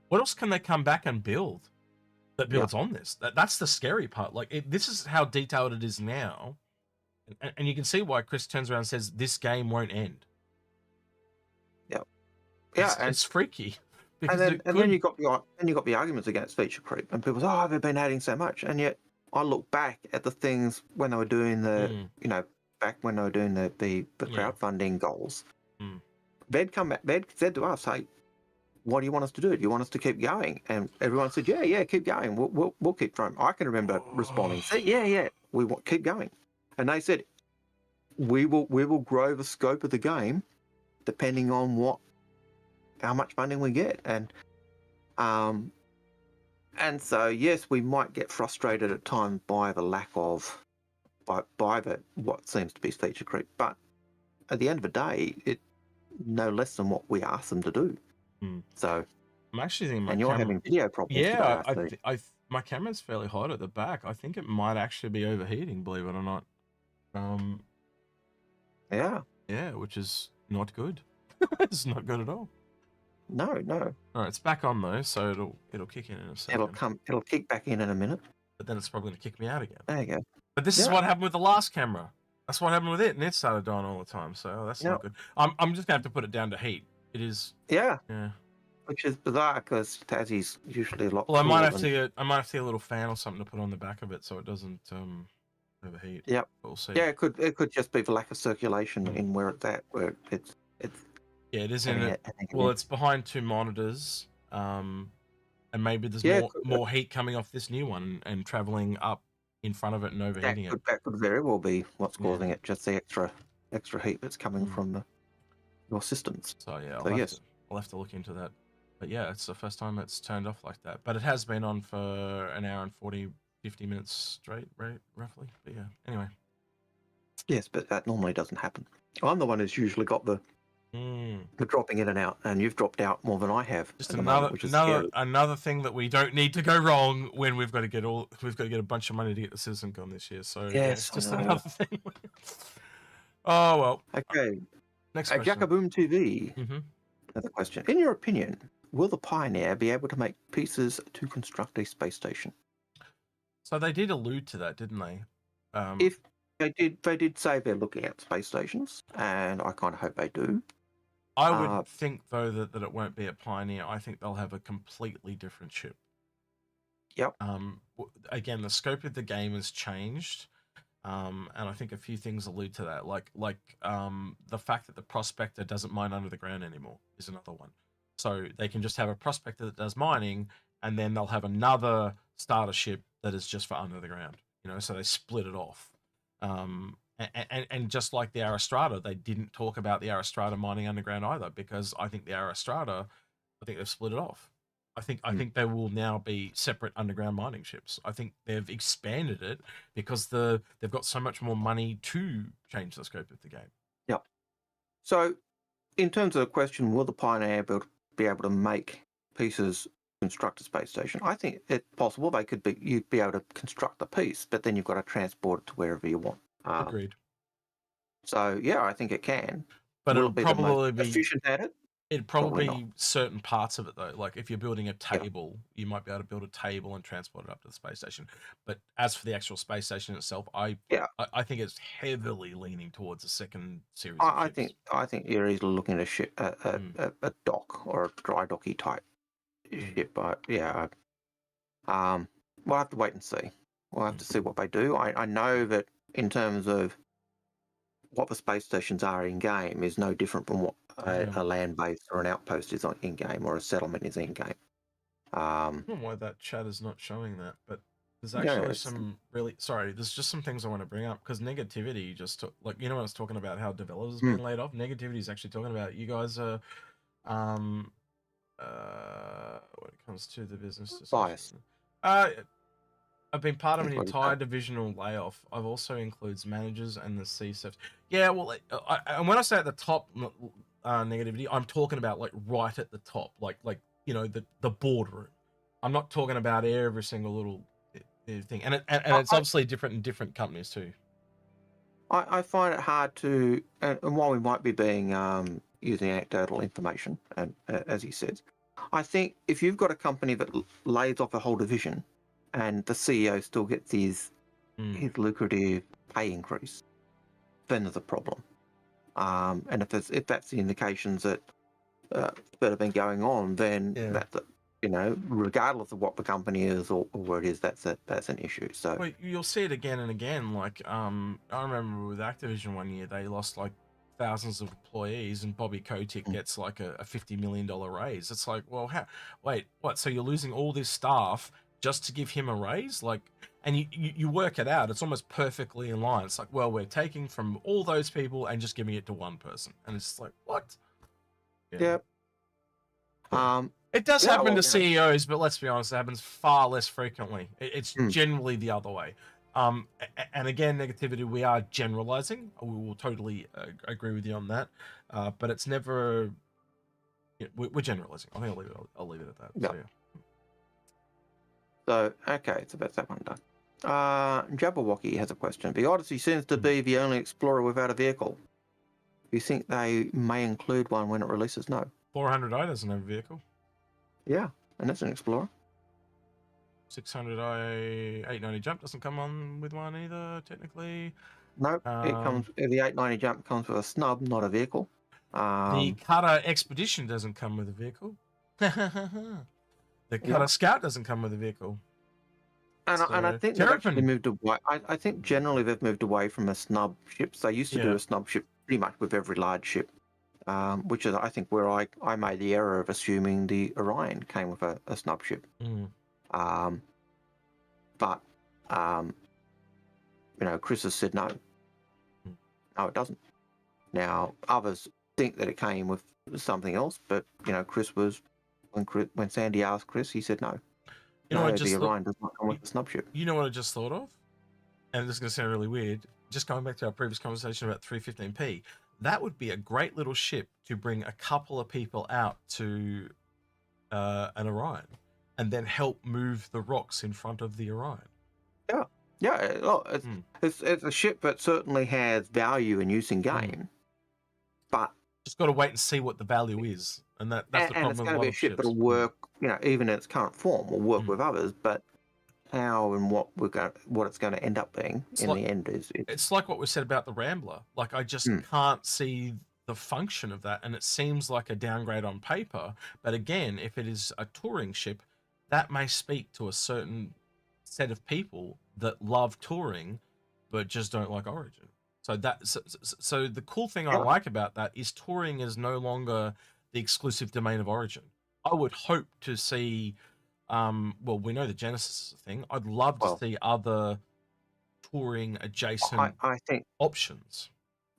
S1: What else can they come back and build that builds on this? That's the scary part. Like this is how detailed it is now, and you can see why Chris turns around and says this game won't end.
S2: yeah,
S1: It's freaky because
S2: and then you got the arguments against feature creep, and people say, "Oh, they've been adding so much," and yet I look back at the things when they were doing back when they were doing the crowdfunding goals. They'd come back, they'd said to us, "Hey, what do you want us to do? Do you want us to keep going?" And everyone said, "Yeah, keep going. We'll keep trying." I can remember responding, "Say, yeah, we want keep going," and they said, "We will grow the scope of the game depending on how much funding we get," and so yes, we might get frustrated at times by the lack of by the what seems to be feature creep, but at the end of the day, it's no less than what we ask them to do. So
S1: I'm actually thinking
S2: and you're having video problems
S1: yeah,
S2: today,
S1: my camera's fairly hot at the back. I think it might actually be overheating, believe it or not. Yeah, which is not good. It's not good at all.
S2: No.
S1: All right, it's back on though, so it'll kick in a second.
S2: It'll kick back in a minute.
S1: But then it's probably going to kick me out again.
S2: There you go.
S1: But this is what happened with the last camera. That's what happened with it, and it started dying all the time. So that's not good. I'm just gonna have to put it down to heat. It is.
S2: Yeah.
S1: Yeah.
S2: Which is bizarre because Tassie's usually a lot.
S1: Well, I might have to get a little fan or something to put on the back of it so it doesn't overheat.
S2: Yep.
S1: We'll see.
S2: Yeah, it could just be the lack of circulation in where it's at, where it's.
S1: Yeah, it is in it. Well, it's behind two monitors, and maybe there's more heat coming off this new one and traveling up in front of it and overheating it.
S2: That could very well be what's causing it. Just the extra heat that's coming from your systems.
S1: So yeah, I'll have to look into that. But yeah, it's the first time it's turned off like that. But it has been on for an hour and 50 minutes straight, right? Roughly. But yeah, anyway.
S2: Yes, but that normally doesn't happen. I'm the one who's usually got the dropping in and out, and you've dropped out more than I have.
S1: Just another thing that we don't need to go wrong when we've got to get a bunch of money to get the CitizenCon this year. So yes, just another thing. Oh well.
S2: Okay.
S1: Next question.
S2: Jackaboom TV. Another question. In your opinion, will the Pioneer be able to make pieces to construct a space station?
S1: So they did allude to that, didn't they?
S2: If they did say they're looking at space stations, and I kind of hope they do.
S1: I would think though that it won't be a Pioneer. I think they'll have a completely different ship.
S2: Yep.
S1: Again, the scope of the game has changed. And I think a few things allude to that, like the fact that the prospector doesn't mine under the ground anymore is another one. So they can just have a prospector that does mining, and then they'll have another starter ship that is just for under the ground. So they split it off. And just like the Aristrata, they didn't talk about the Aristrata mining underground either, because I think the Aristrata, they've split it off. I think there will now be separate underground mining ships. I think they've expanded it because they've got so much more money to change the scope of the game.
S2: Yep. So, in terms of the question, will the Pioneer be able to make pieces construct a space station? I think it's possible. You'd be able to construct the piece, but then you've got to transport it to wherever you want.
S1: Agreed.
S2: So yeah, I think it can.
S1: But it'll probably be
S2: efficient at it.
S1: It'd probably be certain parts of it though. Like if you're building a table, you might be able to build a table and transport it up to the space station. But as for the actual space station itself, I think it's heavily leaning towards a second series. I
S2: think you're easily looking at a dock or a dry docky type ship. But yeah, we'll have to wait and see. We'll have to see what they do. I know that in terms of what the space stations are in game is no different from what a land base or an outpost is in game, or a settlement is in game.
S1: I don't know why that chat is not showing that, but there's actually there's just some things I want to bring up, because negativity just took, like, when I was talking about how developers are being laid off, negativity is actually talking about you guys are when it comes to the business
S2: Bias.
S1: decision. I've been part of an
S2: That's what he
S1: entire
S2: said.
S1: divisional layoff. I've also includes managers and the C-SEFs. Yeah, well, and when I say at the top negativity, I'm talking about like right at the top, like the boardroom. I'm not talking about every single little thing, and it's obviously different in different companies too.
S2: I find it hard to, and while we might be being using anecdotal information, and as he says, I think if you've got a company that lays off a whole division, and the CEO still gets his lucrative pay increase, then there's a problem. And if that's the indications that have been going on, then that's regardless of what the company is or where it is, that's an issue. So
S1: well, you'll see it again and again. Like I remember with Activision one year, they lost like thousands of employees, and Bobby Kotick gets like a $50 million raise. It's like, well, wait, what? So you're losing all this staff just to give him a raise? Like, and you work it out, it's almost perfectly in line. It's like, well, we're taking from all those people and just giving it to one person, and it's just like, what?
S2: Yeah.
S1: It does happen to CEOs, but let's be honest, it happens far less frequently. It's generally the other way. And again, negativity, we are generalizing. We will totally agree with you on that. But it's never, we're generalizing. I think I'll leave it at that.
S2: Yeah. So, okay, so that's that one done. Jabberwocky has a question. The Odyssey seems to be the only Explorer without a vehicle. Do you think they may include one when it releases? No.
S1: 400i doesn't have a vehicle.
S2: Yeah, and that's an Explorer.
S1: 600i 890 jump doesn't come on with one either, technically.
S2: Nope, it comes. The 890 jump comes with a snub, not a vehicle.
S1: The Cutter Expedition doesn't come with a vehicle. The Cutter Scout doesn't come with a vehicle.
S2: And I think they've actually moved away. I think generally they've moved away from the snub ships. They used to do a snub ship pretty much with every large ship, which is, I think, where I made the error of assuming the Orion came with a snub ship. But Chris has said no. No, it doesn't. Now others think that it came with something else, but Chris was when Sandy asked Chris, he said no.
S1: The
S2: Orion does not come with a snub ship.
S1: You know what I just thought of? And this is going to sound really weird. Just going back to our previous conversation about 315p, that would be a great little ship to bring a couple of people out to an Orion, and then help move the rocks in front of the Orion.
S2: Yeah. It's a ship that certainly has value and use in game, but
S1: just got to wait and see what the value is, and that's the problem. And it's
S2: going to be a ship that'll work, even in its current form, will work with others, but how and what it's going to end up being the end is.
S1: It's like what we said about the Rambler. Like, I just can't see the function of that, and it seems like a downgrade on paper. But again, if it is a touring ship, that may speak to a certain set of people that love touring, but just don't like Origin. So the cool thing I like about that is touring is no longer the exclusive domain of Origin. I would hope to see, well, we know the Genesis is a thing. I'd love to see other touring adjacent
S2: I think
S1: options.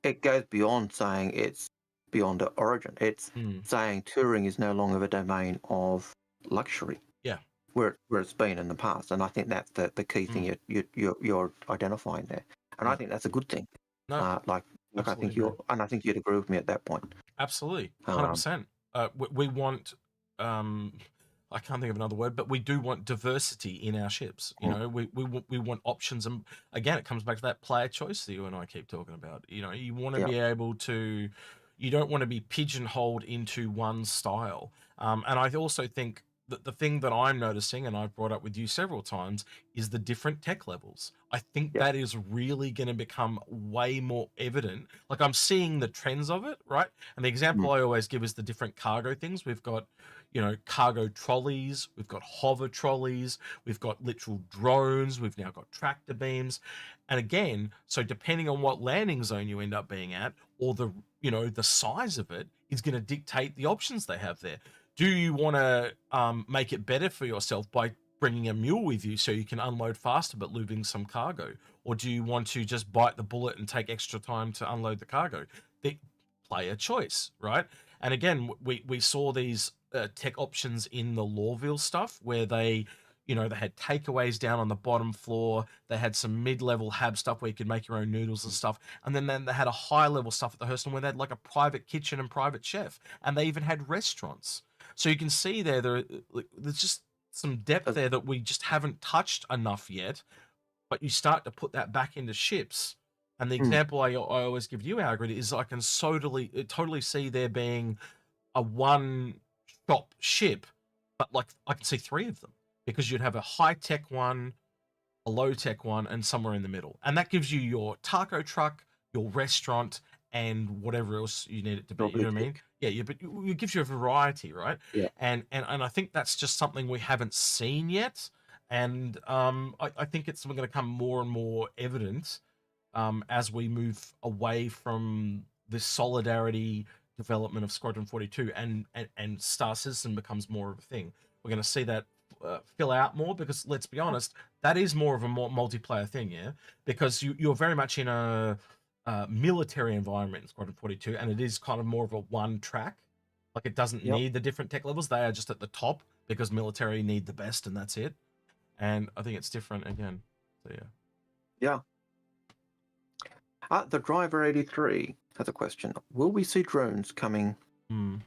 S2: It goes beyond saying it's beyond Origin. It's saying touring is no longer the domain of luxury.
S1: Yeah.
S2: Where it's been in the past, and I think that's the key thing you're identifying there, and I think that's a good thing.
S1: No,
S2: I think you'd agree with me at that point.
S1: Absolutely, 100%. We want, I can't think of another word, but we do want diversity in our ships. We want options, and again, it comes back to that player choice that you and I keep talking about. You want to be able to, you don't want to be pigeonholed into one style. And I also think that the thing that I'm noticing, and I've brought up with you several times, is the different tech levels. I think that is really going to become way more evident. Like, I'm seeing the trends of it, right? And the example I always give is the different cargo things. We've got, cargo trolleys, we've got hover trolleys, we've got literal drones, we've now got tractor beams. And again, so depending on what landing zone you end up being at, or the size of it, is going to dictate the options they have there. Do you want to make it better for yourself by bringing a mule with you so you can unload faster but losing some cargo? Or do you want to just bite the bullet and take extra time to unload the cargo? Play a choice, right? And again, we saw these tech options in the Lorville stuff where they, you know, they had takeaways down on the bottom floor. They had some mid-level hab stuff where you could make your own noodles and stuff. And then they had a high-level stuff at the Hurston where they had like a private kitchen and private chef. And they even had restaurants. So you can see there's just some depth
S2: Uh,
S1: there that we just haven't touched enough yet. But you start to put that back into ships. And the
S2: mm,
S1: example I always give you, Algared, is I can totally see there being a one-shop ship, but like I can see three of them because you'd have a high-tech one, a low-tech one, and somewhere in the middle. And that gives you your taco truck, your restaurant, and whatever else you need it to be. You know what I mean?
S2: Logistic.
S1: Yeah, but it gives you a variety, right?
S2: Yeah.
S1: And I think that's just something we haven't seen yet. And I think it's going to come more and more evident as we move away from this solidarity development of Squadron 42 and Star Citizen becomes more of a thing. We're going to see that fill out more because let's be honest, that is more of a more multiplayer thing, yeah. Because you're very much in a military environment in Squadron 42, and it is kind of more of a one track. Like it doesn't
S2: Yep.
S1: need the different tech levels; they are just at the top because military need the best, and that's it. And I think it's different again. So yeah.
S2: Yeah. The driver 83 has a question. Will we see drones coming
S1: Mm.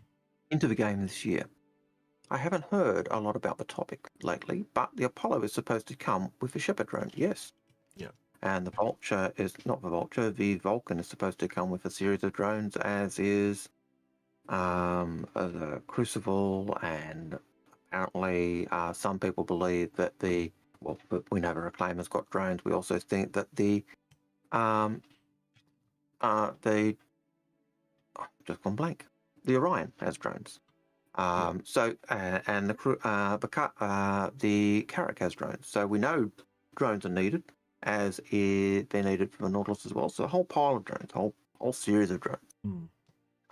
S2: into the game this year? I haven't heard a lot about the topic lately, but the Apollo is supposed to come with a Shepard drone, yes.
S1: Yeah.
S2: And the Vulture is not the Vulture, the Vulcan is supposed to come with a series of drones, as is the Crucible, and apparently some people believe that we know the Reclaimer's got drones. We also think that um, just gone blank. The Orion has drones. So and the Carrack has drones. So we know drones are needed, as they're needed for the Nautilus as well. So a whole pile of drones, whole series of drones.
S1: Mm.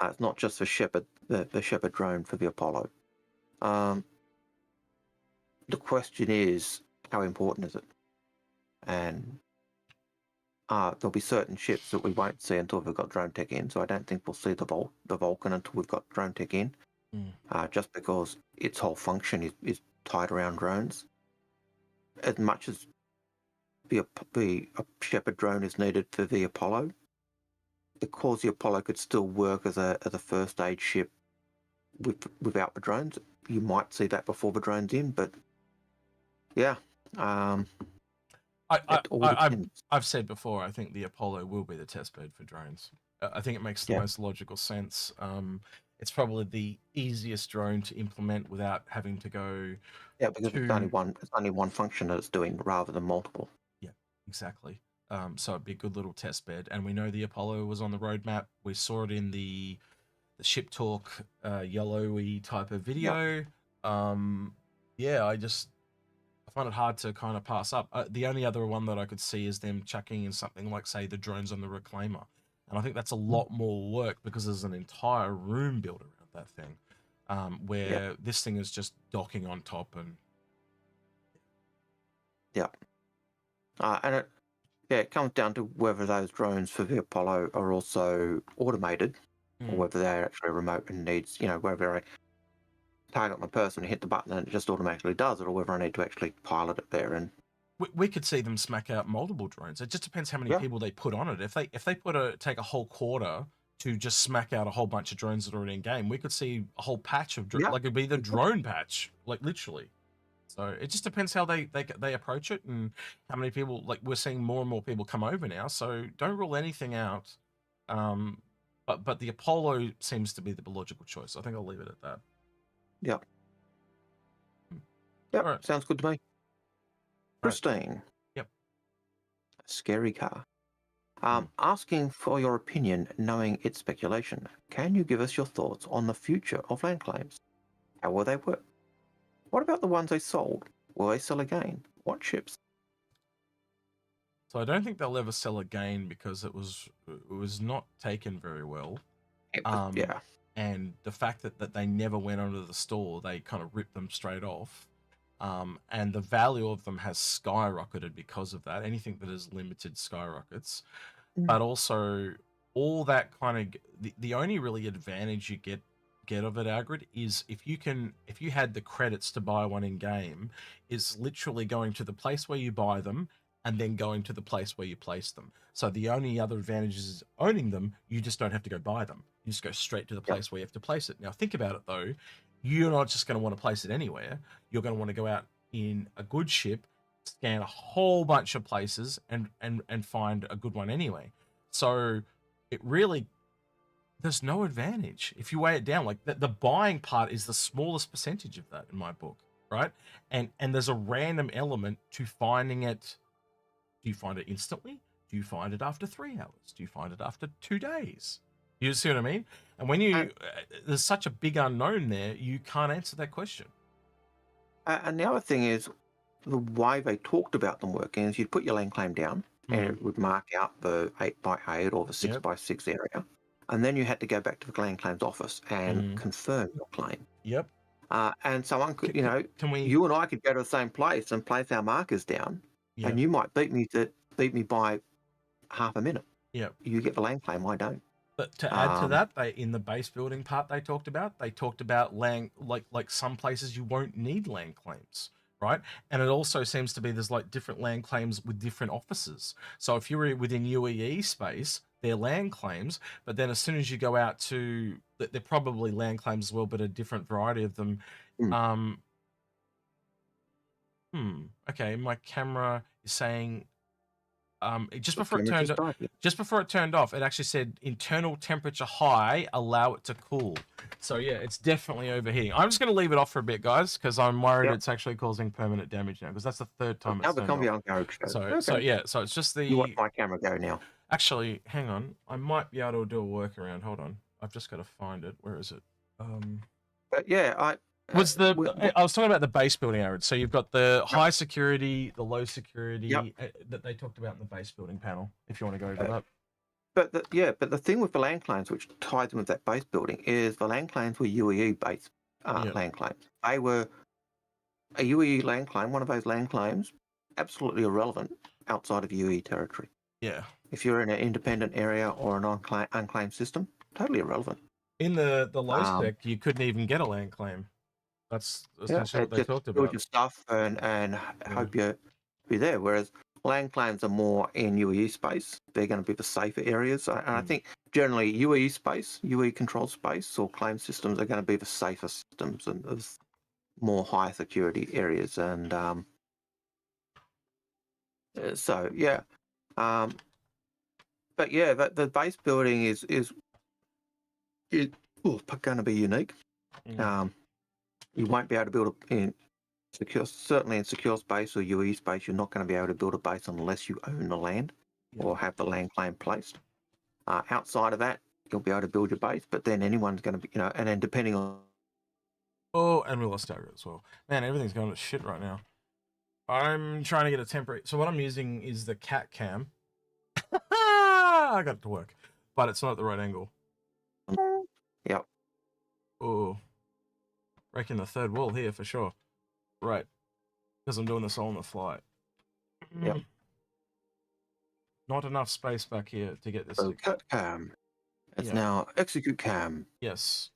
S2: It's not just the Shepard, the Shepard drone for the Apollo. The question is, how important is it? And there'll be certain ships that we won't see until we've got drone tech in. So I don't think we'll see the Vulcan until we've got drone tech in. Just because its whole function is tied around drones. As much as the Shepard drone is needed for the Apollo, because the Apollo could still work as a first aid ship without the drones, you might see that before the drones in. But yeah, it all depends.
S1: I've said before, I think the Apollo will be the test bed for drones. I think it makes the most logical sense. It's probably the easiest drone to implement without having to go.
S2: Yeah, because it's only one function that it's doing rather than multiple.
S1: Yeah, exactly. So it'd be a good little test bed. And we know the Apollo was on the roadmap. We saw it in the ship talk yellowy type of video. Yeah, I find it hard to kind of pass up. The only other one that I could see is them chucking in something like, say, the drones on the Reclaimer. And I think that's a lot more work because there's an entire room built around that thing, where this thing is just docking on top and...
S2: Yeah. And it comes down to whether those drones for the Apollo are also automated or whether they're actually remote and needs, whether I target my person, hit the button and it just automatically does it, or whether I need to actually pilot it there. And
S1: we could see them smack out multiple drones. It just depends how many people they put on it. If they take a whole quarter to just smack out a whole bunch of drones that are already in game, we could see a whole patch of like it'd be the drone patch, like literally. So it just depends how they approach it and how many people. Like we're seeing more and more people come over now, so don't rule anything out. But the Apollo seems to be the logical choice. I think I'll leave it at that.
S2: Yep. Right. Sounds good to me. Christine.
S1: Right. Yep.
S2: Scary car. Asking for your opinion, knowing it's speculation. Can you give us your thoughts on the future of land claims? How will they work? What about the ones they sold? Will they sell again? What ships?
S1: So I don't think they'll ever sell again because it was not taken very well. And the fact that they never went onto the store, they kind of ripped them straight off. And the value of them has skyrocketed because of that. Anything that is limited skyrockets. But also all that kind of... The only really advantage you get get of it, Algared, is if you had the credits to buy one in game, is literally going to the place where you buy them and then going to the place where you place them. So the only other advantage is owning them. You just don't have to go buy them. You just go straight to the place where you have to place it. Now think about it though. You're not just going to want to place it anywhere. You're going to want to go out in a good ship, scan a whole bunch of places, and find a good one anyway. So it really, there's no advantage if you weigh it down. Like the buying part is the smallest percentage of that in my book, right? And there's a random element to finding it. Do you find it instantly? Do you find it after 3 hours? Do you find it after 2 days? You see what I mean? And when you there's such a big unknown there, you can't answer that question.
S2: And the other thing is, the way they talked about them working is you'd put your land claim down, and it would mark out the 8x8 or the 6x6 area, and then you had to go back to the land claims office and confirm your claim.
S1: Yep.
S2: And someone could,
S1: can we?
S2: You and I could go to the same place and place our markers down, and you might beat me by half a minute.
S1: Yep.
S2: You get the land claim, I don't.
S1: But to add to that, in the base building part they talked about land, like some places you won't need land claims, right? And it also seems to be there's like different land claims with different offices. So if you're within UEE space, they're land claims, but then as soon as you go out to, they're probably land claims as well, but a different variety of them. Okay, my camera is saying just before it turned off, it actually said internal temperature high, allow it to cool. So yeah, it's definitely overheating. I'm just going to leave it off for a bit, guys, because I'm worried it's actually causing permanent damage now, because that's the third time it's turned off. So yeah, so it's just the.
S2: You watch my camera go now.
S1: Actually, hang on, I might be able to do a workaround. Hold on, I've just got to find it. Where is it?
S2: But yeah, I
S1: was talking about the base building, Aaron. So you've got the high security, the low security that they talked about in the base building panel. If you want to go over that.
S2: But the thing with the land claims, which ties in with that base building, is the land claims were UEE based land claims. They were a UEE land claim. One of those land claims, absolutely irrelevant outside of UEE territory.
S1: Yeah.
S2: If you're in an independent area or an unclaimed system, totally irrelevant.
S1: In the low spec, you couldn't even get a land claim. That's essentially what they talked about.
S2: Build your stuff and hope you're there. Whereas land claims are more in UEE space. They're going to be the safer areas. And I think generally UEE space, UEE controlled space or claim systems are going to be the safer systems and there's more high security areas. And so, yeah. But yeah, the base building is going to be unique. You won't be able to build certainly in secure space or UE space, you're not going to be able to build a base unless you own the land or have the land claim placed. Outside of that, you'll be able to build your base, but then anyone's going to be, and then depending on.
S1: Oh, and we lost Algared as well. Man, everything's going to shit right now. I'm trying to get a temporary. So what I'm using is the cat cam. I got it to work, but it's not at the right angle.
S2: Yep.
S1: Oh. Breaking the third wall here for sure. Right. Because I'm doing this all on the fly.
S2: Yep.
S1: Not enough space back here to get this.
S2: So cut cam. It's now execute cam.
S1: Yes.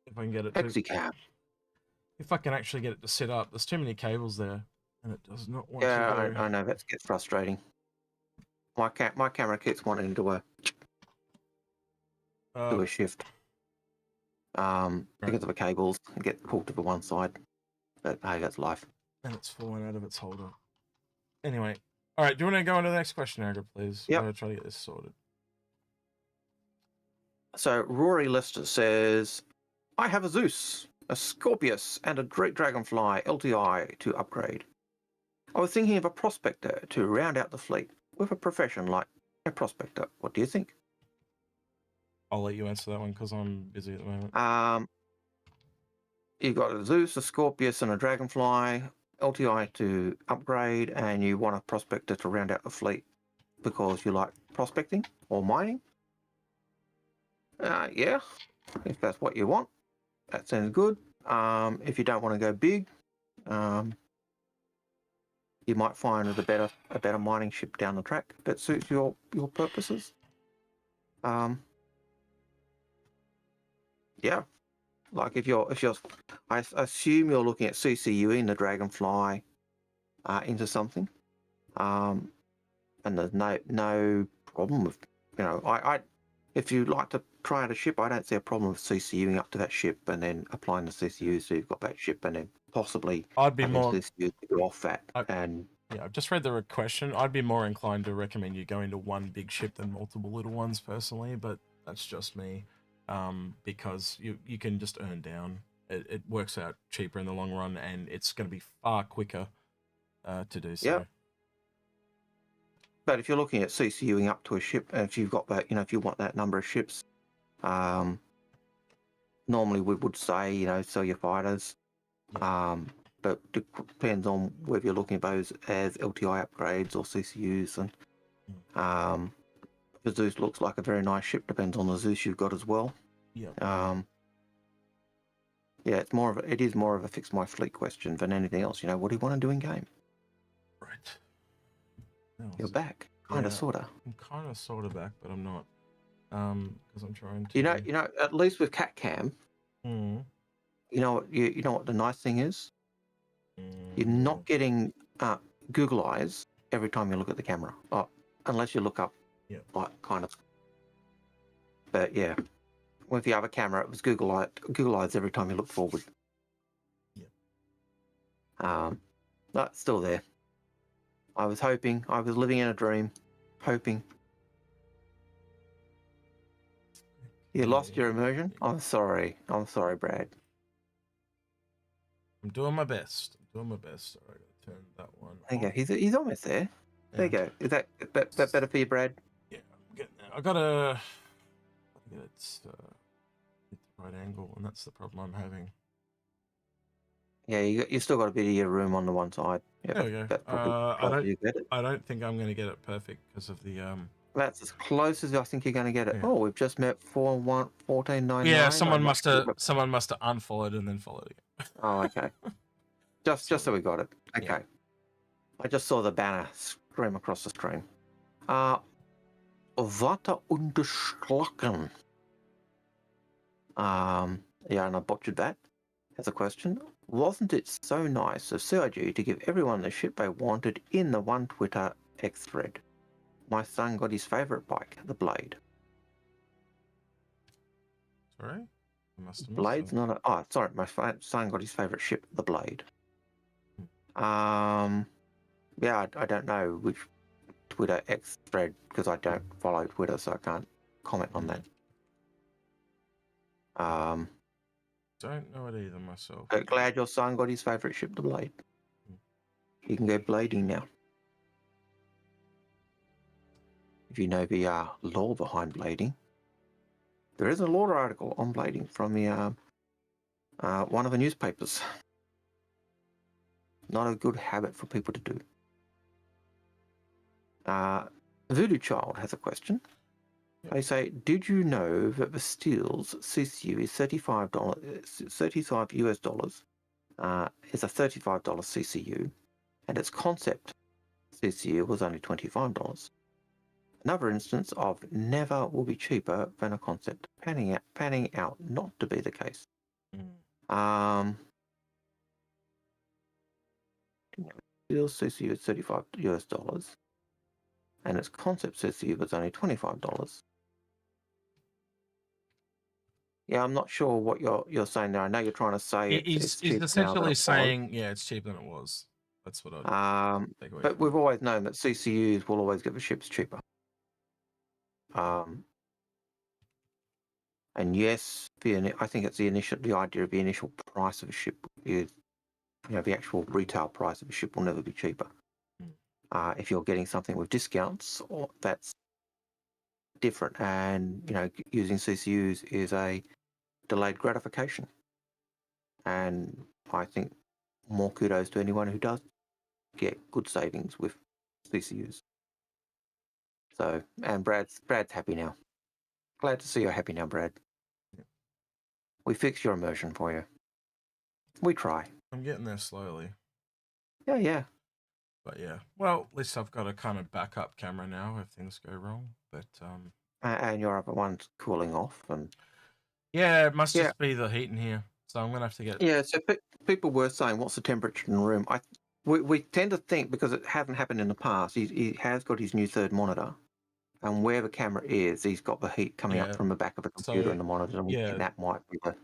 S1: If I can get it
S2: Execam.
S1: If I can actually get it to sit up. There's too many cables there. And it does not want
S2: to
S1: go.
S2: I know, that gets frustrating. My camera keeps wanting to do a shift. Because of the cables, get pulled to the one side. But hey, that's life.
S1: And it's falling out of its holder. Anyway, all right. Do you want to go on to the next question, Algared, please?
S2: Yep.
S1: I'm gonna try to get this sorted.
S2: So Rory Lister says, "I have a Zeus, a Scorpius, and a Dragonfly LTI to upgrade. I was thinking of a prospector to round out the fleet with a profession like a prospector. What do you think?"
S1: I'll let you answer that one because I'm busy at the moment.
S2: You've got a Zeus, a Scorpius, and a Dragonfly LTI to upgrade, and you want a prospector to round out the fleet because you like prospecting or mining. Yeah, if that's what you want, that sounds good. If you don't want to go big, you might find a better mining ship down the track that suits your purposes. Yeah, Like if you're, I assume you're looking at CCUing the Dragonfly into something, and there's no problem with, I if you like to try out a ship, I don't see a problem with CCUing up to that ship and then applying the CCU so you've got that ship and then possibly
S1: I'd be
S2: having
S1: more.
S2: CCU to go off that.
S1: Yeah, I've just read the question. I'd be more inclined to recommend you go into one big ship than multiple little ones personally, but that's just me. Because you can just earn down. It works out cheaper in the long run, and it's going to be far quicker to do so.
S2: Yeah. But if you're looking at CCUing up to a ship, and if you've got that, if you want that number of ships, normally we would say, sell your fighters.
S1: Yeah.
S2: But it depends on whether you're looking at those as LTI upgrades or CCUs. And the Zeus looks like a very nice ship. Depends on the Zeus you've got as well.
S1: Yeah.
S2: Yeah, it is more of a fix my fleet question than anything else. What do you want to do in game?
S1: Right.
S2: You're back, kind of, sorta.
S1: I'm kind of sorta back, but I'm not. Because I'm trying to.
S2: At least with Cat Cam, you know what the nice thing is. You're not getting Google eyes every time you look at the camera, unless you look up, like kind of. But yeah, with the other camera, it was Google eyes every time you look forward. Yeah. But still there. I was hoping. I was living in a dream, hoping. You lost your immersion? I'm sorry. Brad.
S1: I'm doing my best. All right, gotta turn that one.
S2: There you go. He's almost there. Yeah. There you go. Is that better for you, Brad?
S1: Yeah, I'm getting there. I gotta get it hit the right angle, and that's the problem I'm having.
S2: Yeah, you still got a bit of your room on the one side. Yeah,
S1: there we go. I don't think I'm going to get it perfect because of the
S2: That's as close as I think you're going to get it. Yeah. Oh, we've just met 1499.
S1: Yeah, someone must have unfollowed and then followed again.
S2: Oh, okay. just so we got it. Okay. Yeah. I just saw the banner scream across the screen. Warte unterschlagen. Yeah, and I butchered that. As a question, wasn't it so nice of CIG to give everyone the ship they wanted in the one Twitter X thread? My son got his favourite bike, the Blade.
S1: Sorry?
S2: Blade's not a... Oh, sorry, my son got his favourite ship, the Blade. Yeah, I don't know which Twitter X thread, because I don't follow Twitter, so I can't comment on that.
S1: Don't know it either myself.
S2: But glad your son got his favourite ship, the Blade. You can go blading now. If you know the lore behind blading, there is a lore article on blading from the one of the newspapers. Not a good habit for people to do. Voodoo Child has a question. They say, did you know that the Steel's CCU is $35 US dollars? It's a $35 CCU, and its concept CCU was only $25. Another instance of never will be cheaper than a concept panning out not to be the case. Steel's CCU is $35 US dollars, and its concept CCU was only $25. Yeah, I'm not sure what you're saying there. I know you're trying to say
S1: he's essentially saying, yeah, it's cheaper than it was. That's what I take away.
S2: But we've always known that CCUs will always get the ships cheaper. And yes, I think it's the idea of the initial price of a ship is, the actual retail price of a ship will never be cheaper. If you're getting something with discounts, that's different. And using CCUs is a delayed gratification. And I think more kudos to anyone who does get good savings with CCUs. So, and Brad's happy now. Glad to see you're happy now, Brad. We fix your immersion for you. We try.
S1: I'm getting there slowly.
S2: Yeah.
S1: But yeah, well, at least I've got a kind of backup camera now if things go wrong. But
S2: and your other one's cooling off, and
S1: Yeah, it must
S2: Yeah.
S1: just be the heat in here. So I'm gonna have to get.
S2: Yeah, so people were saying, what's the temperature in the room? We tend to think, because it hasn't happened in the past, he has got his new third monitor, and where the camera is, he's got the heat coming up
S1: Yeah.
S2: from the back of the computer
S1: So
S2: and the monitor, and we think
S1: yeah,
S2: that might be the...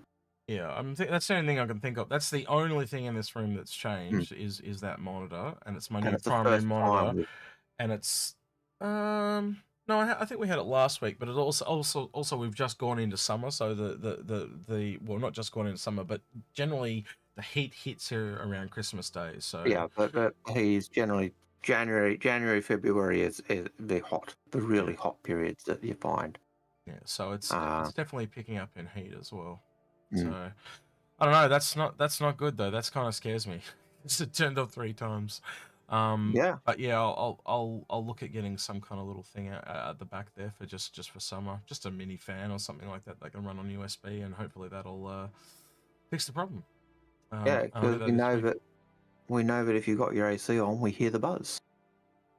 S1: yeah. That's the only thing I can think of. That's the only thing in this room that's changed is that monitor, and it's my
S2: And
S1: new
S2: it's the
S1: primary
S2: first
S1: monitor,
S2: time.
S1: and it's no, I think we had it last week, but it also we've just gone into summer, so the well, not just gone into summer, but generally the heat hits here around Christmas Day. So
S2: Yeah, but he's generally January, February is the really hot periods that you find.
S1: yeah, so it's
S2: Uh,
S1: definitely picking up in heat as well.
S2: mm.
S1: So I don't know. That's not good though. That's kind of scares me. It's turned off 3 times.
S2: Yeah,
S1: But yeah, I'll look at getting some kind of little thing at the back there for just for summer, just a mini fan or something like that that can run on USB, and hopefully that'll fix the problem.
S2: yeah,
S1: I'll
S2: because
S1: get that this week.
S2: we know that if you got your AC on, we hear the buzz.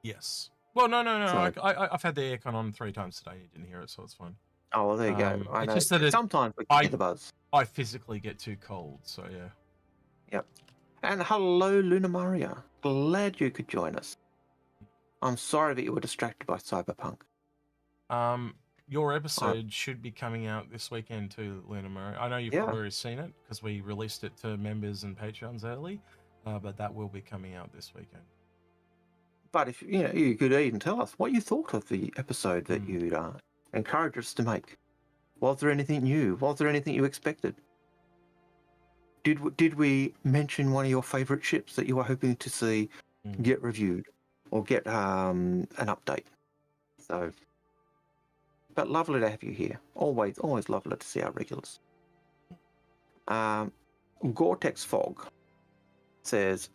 S1: Yes. Well, no.
S2: So,
S1: I've had the aircon on 3 times today. You didn't hear it, so it's fine.
S2: oh well, there you go. I
S1: It's
S2: know.
S1: just that
S2: Sometimes we can hear the buzz.
S1: I physically get too cold, so yeah.
S2: Yep. And hello, Luna Maria. Glad you could join us. I'm sorry that you were distracted by Cyberpunk.
S1: Your episode should be coming out this weekend too, Luna Murray. I know you've probably already seen it because we released it to members and patrons early, but that will be coming out this weekend.
S2: But if you could even tell us what you thought of the episode that you'd encouraged us to make. Was there anything new? Was there anything you expected? Did we mention one of your favourite ships that you were hoping to see get reviewed or get an update? So, but lovely to have you here. Always lovely to see our regulars. Gore-Tex Fog says,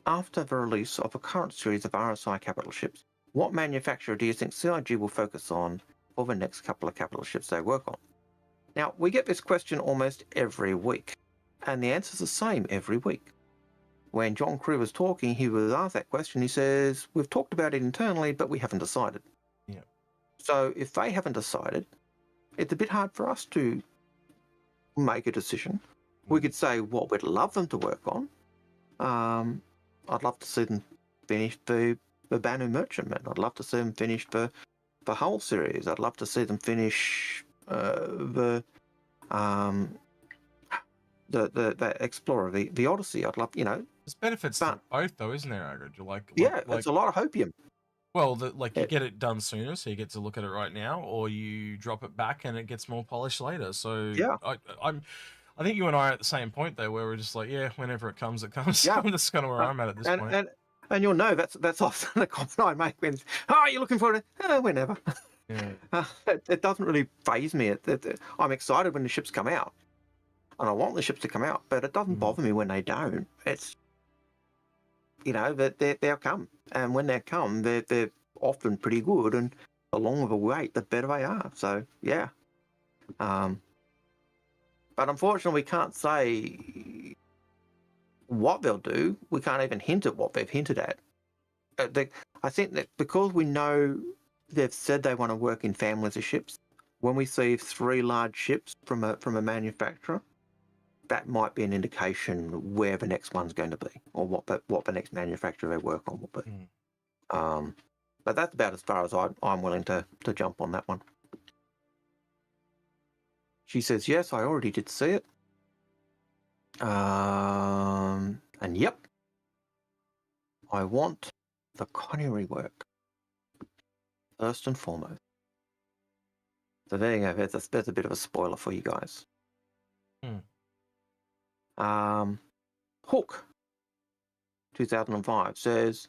S2: after the release of a current series of RSI capital ships, what manufacturer do you think CIG will focus on for the next couple of capital ships they work on? Now, we get this question almost every week, and the answer's the same every week. When John Crew was talking, he was asked that question. He says, we've talked about it internally, but we haven't decided.
S1: Yeah.
S2: So if they haven't decided, it's a bit hard for us to make a decision. We could say what we'd love them to work on. I'd love to see them finish the Banu Merchantman. I'd love to see them finish the Hull series. I'd love to see them finish the Explorer, the Odyssey. I'd love,
S1: There's benefits to both, though, isn't there, Agrid?
S2: It's a lot of hopium.
S1: Well, you get it done sooner, so you get to look at it right now, or you drop it back and it gets more polished later. So
S2: yeah,
S1: I think you and I are at the same point there, where we're just like, yeah, whenever it comes, it comes.
S2: Yeah.
S1: That's kind of where I'm at this point.
S2: And you'll know that's often the comment I make when, you're looking for it? Whenever.
S1: Yeah.
S2: It doesn't really faze me. I'm excited when the ships come out, and I want the ships to come out, but it doesn't bother me when they don't. It's, they'll come, and when they come, they're often pretty good, and the longer the wait, the better they are. So yeah. But unfortunately, we can't say what they'll do. We can't even hint at what they've hinted at. I think that because we know they've said they want to work in families of ships, when we see 3 large ships from a manufacturer, that might be an indication where the next one's going to be, or what the next manufacturer they work on will be. But that's about as far as I'm willing to jump on that one. She says, yes, I already did see it. And yep, I want the colliery work first and foremost. So there you go. There's a bit of a spoiler for you guys. Hook 2005 says,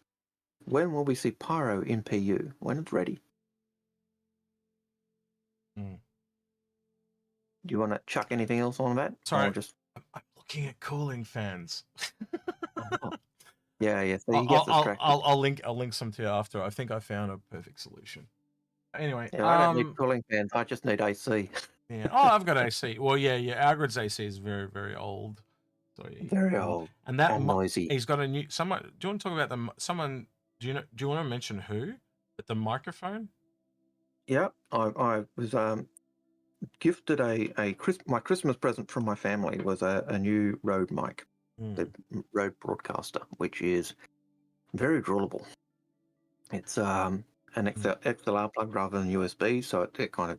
S2: when will we see Pyro in PU? When it's ready. Do you want to chuck anything else on that?
S1: Sorry, I'm looking at cooling fans.
S2: Yeah. So you get distracted.
S1: I'll link some to you after. I think I found a perfect solution. Anyway,
S2: yeah, I don't need cooling fans. I just need AC.
S1: Yeah. Oh, I've got AC. Well, yeah. Algared's AC is very, very old. So
S2: very old.
S1: And that
S2: noisy.
S1: He's got a new. Someone. Do you want to talk about them? Someone. Do you want to mention who? At the microphone.
S2: Yeah, I was gifted my Christmas present from my family was a new Rode mic, the Rode Broadcaster, which is very drawable. It's an XLR plug rather than USB, so it kind of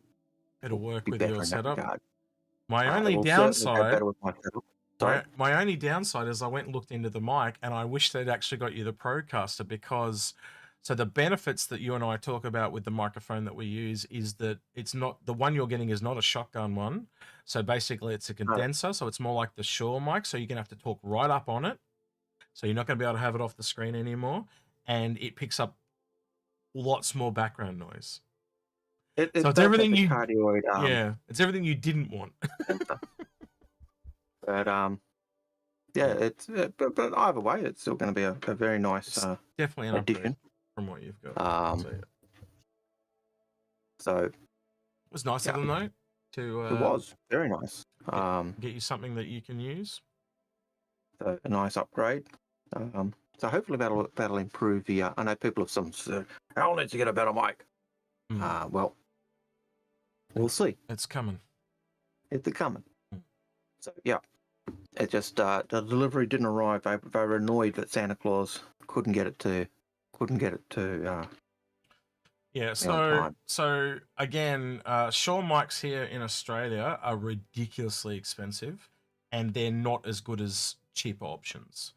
S1: It'll work
S2: be
S1: with
S2: better
S1: your
S2: in that
S1: setup.
S2: regard.
S1: My
S2: It
S1: only
S2: will certainly go
S1: downside,
S2: better with my setup. Sorry.
S1: my only downside is I went and looked into the mic, and I wish they'd actually got you the Procaster, because so the benefits that you and I talk about with the microphone that we use is that it's not, the one you're getting is not a shotgun one. So basically it's a condenser, so it's more like the Shure mic, so you're gonna have to talk right up on it. So you're not gonna be able to have it off the screen anymore, and it picks up lots more background noise.
S2: It's
S1: so it's everything you
S2: cardioid,
S1: it's everything you didn't want.
S2: But it's but either way, it's still going to be a very nice
S1: definitely an
S2: addition
S1: upgrade from what you've got.
S2: So
S1: it was nice of them though to
S2: it was very nice.
S1: Get you something that you can use.
S2: So a nice upgrade. So hopefully that'll improve the. I know people have some said, "I'll need to get a better mic." Well, we'll see.
S1: It's coming.
S2: It's coming. So yeah, it just the delivery didn't arrive. They were annoyed that Santa Claus couldn't get it to.
S1: Yeah.
S2: time.
S1: So again, Shure mics here in Australia are ridiculously expensive, and they're not as good as cheaper options.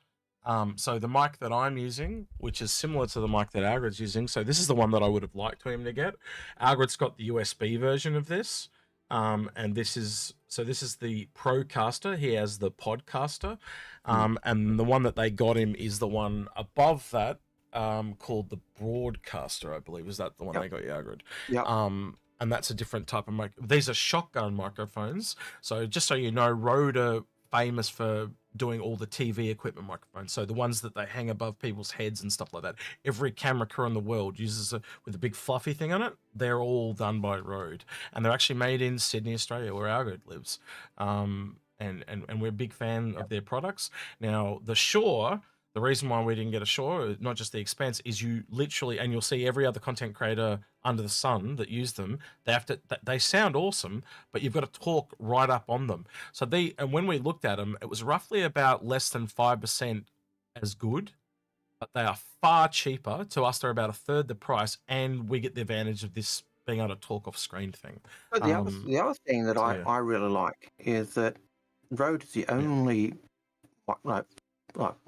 S1: So the mic that I'm using, which is similar to the mic that Algared's using, so this is the one that I would have liked for him to get. Algared's got the USB version of this, and this is the Procaster. He has the Podcaster, and the one that they got him is the one above that, called the Broadcaster, I believe. Is that the one they got you, Algared?
S2: Yeah.
S1: And that's a different type of mic. These are shotgun microphones. So just so you know, Rode are famous for doing all the TV equipment microphones. So the ones that they hang above people's heads and stuff like that. Every camera crew in the world uses with a big fluffy thing on it. They're all done by Rode, and they're actually made in Sydney, Australia, where Algared lives. And we're a big fan of their products. Now the Shure. The reason why we didn't get a Shure, not just the expense, is you literally, and you'll see every other content creator under the sun that use them, they sound awesome, but you've got to talk right up on them. So and when we looked at them, it was roughly about less than 5% as good, but they are far cheaper. To us, they're about a third the price, and we get the advantage of this being able to talk off screen thing.
S2: But the other thing that I really like is that Rode is the only like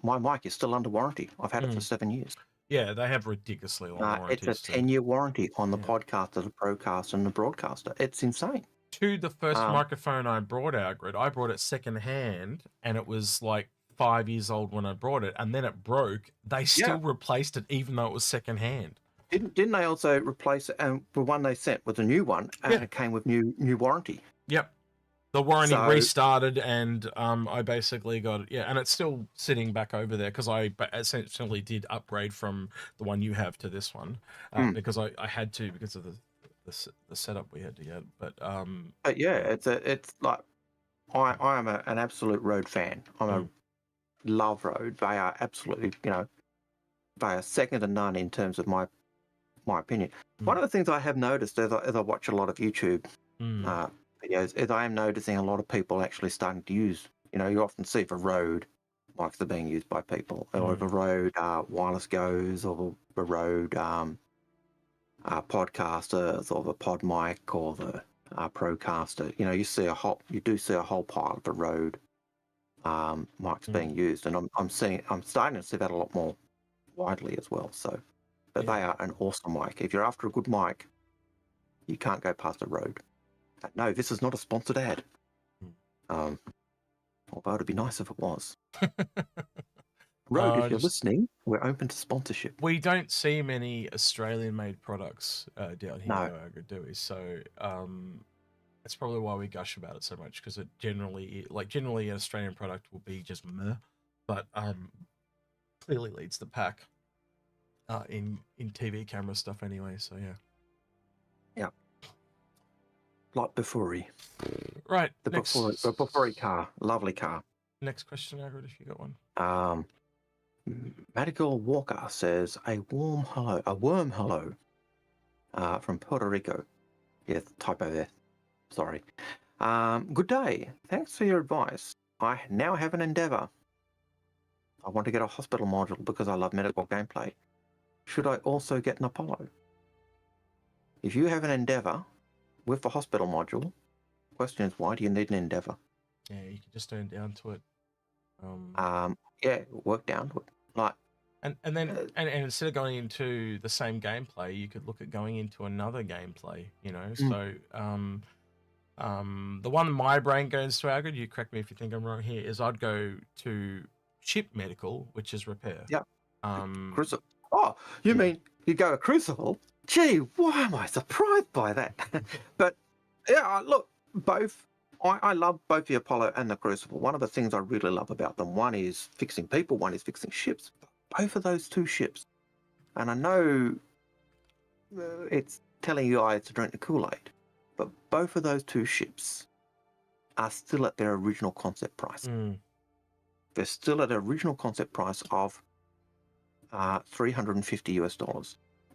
S2: my mic is still under warranty. I've had it for 7 years.
S1: Yeah, they have ridiculously long warranties.
S2: It's a 10-year warranty on the Podcaster, the Procaster, and the Broadcaster. It's insane.
S1: To the first microphone I brought Algared, I brought it secondhand, and it was like 5 years old when I brought it, and then it broke. They still replaced it, even though it was secondhand.
S2: Didn't they also replace it? And the one they sent was a new one, and it came with new warranty.
S1: Yep. The warranty restarted, and I basically got it. Yeah, and it's still sitting back over there because I essentially did upgrade from the one you have to this one because I had to, because of the setup we had to get. But
S2: yeah, it's like I am an absolute Rode fan. Love Rode. They are absolutely, they are second to none in terms of my opinion. One of the things I have noticed as I watch a lot of YouTube videos is I am noticing a lot of people actually starting to use, you often see the Rode mics are being used by people, or the Rode wireless goes, or the Rode podcasters, or the pod mic, or the Procaster. You do see a whole pile of the Rode mics being used, and I'm starting to see that a lot more widely as well. So, but they are an awesome mic. If you're after a good mic, you can't go past a Rode. No, this is not a sponsored ad. Although it'd be nice if it was. Rode, if you're listening, we're open to sponsorship.
S1: We don't see many Australian-made products down here, do we? So that's probably why we gush about it so much, because it generally an Australian product will be just meh, but clearly leads the pack in TV camera stuff anyway. So yeah.
S2: Like Bufuri.
S1: Right.
S2: The Bufuri car. Lovely car.
S1: Next question, Algared, if you got one.
S2: Medical Walker says, a worm hello from Puerto Rico. Yes, typo there. Sorry. Good day. Thanks for your advice. I now have an endeavour. I want to get a hospital module because I love medical gameplay. Should I also get an Apollo? If you have an endeavour with the hospital module, question is, why do you need an endeavour?
S1: Yeah, you can just turn down to it.
S2: Yeah, work down to it. Like,
S1: and then and instead of going into the same gameplay, you could look at going into another gameplay. You know, so the one my brain goes to, Algared, you correct me if you think I'm wrong here, is I'd go to ship medical, which is repair.
S2: Yeah.
S1: Crucible.
S2: Oh, you mean you go a Crucible? Gee, why am I surprised by that? But yeah, look, both. I love both the Apollo and the Crucible. One of the things I really love about them, one is fixing people, one is fixing ships. Both of those two ships, and I know it's telling you guys to drink the Kool-Aid, but both of those two ships are still at their original concept price. They're still at their original concept price of $350 US.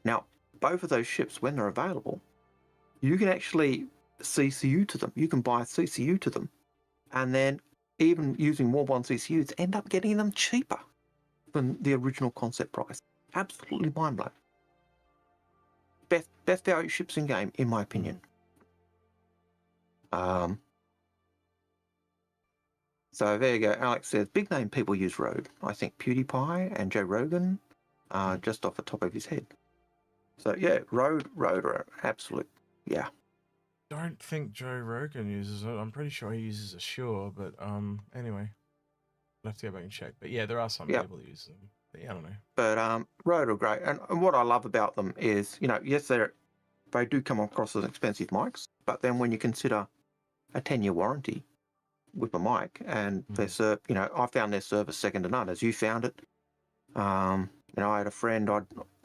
S2: Now, both of those ships, when they're available, you can actually CCU to them. You can buy a CCU to them, and then even using War Bond CCUs, end up getting them cheaper than the original concept price. Absolutely mind blowing. Best value ships in game, in my opinion. So there you go. Alex says, big name people use Road. I think PewDiePie and Joe Rogan are just off the top of his head. So yeah, Road are absolute. Yeah.
S1: Don't think Joe Rogan uses it. I'm pretty sure he uses Assure, but anyway, I'll have to go back and check. But yeah, there are some people that use them. But yeah, I don't know.
S2: But Road are great, and what I love about them is, you know, yes, they do come across as expensive mics, but then when you consider a 10-year warranty with a mic and their you know, I found their service second to none, as you found it. You know, I had a friend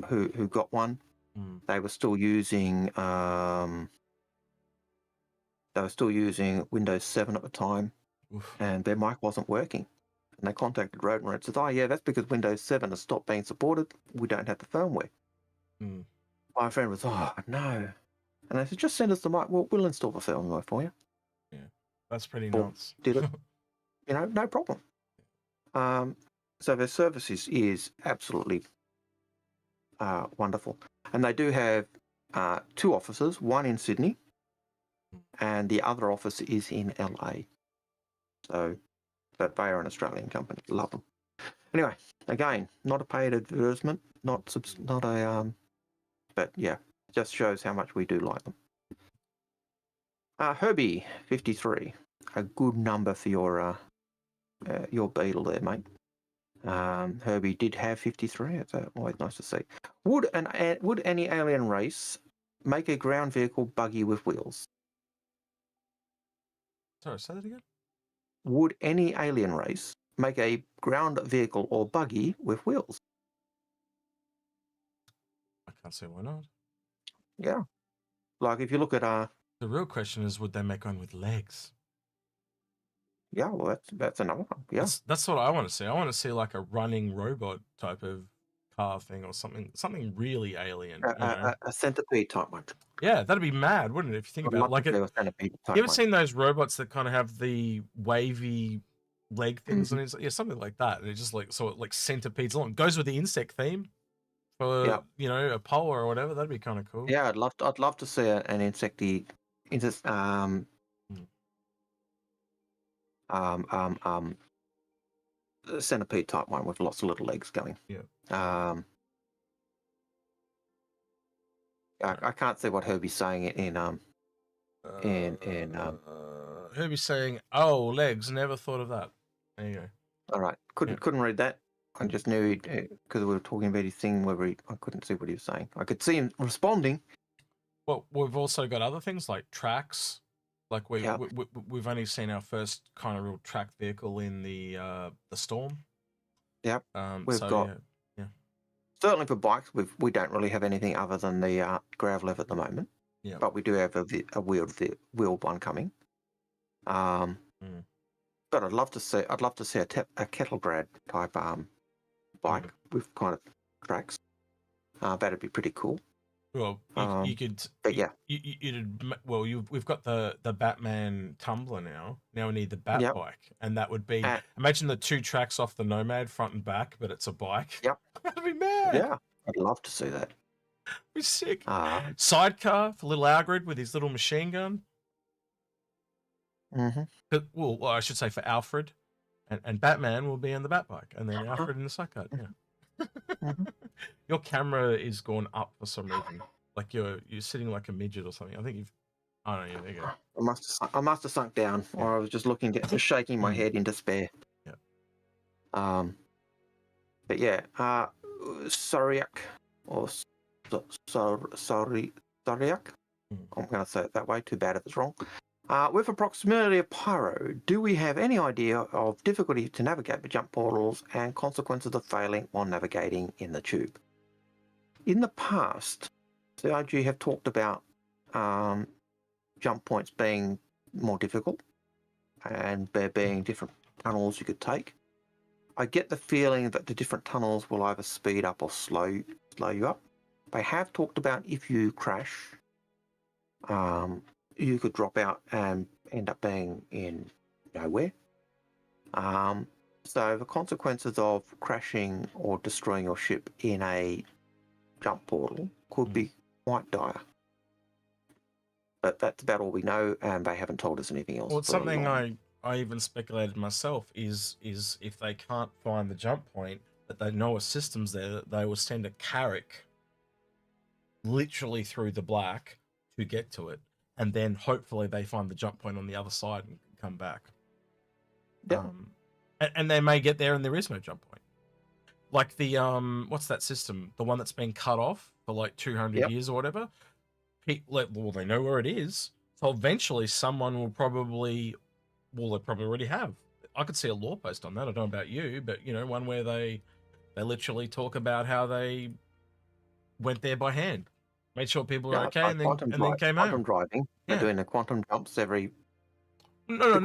S2: who got one. They were still using Windows 7 at the time. And their mic wasn't working. And they contacted Road and said, oh yeah, that's because Windows 7 has stopped being supported. We don't have the firmware. My friend was, oh no. And they said, just send us the mic. We'll install the firmware for you.
S1: Yeah, that's pretty nuts.
S2: Did it. You know, no problem. So their service is absolutely wonderful. And they do have 2 offices, one in Sydney and the other office is in LA. So, but they are an Australian company. Love them. Anyway, again, not a paid advertisement, not a but yeah, just shows how much we do like them. Herbie 53, a good number for your beetle there, mate. Herbie did have 53. It's always nice to see. Would any alien race make a ground vehicle buggy with wheels?
S1: Sorry, say that again.
S2: Would any alien race make a ground vehicle or buggy with wheels?
S1: I can't see why not.
S2: Yeah, like if you look at
S1: the real question is, would they make one with legs?
S2: Yeah, well, that's another one. Yeah,
S1: that's what I want to see. I want to see like a running robot type of car thing or something really alien.
S2: A centipede type one.
S1: Yeah, that'd be mad, wouldn't it? If you think about it. Like, you ever seen those robots that kind of have the wavy leg things and it's something like that, and it just like centipedes along. Goes with the insect theme for you know, a pole or whatever. That'd be kind of cool.
S2: Yeah, I'd love to see an insecty centipede type one with lots of little legs going.
S1: Yeah.
S2: I can't see what Herbie's saying
S1: Herbie's saying, "Oh, legs. Never thought of that." There you go.
S2: All right, couldn't read that. I just knew because we were talking about his thing where I couldn't see what he was saying. I could see him responding.
S1: Well, we've also got other things like tracks. Like we've only seen our first kind of real track vehicle in the Storm.
S2: Yep. Certainly for bikes, we don't really have anything other than the Gravlev at the moment.
S1: Yeah.
S2: But we do have a wheeled one coming. But I'd love to see a Kettlegrad type bike with kind of tracks. That'd be pretty cool.
S1: Well, you could,
S2: but yeah,
S1: we've got the Batman tumbler now. Now we need the Bat
S2: yep,
S1: bike, and that would be,
S2: uh,
S1: imagine the 2 tracks off the Nomad, front and back, but it's a bike.
S2: yep,
S1: That'd be mad.
S2: yeah. I'd love to see that.
S1: Be sick.
S2: Uh,
S1: Sidecar for little Algared with his little machine gun. Well, I should say for Alfred, and Batman will be on the Bat bike, and then Alfred in the sidecar. Yeah. Your camera is going up for some reason. Like you're sitting like a midget or something. I think you've. I don't know. There you go.
S2: I must have sunk down, or I was just shaking my head in despair.
S1: Yeah.
S2: But yeah, Sariak or Sariak. I'm going to say it that way. Too bad if it's wrong. With a proximity of pyro, do we have any idea of difficulty to navigate the jump portals and consequences of failing while navigating in the tube? In the past, CIG have talked about jump points being more difficult and there being different tunnels you could take. I get the feeling that the different tunnels will either speed up or slow you up. They have talked about if you crash, you could drop out and end up being in nowhere. So the consequences of crashing or destroying your ship in a jump portal could be quite dire. But that's about all we know, and they haven't told us anything else.
S1: Well, it's something I even speculated myself is if they can't find the jump point, but they know a system's there, that they will send a carrack literally through the black to get to it, and then hopefully they find the jump point on the other side and come back.
S2: Yeah.
S1: And they may get there and there is no jump point. Like the what's that system? The one that's been cut off for like 200 years or whatever. Well, they know where it is, so eventually someone will probably, well, they probably already have. I could see a lore post on that. I don't know about you, but one where they literally talk about how they went there by hand, made sure people were okay, and then came home.
S2: Quantum driving. They're doing the quantum jumps every.
S1: No.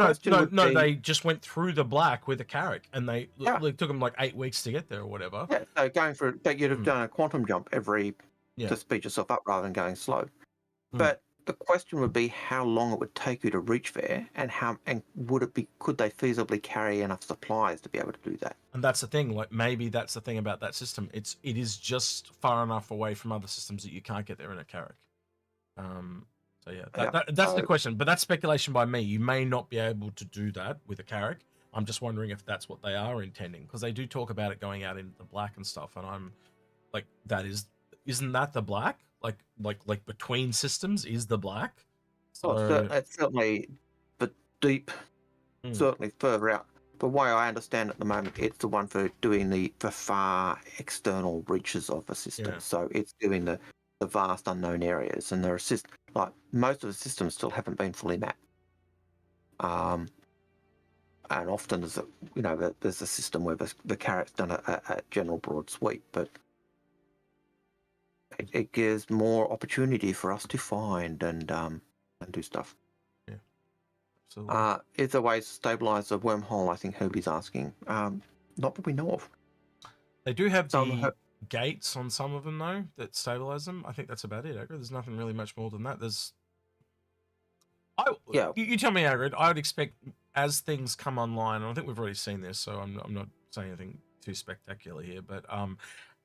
S1: They just went through the black with a carrack, and it took them like 8 weeks to get there or whatever.
S2: Yeah, so going through, but you'd have done a quantum jump to speed yourself up rather than going slow. But the question would be how long it would take you to reach there, and could they feasibly carry enough supplies to be able to do that?
S1: And that's the thing. Like maybe that's the thing about that system. It is just far enough away from other systems that you can't get there in a carrack. So that's the question. But that's speculation by me. You may not be able to do that with a carrack. I'm just wondering if that's what they are intending, because they do talk about it going out into the black and stuff. And I'm like, isn't that the black? Like between systems is the black. So
S2: it's certainly the deep, certainly further out. The way I understand at the moment, it's the one for doing the far external reaches of a system. Yeah. So it's doing the vast unknown areas, and like most of the systems still haven't been fully mapped. And often there's a system where the carrot's done a general broad sweep, but it gives more opportunity for us to find and do stuff.
S1: Yeah. So
S2: is there ways to stabilize the wormhole? I think Herbie's asking. Not that we know of.
S1: They do have the gates on some of them though that stabilize them. I think that's about it, Agrid. There's nothing really much more than that. You tell me, Agrid. I would expect as things come online, and I think we've already seen this, so I'm not saying anything too spectacular here, but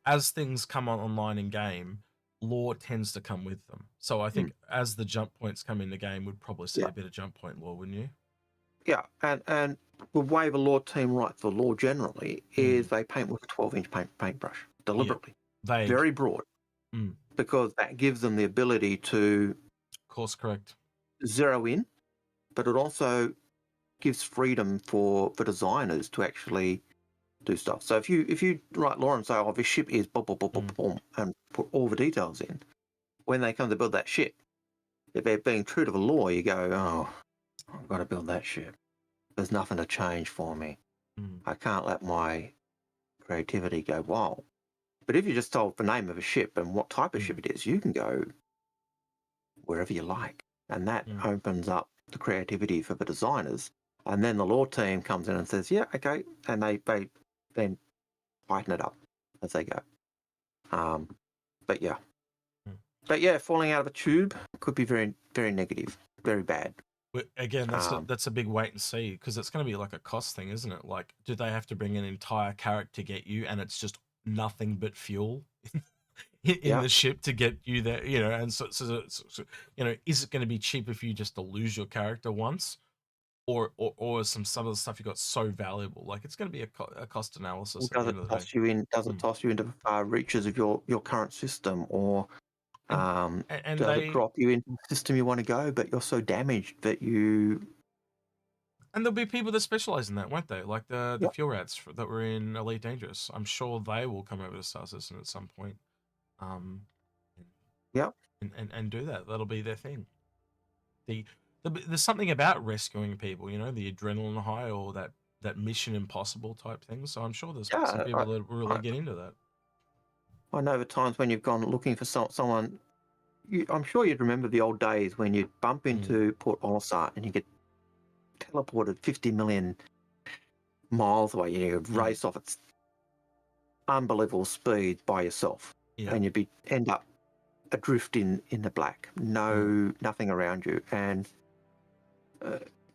S1: as things come online in game, lore tends to come with them. So I think as the jump points come in the game, we'd probably see a bit of jump point lore, wouldn't you?
S2: Yeah, and the way the lore team writes the lore generally is they paint with a 12-inch paintbrush deliberately.
S1: Vague.
S2: Very broad. Because that gives them the ability to
S1: course correct,
S2: zero in, but it also gives freedom for designers to actually do stuff. So if you write lore and say, oh, this ship is boom, boom, boom, boom, boom, and put all the details in, when they come to build that ship, if they're being true to the lore, you go, oh, I've got to build that ship. There's nothing to change for me. I can't let my creativity go wild. But if you just told the name of a ship and what type of ship it is, you can go wherever you like. And that opens up the creativity for the designers. And then the lore team comes in and says, yeah, okay. And they then tighten it up as they go. But yeah. But yeah, falling out of a tube could be very, very negative, very bad.
S1: Again, that's a big wait and see, because it's going to be like a cost thing, isn't it? Like, do they have to bring an entire carrack to get you, and it's just nothing but fuel in the ship to get you there? You know, and so you know, is it going to be cheap if you just to lose your character once, or some of the stuff you got so valuable? Like, it's going to be a cost analysis.
S2: Does it toss you in? Does it toss you into the far reaches of your current system, or
S1: and
S2: does it drop you into the system you want to go, but you're so damaged that you...
S1: And there'll be people that specialize in that, won't they? Like the fuel rats that were in Elite Dangerous. I'm sure they will come over to Star Citizen at some point. And do that. That'll be their thing. There's something about rescuing people, you know, the adrenaline high, or that Mission Impossible type thing. So I'm sure there's some people that really get into that.
S2: I know the times when you've gone looking for someone. I'm sure you'd remember the old days when you'd bump into Port Olisar and you get teleported 50 million miles away. You'd race off its unbelievable speed by yourself, and you'd end up adrift in the black. Nothing around you, and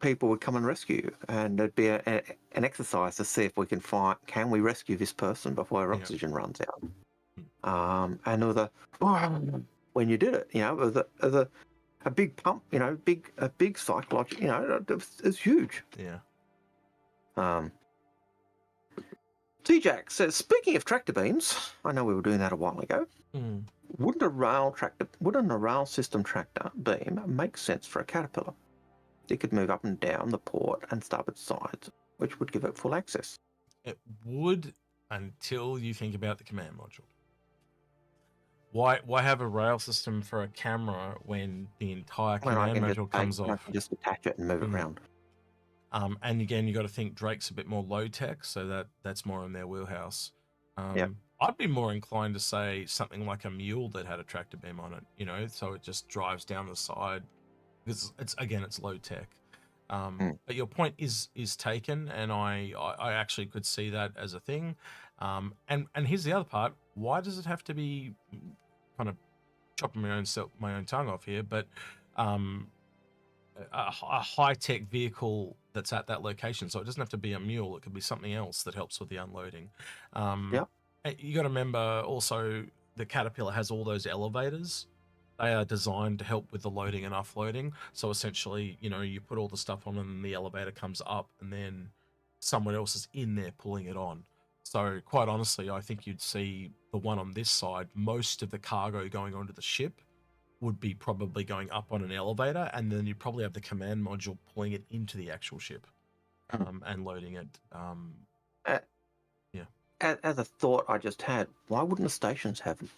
S2: people would come and rescue you, and there'd be an exercise to see if we can we rescue this person before our oxygen runs out. And there was when you did it, you know, it was a big pump, you know, a big psychological, you know, it's huge. T-Jack says, speaking of tractor beams, I know we were doing that a while ago. Wouldn't a rail system tractor beam make sense for a caterpillar? It could move up and down the port and starboard sides, which would give it full access.
S1: It would, until you think about the command module. Why have a rail system for a camera when the entire command module comes off?
S2: I can just attach it and move it around.
S1: And again, you got to think Drake's a bit more low tech, so that's more in their wheelhouse. I'd be more inclined to say something like a mule that had a tractor beam on it, you know, so it just drives down the side, because it's low tech. But your point is taken, and I actually could see that as a thing. And here's the other part: why does it have to be, kind of chopping my own tongue off here, but a high tech vehicle that's at that location? So it doesn't have to be a mule; it could be something else that helps with the unloading. You got to remember also, the Caterpillar has all those elevators. They are designed to help with the loading and offloading. So essentially, you know, you put all the stuff on and the elevator comes up, and then someone else is in there pulling it on. So quite honestly, I think you'd see the one on this side, most of the cargo going onto the ship would be probably going up on an elevator, and then you'd probably have the command module pulling it into the actual ship and loading it.
S2: As a thought I just had, why wouldn't the stations have them?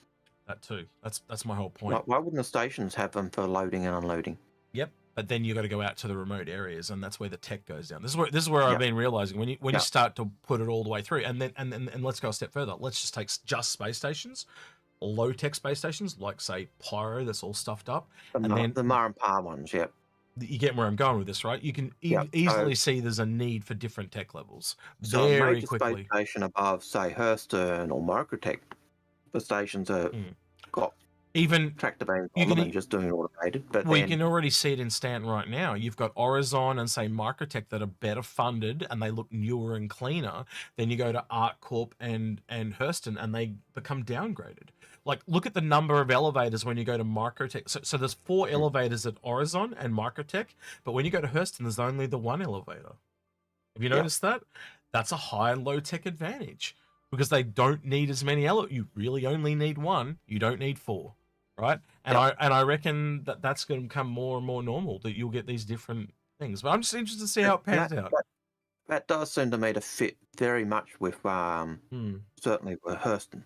S1: That too. That's my whole point.
S2: Why wouldn't the stations have them for loading and unloading?
S1: Yep. But then you got to go out to the remote areas, and that's where the tech goes down. This is where I've been realizing when you start to put it all the way through, and let's go a step further. Let's just take just space stations, low tech space stations, like say Pyro, that's all stuffed up, and then
S2: the Mar and Par ones. Yep.
S1: You get where I'm going with this, right? You can easily see there's a need for different tech levels
S2: so
S1: very
S2: a
S1: quickly.
S2: Space station above, say, Hurston or Microtech, the stations are got
S1: even
S2: tractor beams on them and just doing it automated. But
S1: you can already see it in Stanton right now. You've got Horizon and say Microtech that are better funded and they look newer and cleaner. Then you go to ArcCorp and Hurston, and they become downgraded. Like, look at the number of elevators when you go to Microtech. So there's 4 elevators at Horizon and Microtech, but when you go to Hurston, there's only the 1 elevator. Have you noticed that? That's a high and low tech advantage, because they don't need as many elevators. You really only need 1. You don't need 4, right? And I reckon that's going to become more and more normal, that you'll get these different things. But I'm just interested to see how it pans out.
S2: That does seem to me to fit very much with certainly with Hurston.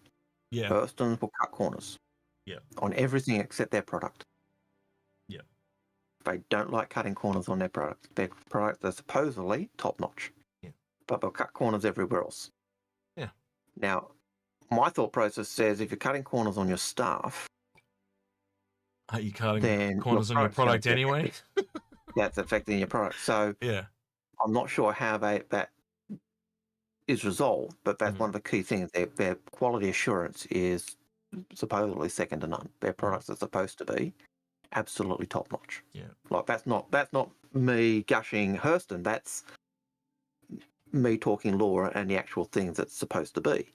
S1: Yeah.
S2: Hurston will cut corners.
S1: Yeah.
S2: On everything except their product.
S1: Yeah.
S2: They don't like cutting corners on their product. Their products are supposedly top notch.
S1: Yeah.
S2: But they'll cut corners everywhere else.
S1: Yeah.
S2: Now, my thought process says if you're cutting corners on your staff,
S1: are you cutting corners on your product anyway?
S2: That's affecting your product. So I'm not sure how that is resolved, but that's one of the key things. Their quality assurance is supposedly second to none. Their products are supposed to be absolutely top notch.
S1: Yeah.
S2: Like that's not me gushing Hurston. That's me talking law and the actual things that's supposed to be.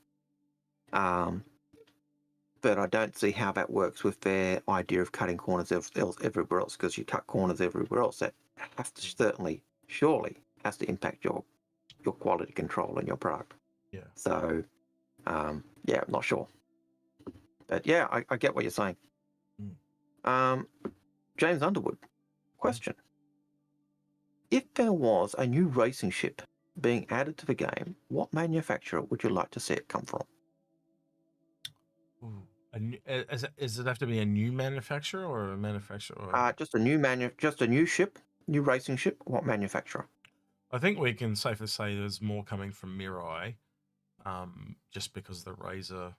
S2: But I don't see how that works with their idea of cutting corners everywhere else, because you cut corners everywhere else. That has to surely has to impact your quality control and your product.
S1: Yeah.
S2: So, yeah, I'm not sure. But yeah, I get what you're saying. James Underwood, question. If there was a new racing ship being added to the game, what manufacturer would you like to see it come from?
S1: Ooh. Does it have to be a new manufacturer or a manufacturer? Or...
S2: Just a new ship, new racing ship. What manufacturer?
S1: I think we can safely say there's more coming from Mirai, just because the Razor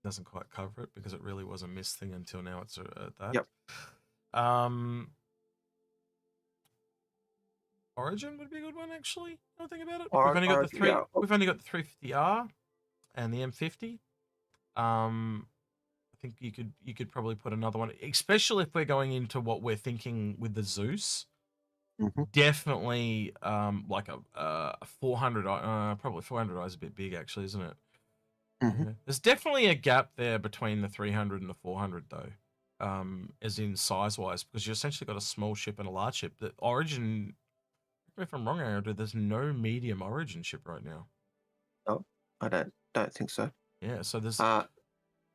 S1: doesn't quite cover it, because it really was a missed thing until now. It's at that.
S2: Yep.
S1: Origin would be a good one, actually. Don't think about it.
S2: Yeah.
S1: We've only got the 350R and the M50. I think you could probably put another one, especially if we're going into what we're thinking with the Zeus. Definitely, like a 400. Probably 400i is a bit big, actually, isn't it? Yeah. There's definitely a gap there between the 300 and the 400, though, as in size-wise, because you essentially got a small ship and a large ship. The Origin, if I'm wrong, Aaron, there's no medium Origin ship right now.
S2: No, I don't think so.
S1: Yeah, so there's that'd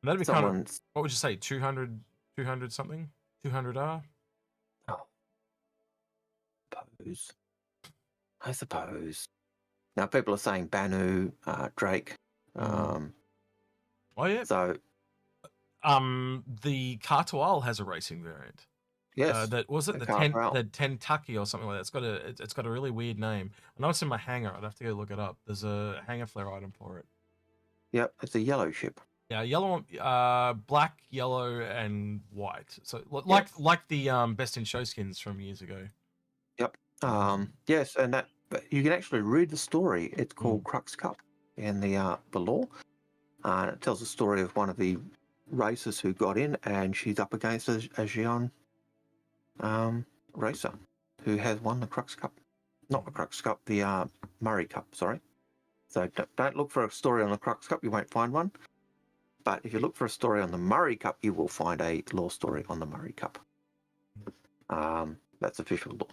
S1: be kind of, what would you say, 200 something, 200R?
S2: Oh, I suppose. Now people are saying Banu, Drake.
S1: Oh yeah.
S2: So,
S1: the Cartoile has a racing variant.
S2: Yes.
S1: That was it. The Tentaki or something like that. It's got a really weird name. I know it's in my hangar. I'd have to go look it up. There's a hangar flare item for it.
S2: Yep, it's a yellow ship.
S1: Yeah, yellow, black, yellow, and white. So like the Best in Show skins from years ago.
S2: Yep. Yes, and that, but you can actually read the story. It's called Crux Cup in the lore. It tells the story of one of the racers who got in, and she's up against a Xi'an racer who has won the Crux Cup. Not the Crux Cup, the Murray Cup, sorry. So don't look for a story on the Crux Cup, you won't find one. But if you look for a story on the Murray Cup, you will find a lore story on the Murray Cup. That's official lore.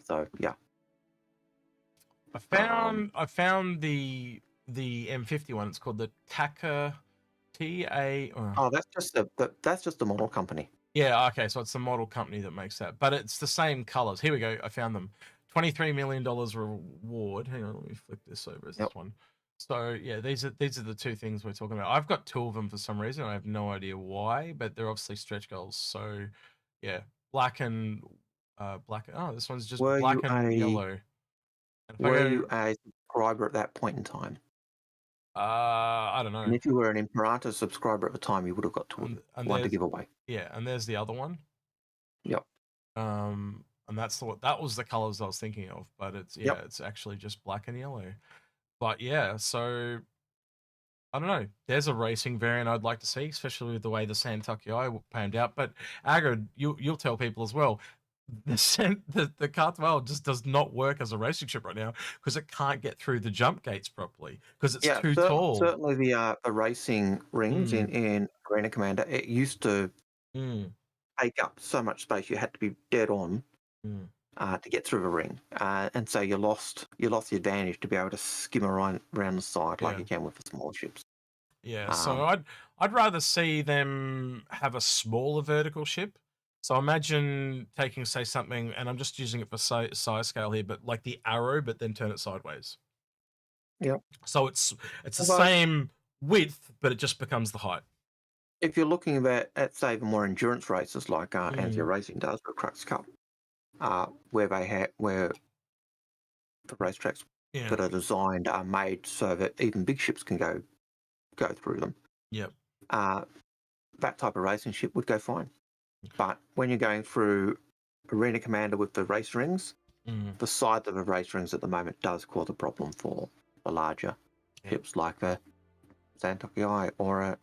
S2: So yeah.
S1: I found the M50 one. It's called the Taka TA.
S2: Oh, that's just a model company.
S1: Yeah, okay, so it's the model company that makes that, but it's the same colors. Here we go. I found them. $23 million reward. Hang on, let me flick this over as this one. So yeah, these are the two things we're talking about. I've got two of them for some reason. I have no idea why, but they're obviously stretch goals. So yeah, black and black. Oh, this one's just black and yellow.
S2: Were you a subscriber at that point in time?
S1: I don't know.
S2: And if you were an Imperator subscriber at the time, you would have got one to give away.
S1: Yeah, and there's the other one.
S2: Yep.
S1: And that was the colors I was thinking of, but it's actually just black and yellow. But yeah, so I don't know. There's a racing variant I'd like to see, especially with the way the Santucci panned out. But Algared, you'll tell people as well. The Cartoile just does not work as a racing ship right now because it can't get through the jump gates properly because it's too tall.
S2: Certainly the racing rings in Arena Commander, it used to take up so much space. You had to be dead on to get through the ring, and so you lost the advantage to be able to skim around the side like you can with the smaller ships.
S1: Yeah, so I'd rather see them have a smaller vertical ship. So imagine taking, say, something, and I'm just using it for size scale here, but like the Arrow, but then turn it sideways.
S2: Yep.
S1: So it's the same width, but it just becomes the height.
S2: If you're looking at say the more endurance races like Anthea Racing does, or Crux Cup, where the racetracks that are designed are made so that even big ships can go through them.
S1: Yep.
S2: That type of racing ship would go fine. But when you're going through Arena Commander with the race rings, the size of the race rings at the moment does cause a problem for the larger ships like the Santoki or a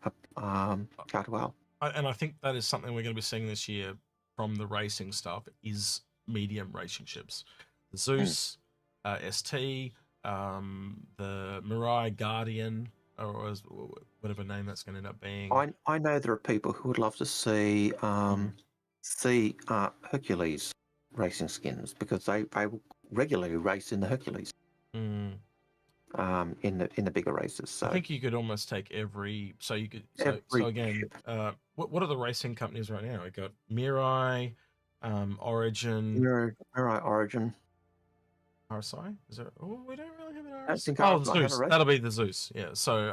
S2: Cartwell.
S1: And I think that is something we're going to be seeing this year from the racing stuff is medium racing ships. The Zeus, ST, the Mirai Guardian, or whatever name that's going to end up being.
S2: I know there are people who would love to see Hercules racing skins because they will regularly race in the Hercules. In the bigger races. So
S1: I think you could almost take every. So you could. So again, what are the racing companies right now? We got Mirai, Origin.
S2: Mirai Origin.
S1: RSI? Is there? Oh, we don't really have an
S2: I
S1: RSI.
S2: think
S1: Oh, Zeus. That'll be the Zeus. Yeah. So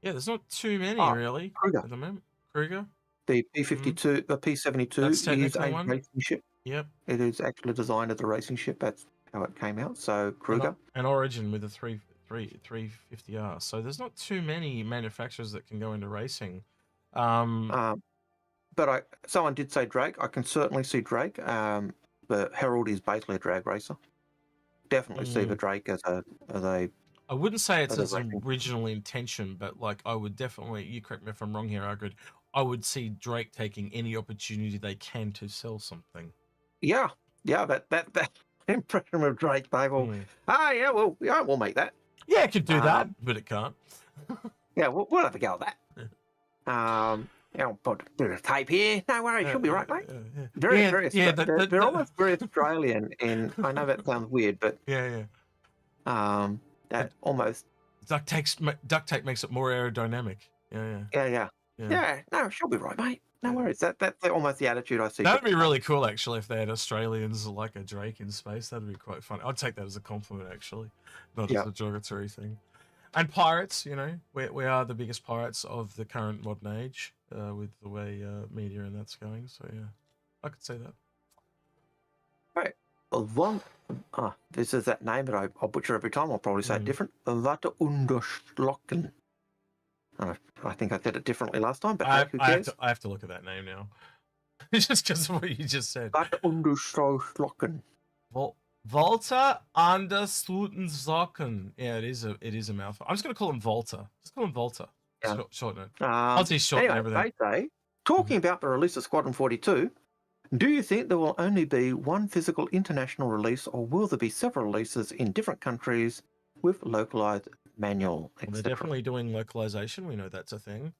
S1: yeah, there's not too many really
S2: Kruger.
S1: at the moment. Kruger.
S2: The P-52, the P-72 is a racing ship.
S1: Yep.
S2: It is actually designed as a racing ship. That's how it came out. So Kruger.
S1: And Origin with the 350R. So there's not too many manufacturers that can go into racing.
S2: But someone did say Drake. I can certainly see Drake. The Herald is basically a drag racer. Definitely see the Drake as a.
S1: I wouldn't say it's its original intention, but like I would definitely. You correct me if I'm wrong here, Algared. I would see Drake taking any opportunity they can to sell something.
S2: Yeah. That impression of Drake, they will. We'll make that.
S1: Yeah, it could do that, but it can't.
S2: Yeah, we'll have a go at that. I'll put a bit of tape here. No worries, you'll be right, mate. They're almost very Australian. And I know that sounds weird, but that almost
S1: duct tape makes it more aerodynamic.
S2: Yeah. No, she'll be right, mate. No worries. That's almost the attitude I see.
S1: That'd be really cool, actually, if they had Australians like a Drake in space. That'd be quite fun. I'd take that as a compliment, actually, not as a derogatory thing. And pirates, we are the biggest pirates of the current modern age with the way media and that's going. So yeah, I could say that.
S2: Right. This is that name that I'll butcher every time. I'll probably say it different. Vaterunderschlocken. I think I said it differently last time, but who cares?
S1: I have to look at that name now. Just because of what you just said.
S2: Vaterunderschlocken.
S1: Volta under Slutensocken. Yeah, it is a mouthful. I'm just going to call him Volta. Just call him Volta. Yeah. Short note. Ozzy's short and everything.
S2: They say, talking about the release of Squadron 42, do you think there will only be one physical international release, or will there be several releases in different countries with localized manual, etc.?
S1: Well, they're definitely doing localization. We know that's a thing.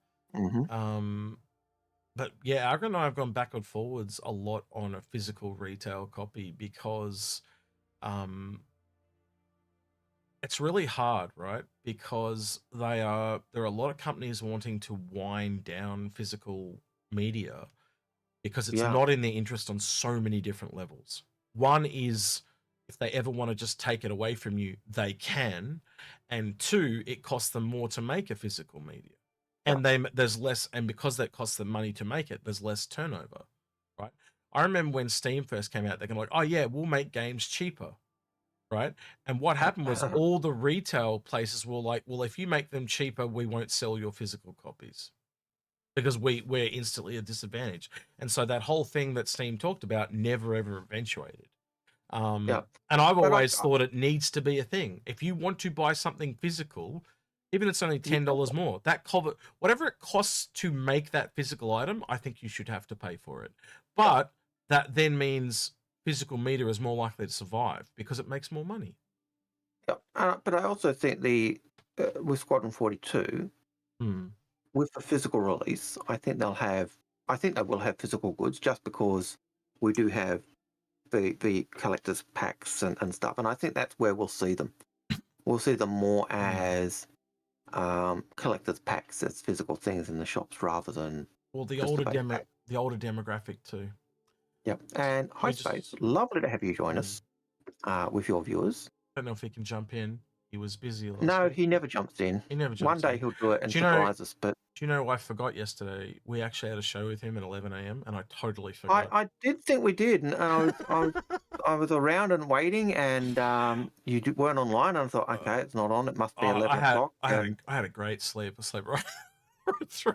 S1: But yeah, Algared and I have gone backward and forwards a lot on a physical retail copy because it's really hard, right? Because there are a lot of companies wanting to wind down physical media because it's not in their interest on so many different levels. One is if they ever want to just take it away from you, they can. And two, it costs them more to make a physical media. And there's less, and because that costs them money to make it, there's less turnover, right? I remember when Steam first came out, they're like, oh yeah, we'll make games cheaper, right? And what happened was all the retail places were like, well, if you make them cheaper, we won't sell your physical copies because we're instantly a disadvantage. And so that whole thing that Steam talked about never ever eventuated. And I've always thought it needs to be a thing. If you want to buy something physical, even if it's only $10 more, that whatever it costs to make that physical item, I think you should have to pay for it. But that then means physical media is more likely to survive because it makes more money.
S2: But I also think with Squadron 42, with the physical release, I think they will have physical goods just because we do have the collector's packs and stuff, and I think that's where we'll see them. We'll see them more as collector's packs as physical things in the shops rather than
S1: the older demographic too.
S2: Yep. And hi Space, lovely to have you join us with your viewers.
S1: I don't know if he can jump in. He was busy
S2: last week.
S1: He
S2: never jumps in.
S1: He never jumps
S2: One day he'll do it and surprise us. But
S1: do you know I forgot yesterday? We actually had a show with him at 11 a.m. and I totally forgot.
S2: I did think we did, and I was around and waiting, and you weren't online. And I thought, okay, it's not on. It must be 11 o'clock.
S1: I had a great sleep. I slept right through.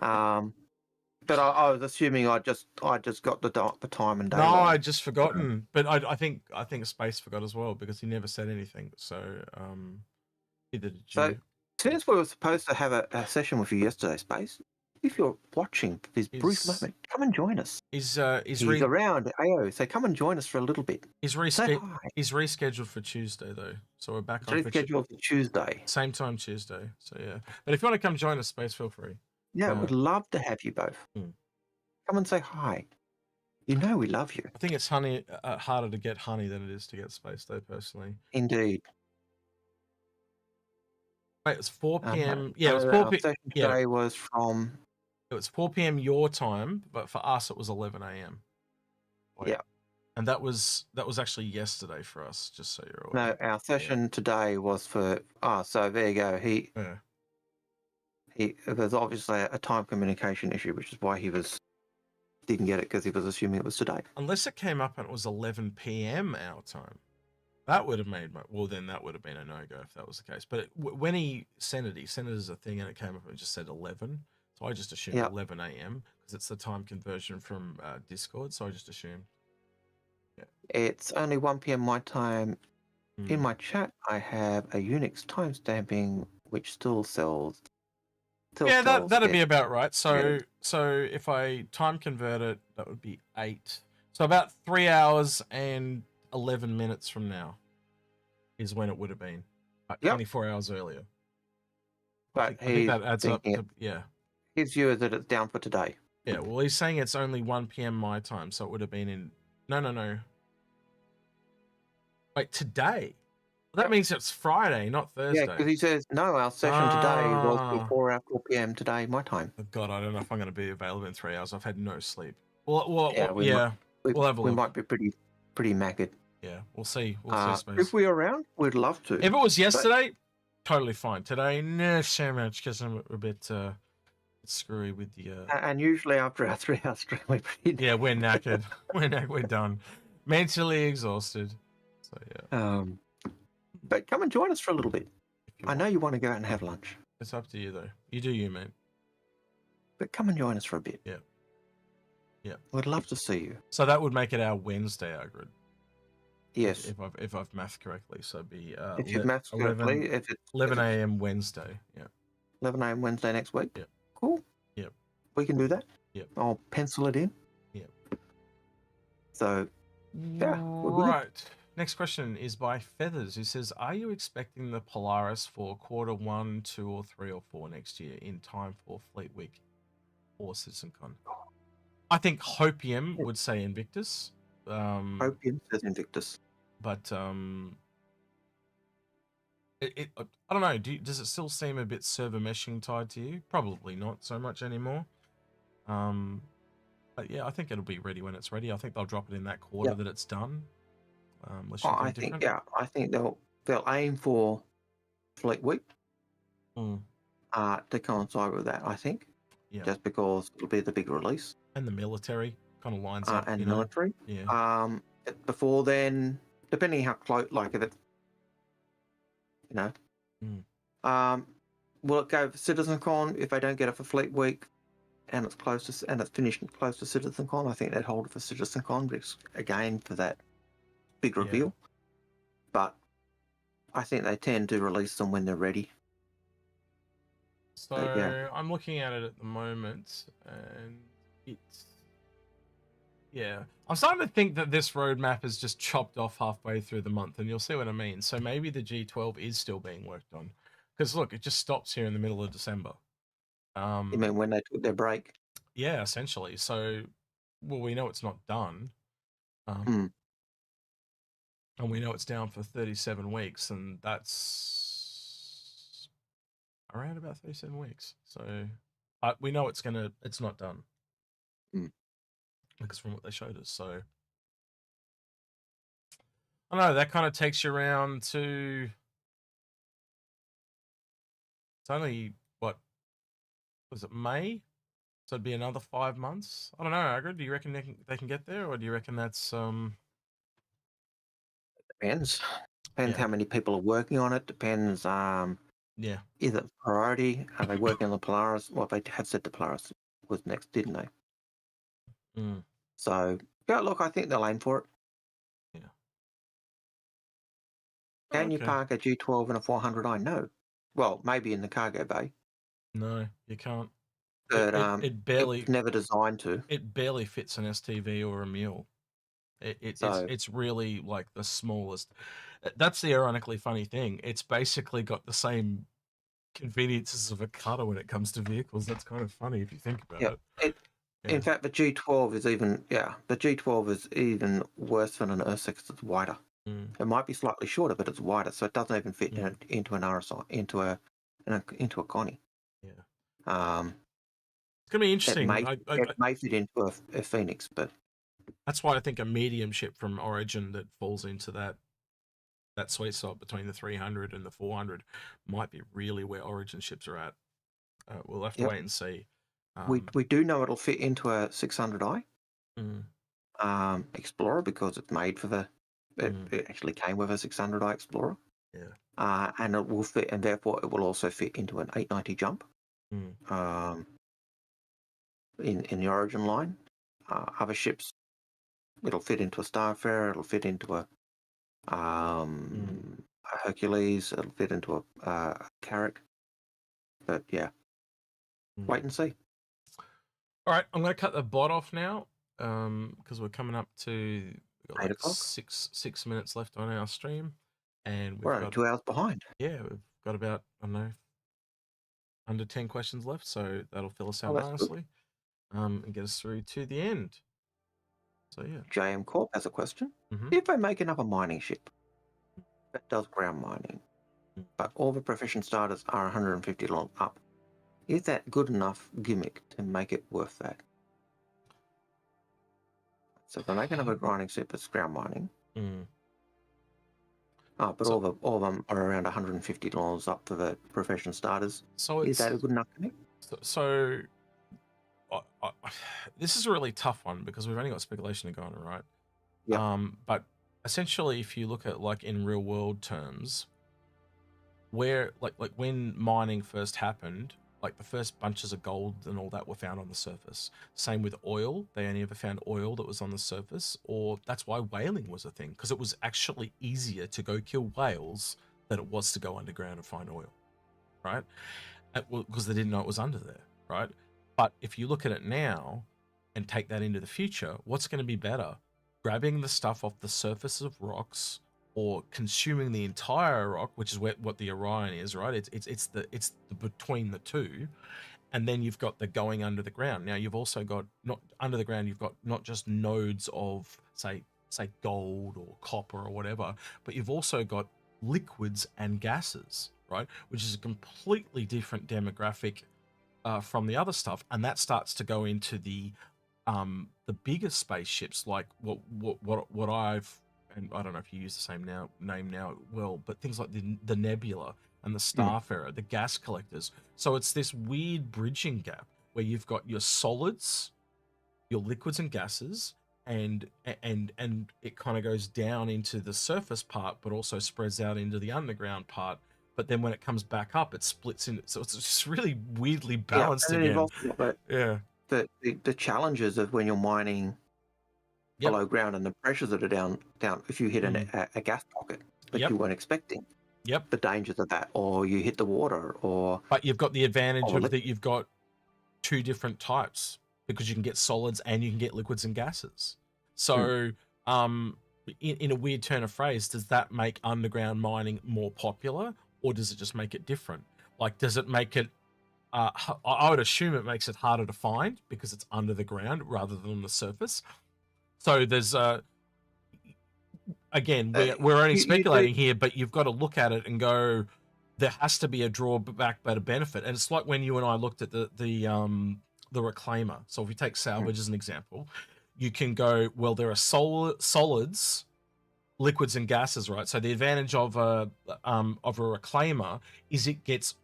S2: But I was assuming I just got the time and day.
S1: No, I'd just forgotten. But I think Space forgot as well because he never said anything. So either did you.
S2: So Since we were supposed to have a session with you yesterday, Space, if you're watching this brief moment, come and join us.
S1: He's
S2: around AO, so come and join us for a little bit.
S1: He's rescheduled for Tuesday though, so we're back on
S2: rescheduled for Tuesday.
S1: Same time Tuesday. So yeah, but if you want to come join us, Space, feel free.
S2: Yeah, we'd love to have you both. Come and say hi. You know we love you.
S1: I think it's harder to get honey than it is to get Space, though. Personally,
S2: indeed.
S1: Wait, it's 4 p.m. Yeah, it was 4 p.m.
S2: Today was from.
S1: It was 4 p.m. your time, but for us it was 11 a.m.
S2: Yeah.
S1: And that was actually yesterday for us, just so you're aware.
S2: No, our session today was for. So there you go. There's obviously a time communication issue, which is why he didn't get it, because he was assuming it was today.
S1: Unless it came up and it was 11 p.m. our time. That would have then that would have been a no-go if that was the case. But when he sent it as a thing and it came up and it just said 11. So I just assumed 11 a.m. because it's the time conversion from Discord. So I just assumed. Yeah.
S2: It's only 1 p.m. my time. In my chat, I have a Unix timestamping which still sells.
S1: That'd be about right. So if I time convert it, that would be 8. So about 3 hours and 11 minutes from now is when it would have been. 24 hours earlier.
S2: But
S1: I think that adds up to,
S2: his view is that it's down for today.
S1: Yeah, well, he's saying it's only 1 p.m. my time, so it would have been in... No. Wait, today? Well, that means it's Friday, not Thursday.
S2: Yeah, because he says, no, our session today was before 4 p.m. today, my time.
S1: Oh, God, I don't know if I'm going to be available in 3 hours. I've had no sleep. We'll have a look.
S2: We might be pretty knackered.
S1: Yeah, we'll see. We'll see.
S2: If we're around, we'd love to.
S1: If it was yesterday, totally fine. Today, no so much, because I'm a bit screwy with the...
S2: And usually after our 3-hour stream, we're pretty...
S1: Yeah, we're knackered. We're done. Mentally exhausted. So, yeah.
S2: But come and join us for a little bit. I know you want to go out and have lunch.
S1: It's up to you, though. You do you, mate.
S2: But come and join us for a bit.
S1: Yeah. Yeah.
S2: We'd love to see you.
S1: So that would make it our Wednesday, Algared.
S2: Yes.
S1: If I've mathed correctly. So it'd be
S2: if you've mathed correctly,
S1: 11 a.m. Wednesday. Yeah.
S2: 11 a.m. Wednesday next week.
S1: Yeah.
S2: Cool.
S1: Yep.
S2: We can do that.
S1: Yep.
S2: I'll pencil it in.
S1: Yep.
S2: So yeah.
S1: Right. Next question is by Feathers, who says, "Are you expecting the Polaris for quarter 1, 2, or 3, or 4 next year in time for Fleet Week or CitizenCon?" I think Hopium would say Invictus.
S2: Hopium says Invictus.
S1: But I don't know. Does it still seem a bit server meshing tied to you? Probably not so much anymore. But yeah, I think it'll be ready when it's ready. I think they'll drop it in that quarter that it's done.
S2: I think they'll aim for Fleet Week to coincide with that. I think, just because it'll be the big release
S1: and the military kind of lines up.
S2: And military, before then, depending how close, like if it, will it go for CitizenCon if they don't get it for Fleet Week? And it's finished close to CitizenCon. I think they'd hold it for CitizenCon, because again for that big reveal. But I think they tend to release them when they're ready.
S1: So I'm looking at it at the moment, and it's I'm starting to think that this roadmap is just chopped off halfway through the month, and you'll see what I mean. So maybe the G12 is still being worked on, because look, it just stops here in the middle of December.
S2: You mean when they took their break?
S1: Yeah, essentially. So, well, we know it's not done. And we know it's down for 37 weeks, and that's around about 37 weeks. So we know it's not done. Because from what they showed us. So I don't know, that kind of takes you around to, it's only, what was it, May? So it'd be another 5 months. I don't know, Algared, do you reckon they can get there, or do you reckon that's
S2: Depends how many people are working on it. Depends. Is it priority? Are they working on the Polaris? Well, they have said the Polaris was next, didn't they? So look, I think they'll aim for it. Can you park a G12 and a 400i? No. Well, maybe in the cargo bay,
S1: No, you can't.
S2: but
S1: It
S2: it
S1: barely
S2: was never designed to.
S1: it barely fits an STV or a mule.
S2: So
S1: It's really like the smallest. That's the ironically funny thing. It's basically got the same conveniences of a cutter when it comes to vehicles. That's kind of funny if you think about
S2: yeah,
S1: it.
S2: it.
S1: Yeah.
S2: In fact, the G12 is even the G12 is even worse than an Ursa because it's wider.
S1: Mm,
S2: It might be slightly shorter, but it's wider, so it doesn't even fit
S1: mm,
S2: into an RSI, into a Connie.
S1: yeah.
S2: Um,
S1: It's gonna be
S2: it
S1: interesting.
S2: may it may fit into a Phoenix, but
S1: That's why I think a medium ship from Origin that falls into that sweet spot between the 300 and the 400 might be really where Origin ships are at. We'll have to
S2: yep,
S1: wait and see.
S2: we do know it'll fit into a 600i
S1: Mm,
S2: Explorer because it's made for the.
S1: mm,
S2: It actually came with a 600i Explorer,
S1: yeah.
S2: and it will fit, and therefore it will also fit into an 890 jump.
S1: Mm,
S2: In the Origin line, other ships, it'll fit into a Starfarer, it'll fit into a
S1: mm,
S2: Hercules, it'll fit into a Carrack. But yeah,
S1: mm.
S2: wait and see.
S1: All right, I'm going to cut the bot off now because we're coming up to we've got
S2: 8
S1: like
S2: o'clock.
S1: 6 minutes left on our stream, and
S2: We're
S1: we've
S2: only
S1: got
S2: 2 hours behind.
S1: we've got about I don't know under 10 questions left, so that'll fill us
S2: Oh,
S1: out
S2: that's good.
S1: nicely and get us through to the end. So yeah.
S2: JM Corp has a question.
S1: Mm-hmm.
S2: If I make another mining ship that does ground mining,
S1: Mm.
S2: but all the proficient starters are 150 long up, is that good enough gimmick to make it worth that? So if I make another grinding ship that's ground mining,
S1: Mm.
S2: but
S1: So-
S2: all of them are around $150 up for the professional starters.
S1: So
S2: Is
S1: it's
S2: that a good enough gimmick?
S1: so this is a really tough one because we've only got speculation to go on, right?
S2: Yep.
S1: But essentially, if you look at like in real world terms, where like when mining first happened, like the first bunches of gold and all that were found on the surface. Same with oil; they only ever found oil that was on the surface, or that's why whaling was a thing because it was actually easier to go kill whales than it was to go underground and find oil, right? Because they didn't know it was under there, right? But if you look at it now and take that into the future, what's going to be better? Grabbing the stuff off the surface of rocks or consuming the entire rock, which is what the Orion is, right? It's the between the two, and then you've got the going under the ground. Now you've also got not under the ground. You've got not just nodes of say gold or copper or whatever, but you've also got liquids and gases, right? Which is a completely different demographic from the other stuff, and that starts to go into the bigger spaceships, like what I've, and I don't know if you use the same name now, well, but things like the Nebula and the Starfarer, the gas collectors. So it's this weird bridging gap where you've got your solids, your liquids and gases, and it kind of goes down into the surface part, but also spreads out into the underground part. But then when it comes back up, it splits in. So it's just really weirdly balanced
S2: and then you've
S1: again.
S2: also got
S1: Yeah.
S2: the challenges of when you're mining
S1: Yep.
S2: below ground and the pressures that are down. If you hit a gas pocket that
S1: Yep.
S2: you weren't expecting,
S1: Yep.
S2: the dangers of that, or you hit the water, or
S1: But you've got the advantage of that you've got two different types because you can get solids and you can get liquids and gases. So, in a weird turn of phrase, does that make underground mining more popular, or does it just make it different? Like, does it make it? I would assume it makes it harder to find because it's under the ground rather than on the surface. So there's again, we're only speculating here, but you've got to look at it and go, there has to be a drawback but a benefit. And it's like when you and I looked at the reclaimer. So if we take salvage as an example, you can go, well, there are solids, liquids and gases, right? So the advantage of a reclaimer is it gets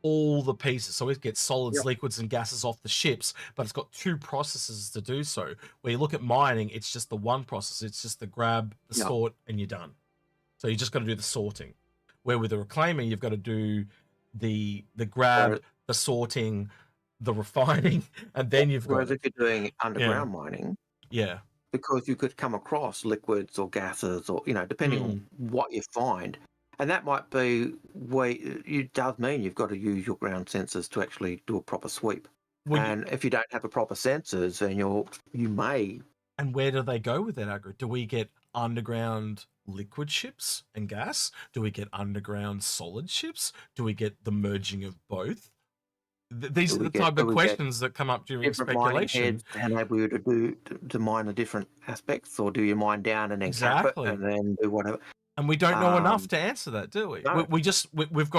S1: all the pieces. So it gets solids, liquids and gases off the ships, but it's got two processes to do so. Where you look at mining, it's just the one process. It's just the grab, the sort, and you're done. So you just got to do the sorting. Where with a reclaimer, you've got to do the grab, the sorting, the refining, and then you've got.
S2: Whereas if you're doing underground mining, because you could come across liquids or gases, or depending on what you find, And that might be where it does mean you've got to use your ground sensors to actually do a proper sweep.
S1: Well,
S2: And if you don't have a proper sensors, then you may.
S1: and where do they go with that, Algared? Do we get underground liquid ships and gas? Do we get underground solid ships? Do we get the merging of both? These are the type of questions that come up during
S2: different mining
S1: speculation.
S2: heads to enable you to mine the different aspects, or do you mine down and then cap it and then do whatever?
S1: And we don't know enough to answer that, do we?
S2: No.
S1: We've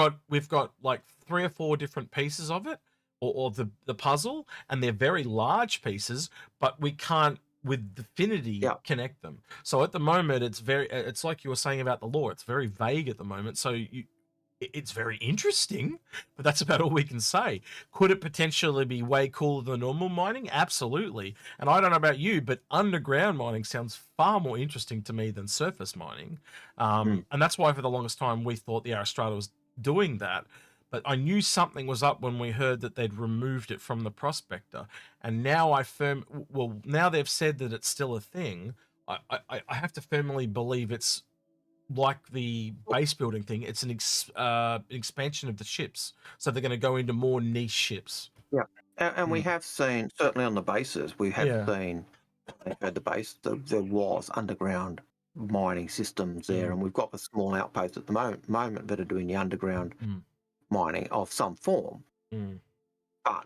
S1: got like 3 or 4 different pieces of it, or the puzzle, and they're very large pieces, but we can't with definity connect them. So at the moment, it's like you were saying about the law. It's very vague at the moment. So it's very interesting, but that's about all we can say. Could it potentially be way cooler than normal mining? Absolutely. And I don't know about you, but underground mining sounds far more interesting to me than surface mining. And that's why for the longest time we thought the Aurora was doing that. But I knew something was up when we heard that they'd removed it from the prospector. And now now they've said that it's still a thing. I have to firmly believe it's like the base building thing. It's an expansion of the ships. So they're going to go into more niche ships.
S2: Yeah. And we have seen, certainly on the bases, we have seen, at the base, there was underground mining systems there. And we've got the small outposts at the moment that are doing the underground mining of some form. But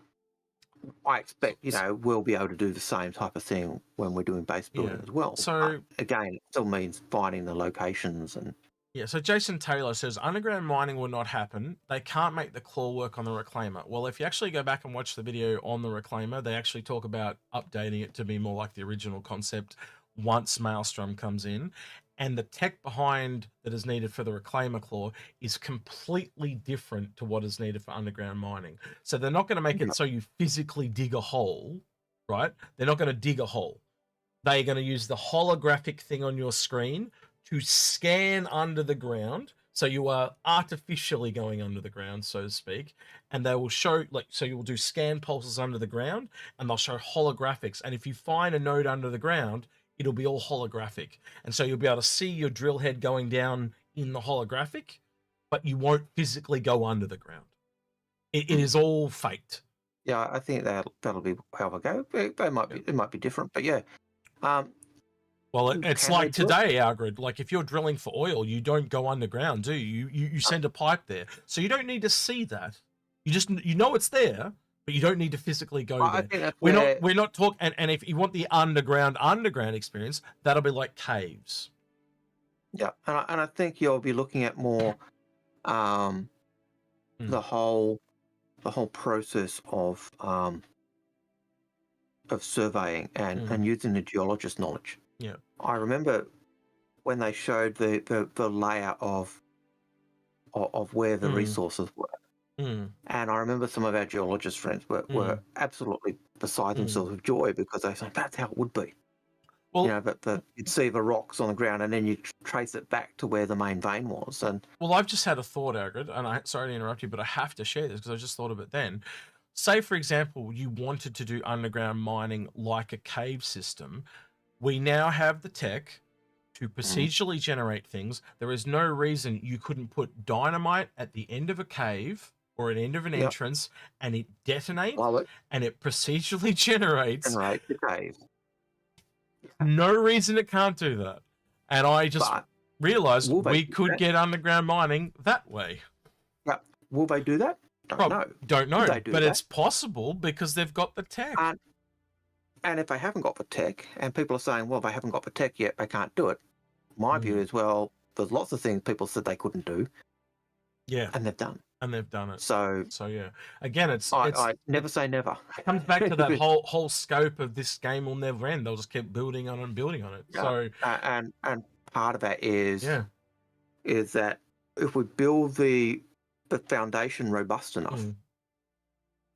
S2: I expect, we'll be able to do the same type of thing when we're doing base building as well.
S1: So
S2: but again, it still means finding the locations and.
S1: Yeah, so Jason Taylor says underground mining will not happen. They can't make the claw work on the reclaimer. Well, if you actually go back and watch the video on the reclaimer, they actually talk about updating it to be more like the original concept once Maelstrom comes in. And the tech behind that is needed for the reclaimer claw is completely different to what is needed for underground mining. So they're not going to make it so you physically dig a hole, right? They're not going to dig a hole. They're going to use the holographic thing on your screen to scan under the ground. So you are artificially going under the ground, so to speak. And they will show, so you will do scan pulses under the ground and they'll show holographics. And if you find a node under the ground, it'll be all holographic. And so you'll be able to see your drill head going down in the holographic, but you won't physically go under the ground. It is all faked.
S2: Yeah, I think that'll be how I go. It might be different, but yeah.
S1: Well, it's like today, Algared. Like if you're drilling for oil, you don't go underground, do you? You send a pipe there, so you don't need to see that. You know it's there, but you don't need to physically go there.
S2: I think that's
S1: we're not talking. And if you want the underground experience, that'll be like caves.
S2: Yeah, and I think you'll be looking at more the whole process of surveying and using the geologist knowledge.
S1: Yeah,
S2: I remember when they showed the layout of where the resources were. And I remember some of our geologist friends were absolutely beside themselves with joy because they said that's how it would be. Well, that you'd see the rocks on the ground and then you trace it back to where the main vein was. And
S1: well, I've just had a thought, Algared, and sorry to interrupt you, but I have to share this because I just thought of it then. Say, for example, you wanted to do underground mining like a cave system. We now have the tech to procedurally generate things. There is no reason you couldn't put dynamite at the end of a cave or an end of an entrance and it detonates and it procedurally generates
S2: the cave.
S1: No reason it can't do that. And I just realized we could get underground mining that way.
S2: Yeah. Will they do that?
S1: Don't know. But it's possible because they've got the tech.
S2: And if they haven't got the tech, and people are saying, well, they haven't got the tech yet, they can't do it. My view is, well, there's lots of things people said they couldn't do.
S1: Yeah.
S2: And they've done.
S1: And they've done it.
S2: So
S1: yeah. Again,
S2: I never say never.
S1: It comes back to that whole scope of this game will never end. They'll just keep building on it and building on it.
S2: Yeah.
S1: So
S2: and part of that is that if we build the foundation robust enough,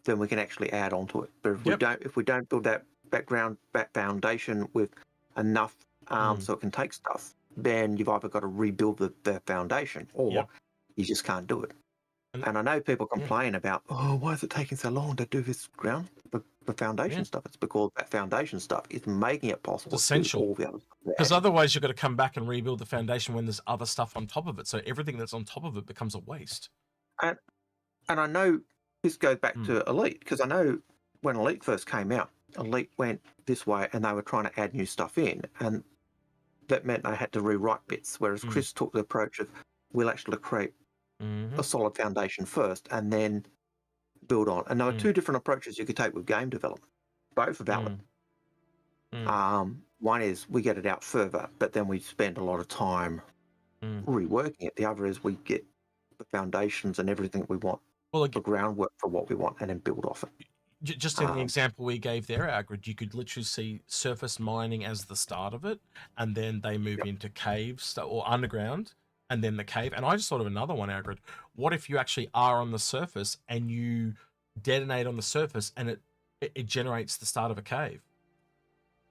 S2: then we can actually add on to it. But if we don't build that background foundation with enough so it can take stuff, then you've either got to rebuild the foundation or you just can't do it. And I know people complain about, oh, why is it taking so long to do this ground, the foundation stuff? It's because that foundation stuff is making it possible
S1: It's
S2: to do
S1: essential.
S2: all the other stuff.
S1: Because otherwise you've got to come back and rebuild the foundation when there's other stuff on top of it. So everything that's on top of it becomes a waste.
S2: And I know this goes back to Elite, because I know when Elite first came out, Elite went this way and they were trying to add new stuff in. And that meant they had to rewrite bits, whereas Chris took the approach of, we'll actually create a solid foundation first and then build on. And there are two different approaches you could take with game development. Both are valid. One is we get it out further, but then we spend a lot of time reworking it. The other is we get the foundations and everything we want, the groundwork for what we want, and then build off it.
S1: Just in the example we gave there, Algared, you could literally see surface mining as the start of it, and then they move into caves or underground, and then the cave. And I just thought of another one, Algared. What if you actually are on the surface and you detonate on the surface and it generates the start of a cave?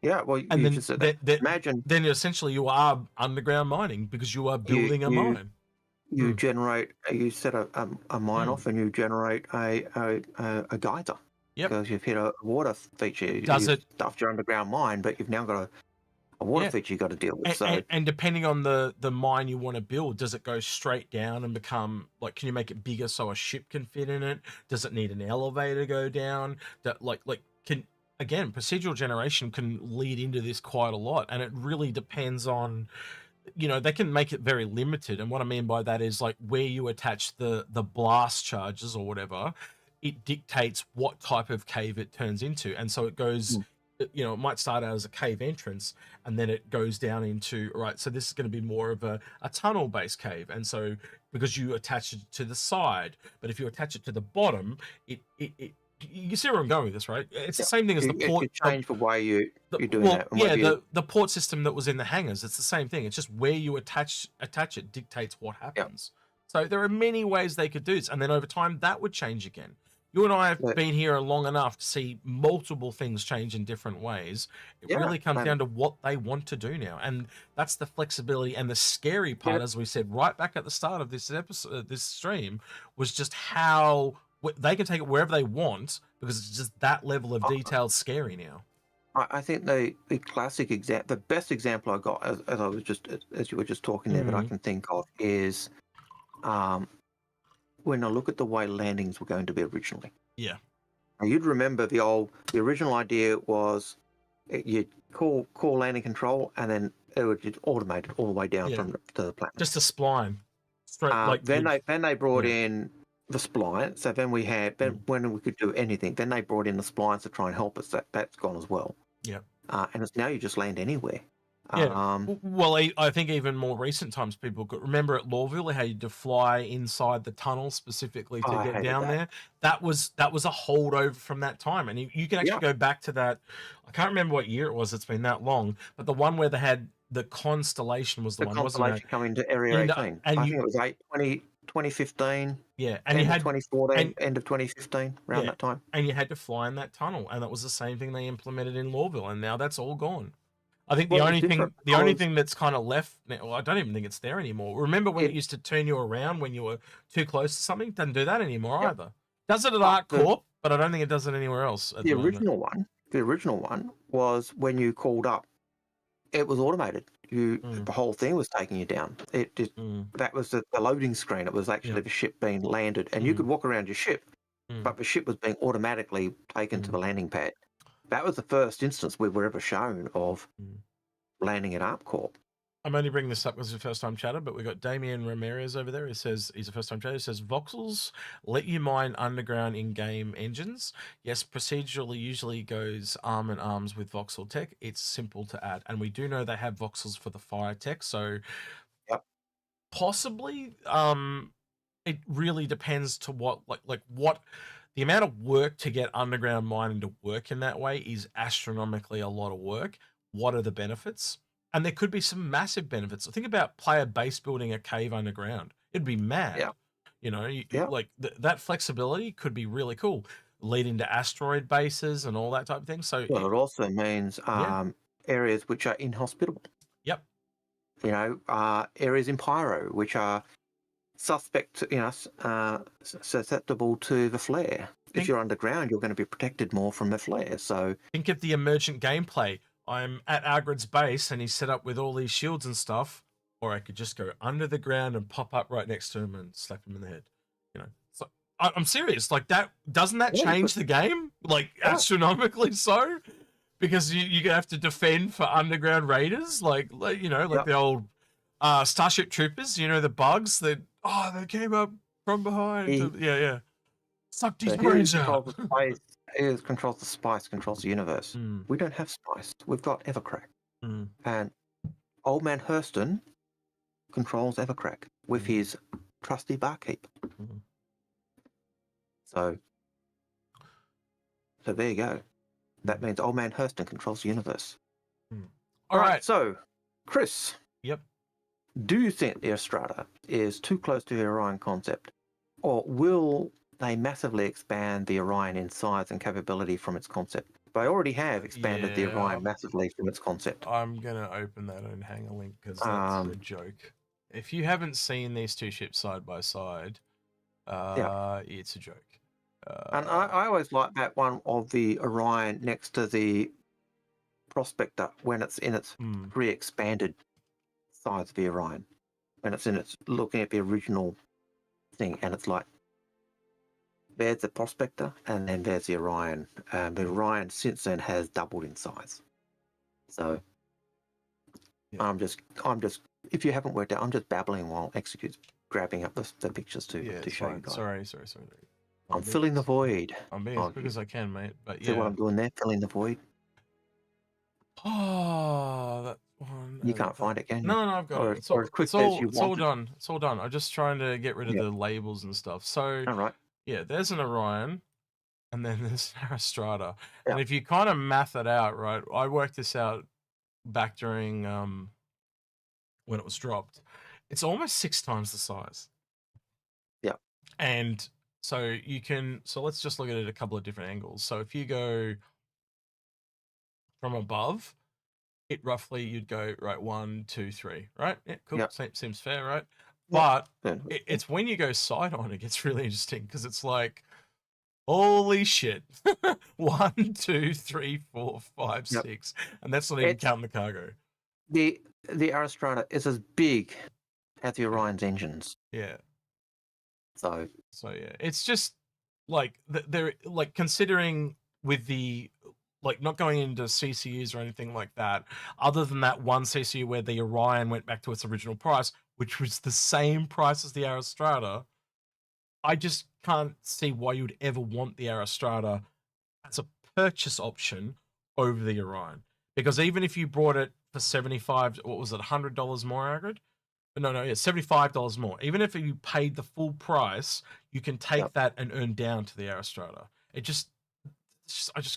S2: Yeah, well,
S1: and then,
S2: just imagine.
S1: Then essentially you are underground mining because you are building a mine.
S2: You generate, you set a mine off and you generate a geyser.
S1: Yep.
S2: Because you've hit a water feature.
S1: You've
S2: stuffed your underground mine, but you've now got a water feature you've got to deal with.
S1: And depending on the mine you want to build, does it go straight down and become, like, can you make it bigger so a ship can fit in it? Does it need an elevator to go down? Again, procedural generation can lead into this quite a lot, and it really depends on, they can make it very limited. And what I mean by that is, like, where you attach the blast charges or whatever, it dictates what type of cave it turns into. And so it goes, it might start out as a cave entrance, and then it goes down into, all right, so this is going to be more of a tunnel-based cave. And so because you attach it to the side, but if you attach it to the bottom, you see where I'm going with this, right? It's the same thing as the port.
S2: You change the way you're doing that.
S1: The port system that was in the hangars, it's the same thing. It's just where you attach it dictates what happens. So there are many ways they could do this, and then over time that would change again. You and I have been here long enough to see multiple things change in different ways. It really comes down to what they want to do now, and that's the flexibility. And the scary part, as we said right back at the start of this episode, this stream, was just how they can take it wherever they want, because it's just that level of detailed scary now.
S2: I think the classic example, the best example I got, as you were just talking there, that I can think of is when I look at the way landings were going to be originally.
S1: Yeah.
S2: Now, you'd remember the original idea was you'd call landing control, and then it would just automate it all the way down to the planet.
S1: Just a spline. Straight,
S2: then they brought in the spline. So then we had, when we could do anything, then they brought in the splines to try and help us. That's gone as well.
S1: Yeah.
S2: And it's now you just land anywhere.
S1: Yeah. Well, I think even more recent times, people could remember at Lawville how you had to fly inside the tunnel specifically to get down there. That was a holdover from that time, and you can actually go back to that. I can't remember what year it was. It's been that long, but the one where they had the Constellation was the one, wasn't it?
S2: Constellation coming to Area 18. I think it was 2015.
S1: Yeah, and you had
S2: 2014, end of 2015, around that time.
S1: And you had to fly in that tunnel, and that was the same thing they implemented in Lawville, and now that's all gone. I think the only thing that's kind of left now, well, I don't even think it's there anymore. Remember when it used to turn you around when you were too close to something? Doesn't do that anymore either. Does it at ArcCorp, but I don't think it does it anywhere else.
S2: The original one was when you called up, it was automated. The whole thing was taking you down. That was the loading screen. It was actually the ship being landed, and you could walk around your ship, but the ship was being automatically taken to the landing pad. That was the first instance we were ever shown of landing at ArcCorp.
S1: I'm only bringing this up because it's a first-time chatter, but we've got Damien Ramirez over there. He says he's a first-time chatter. He says, voxels let you mine underground in-game engines. Yes, procedurally usually goes arm in arms with voxel tech. It's simple to add. And we do know they have voxels for the fire tech, so possibly it really depends to what, what... The amount of work to get underground mining to work in that way is astronomically a lot of work. What are the benefits? And there could be some massive benefits. Think about player base building a cave underground. It'd be mad. Yeah. That flexibility could be really cool. Lead into asteroid bases and all that type of thing. So
S2: it also means areas which are inhospitable.
S1: Yep.
S2: Areas in Pyro which are suspect, susceptible to the flare. If you're underground, you're going to be protected more from the flare. So
S1: think of the emergent gameplay. I'm at Algared's base, and he's set up with all these shields and stuff. Or I could just go under the ground and pop up right next to him and slap him in the head. You know, so I'm serious. Like that, doesn't that change the game? Like astronomically so? Because you have to defend for underground raiders, like the old Starship Troopers. You know, the bugs that they came up from behind. Yeah. Sucked his brains out.
S2: He controls the spice, controls the universe. We don't have spice. We've got Evercrack. And Old Man Hurston controls Evercrack with his trusty barkeep. So there you go. That means Old Man Hurston controls the universe. All right. So, Chris.
S1: Yep.
S2: Do you think the Strata is too close to the Orion concept, or will they massively expand the Orion in size and capability from its concept? They already have expanded the Orion massively from its concept.
S1: I'm going to open that and hang a link because that's a joke. If you haven't seen these two ships side by side, it's a joke.
S2: And I always like that one of the Orion next to the Prospector when it's in its re-expanded size of the Orion. When it's in its looking at the original thing, and it's like, there's the Prospector, and then there's the Orion. The Orion since then has doubled in size. So I'm just. If you haven't worked out, I'm just babbling while Execute's grabbing up the pictures to show you guys.
S1: Sorry.
S2: I'm filling the void.
S1: I'm being as quick as I can, mate. But
S2: See what I'm doing there? Filling the void.
S1: Oh, that one.
S2: You can't find it, can you?
S1: No, I've got it. It's all done. It's all done. I'm just trying to get rid of the labels and stuff. So,
S2: all right.
S1: Yeah, there's an Orion, and then there's an Strata. And if you kind of math it out, right? I worked this out back during when it was dropped. It's almost 6 times the size.
S2: Yeah.
S1: And so let's just look at it a couple of different angles. So if you go from above, you'd go right 1, 2, 3, right? Yeah, cool. Yep. Seems fair, right? But it's when you go side on, it gets really interesting because it's like, holy shit. 1, 2, 3, 4, 5, 6. And that's not even counting the cargo.
S2: The Aristrata is as big as the Orion's engines.
S1: Yeah.
S2: So
S1: yeah, it's just like they're like, considering with the like not going into CCUs or anything like that, other than that one CCU where the Orion went back to its original price, which was the same price as the Aristrata, I just can't see why you would ever want the Aristrata as a purchase option over the Orion. Because even if you bought it for $75, what was it, $100 more, Algared? No, $75 more. Even if you paid the full price, you can take that and earn down to the Aristrata. I just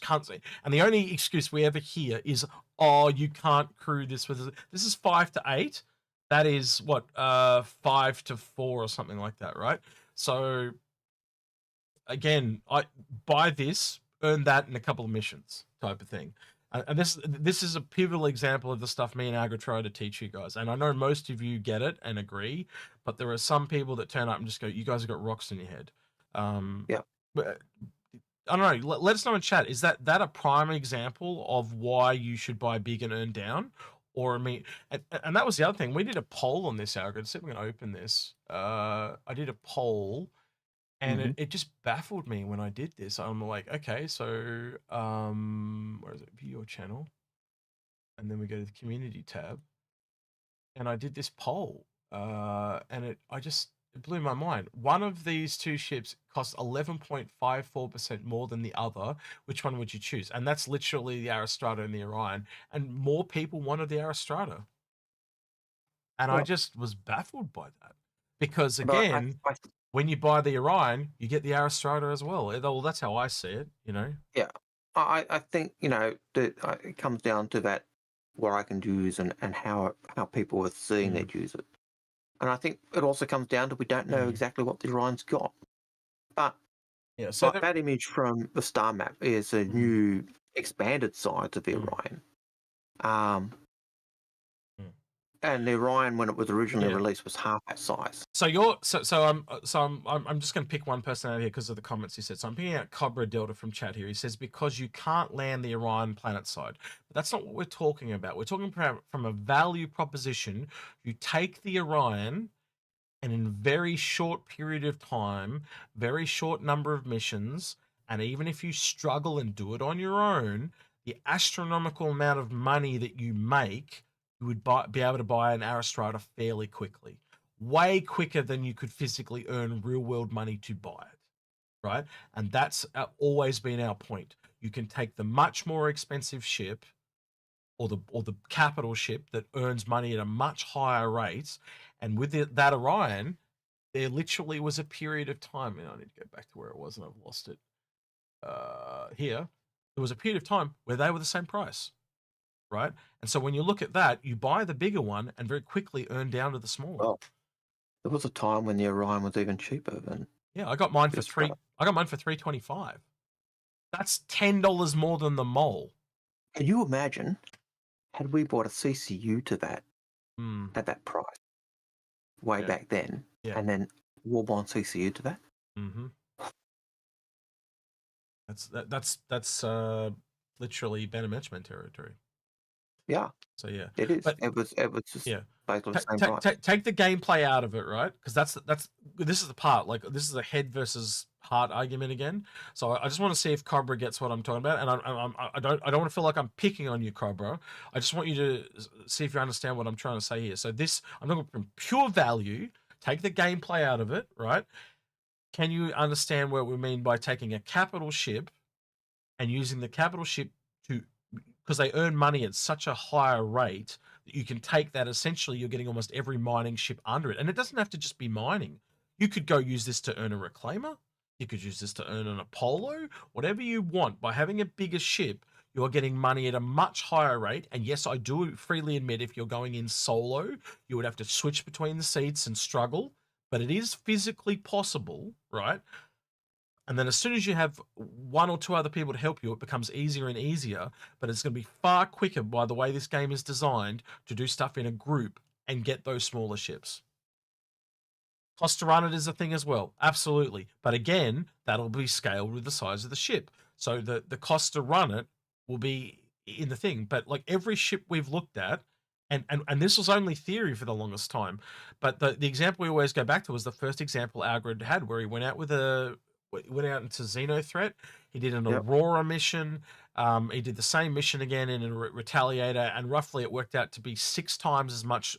S1: can't see. And the only excuse we ever hear is, you can't crew this with. This is 5 to 8. That is what 5 to 4 or something like that, right? So again, I buy this, earn that in a couple of missions, type of thing. And this is a pivotal example of the stuff me and Algared try to teach you guys. And I know most of you get it and agree, but there are some people that turn up and just go, "You guys have got rocks in your head." But I don't know. Let us know in chat. Is that a prime example of why you should buy big and earn down? Or and that was the other thing. We did a poll on this, Algared. See if we can open this. I did a poll, and it just baffled me when I did this. I'm like, okay, so where is it? View your channel, and then we go to the community tab, and I did this poll, and it blew my mind. One of these two ships costs 11.54% more than the other. Which one would you choose? And that's literally the Aristrata and the Orion. And more people wanted the Aristrata. And I just was baffled by that. Because again, when you buy the Orion, you get the Aristrata as well. Well, that's how I see it, you know?
S2: Yeah. I think, it comes down to that, what I can use and how people are seeing they use it. And I think it also comes down to, we don't know exactly what the Orion's got. But so that image from the star map is a new expanded size of the Orion. And the Orion, when it was originally
S1: Yeah.
S2: released, was half that size.
S1: So I'm just going to pick one person out here because of the comments he said. So I'm picking out Cobra Delta from chat here. He says because you can't land the Orion planet side. But that's not what we're talking about. We're talking from a value proposition. You take the Orion, and in a very short period of time, very short number of missions, and even if you struggle and do it on your own, the astronomical amount of money that you make, you would be able to buy an Aristrata fairly quickly. Way quicker than you could physically earn real world money to buy it, right? And that's always been our point. You can take the much more expensive ship or the capital ship that earns money at a much higher rate, and with that Orion, there literally was a period of time, and I need to go back to where it was, and I've lost it. Here, there was a period of time where they were the same price, right? And so when you look at that, you buy the bigger one and very quickly earn down to the smaller.
S2: Well, there was a time when the Orion was even cheaper than.
S1: Yeah, I got mine for
S2: this
S1: three.
S2: product.
S1: I got mine for $325. That's $10 more than the mole.
S2: Can you imagine had we bought a CCU to that at that price way back then, and then Warbond CCU to that?
S1: Mm-hmm. That's literally banner management territory.
S2: Yeah.
S1: So yeah,
S2: it is.
S1: But,
S2: it was just basically the same price.
S1: Take the gameplay out of it, right? Because this is the part. Like this is a head versus heart argument again. So I just want to see if Cobra gets what I'm talking about, and I don't want to feel like I'm picking on you, Cobra. I just want you to see if you understand what I'm trying to say here. So I'm talking from pure value. Take the gameplay out of it, right? Can you understand what we mean by taking a capital ship and using the capital ship because they earn money at such a higher rate that you can take that, essentially you're getting almost every mining ship under it. And it doesn't have to just be mining. You could go use this to earn a reclaimer. You could use this to earn an Apollo, whatever you want. By having a bigger ship, you're getting money at a much higher rate. And yes, I do freely admit if you're going in solo, you would have to switch between the seats and struggle, but it is physically possible, right? And then as soon as you have one or two other people to help you, it becomes easier and easier, but it's going to be far quicker by the way this game is designed to do stuff in a group and get those smaller ships. Cost to run it is a thing as well, absolutely. But again, that'll be scaled with the size of the ship. So the cost to run it will be in the thing. But like every ship we've looked at, and this was only theory for the longest time, but the example we always go back to was the first example Algared had, where he went out into Xeno Threat. He did an Aurora mission. He did the same mission again in a Retaliator, and roughly it worked out to be 6 times as much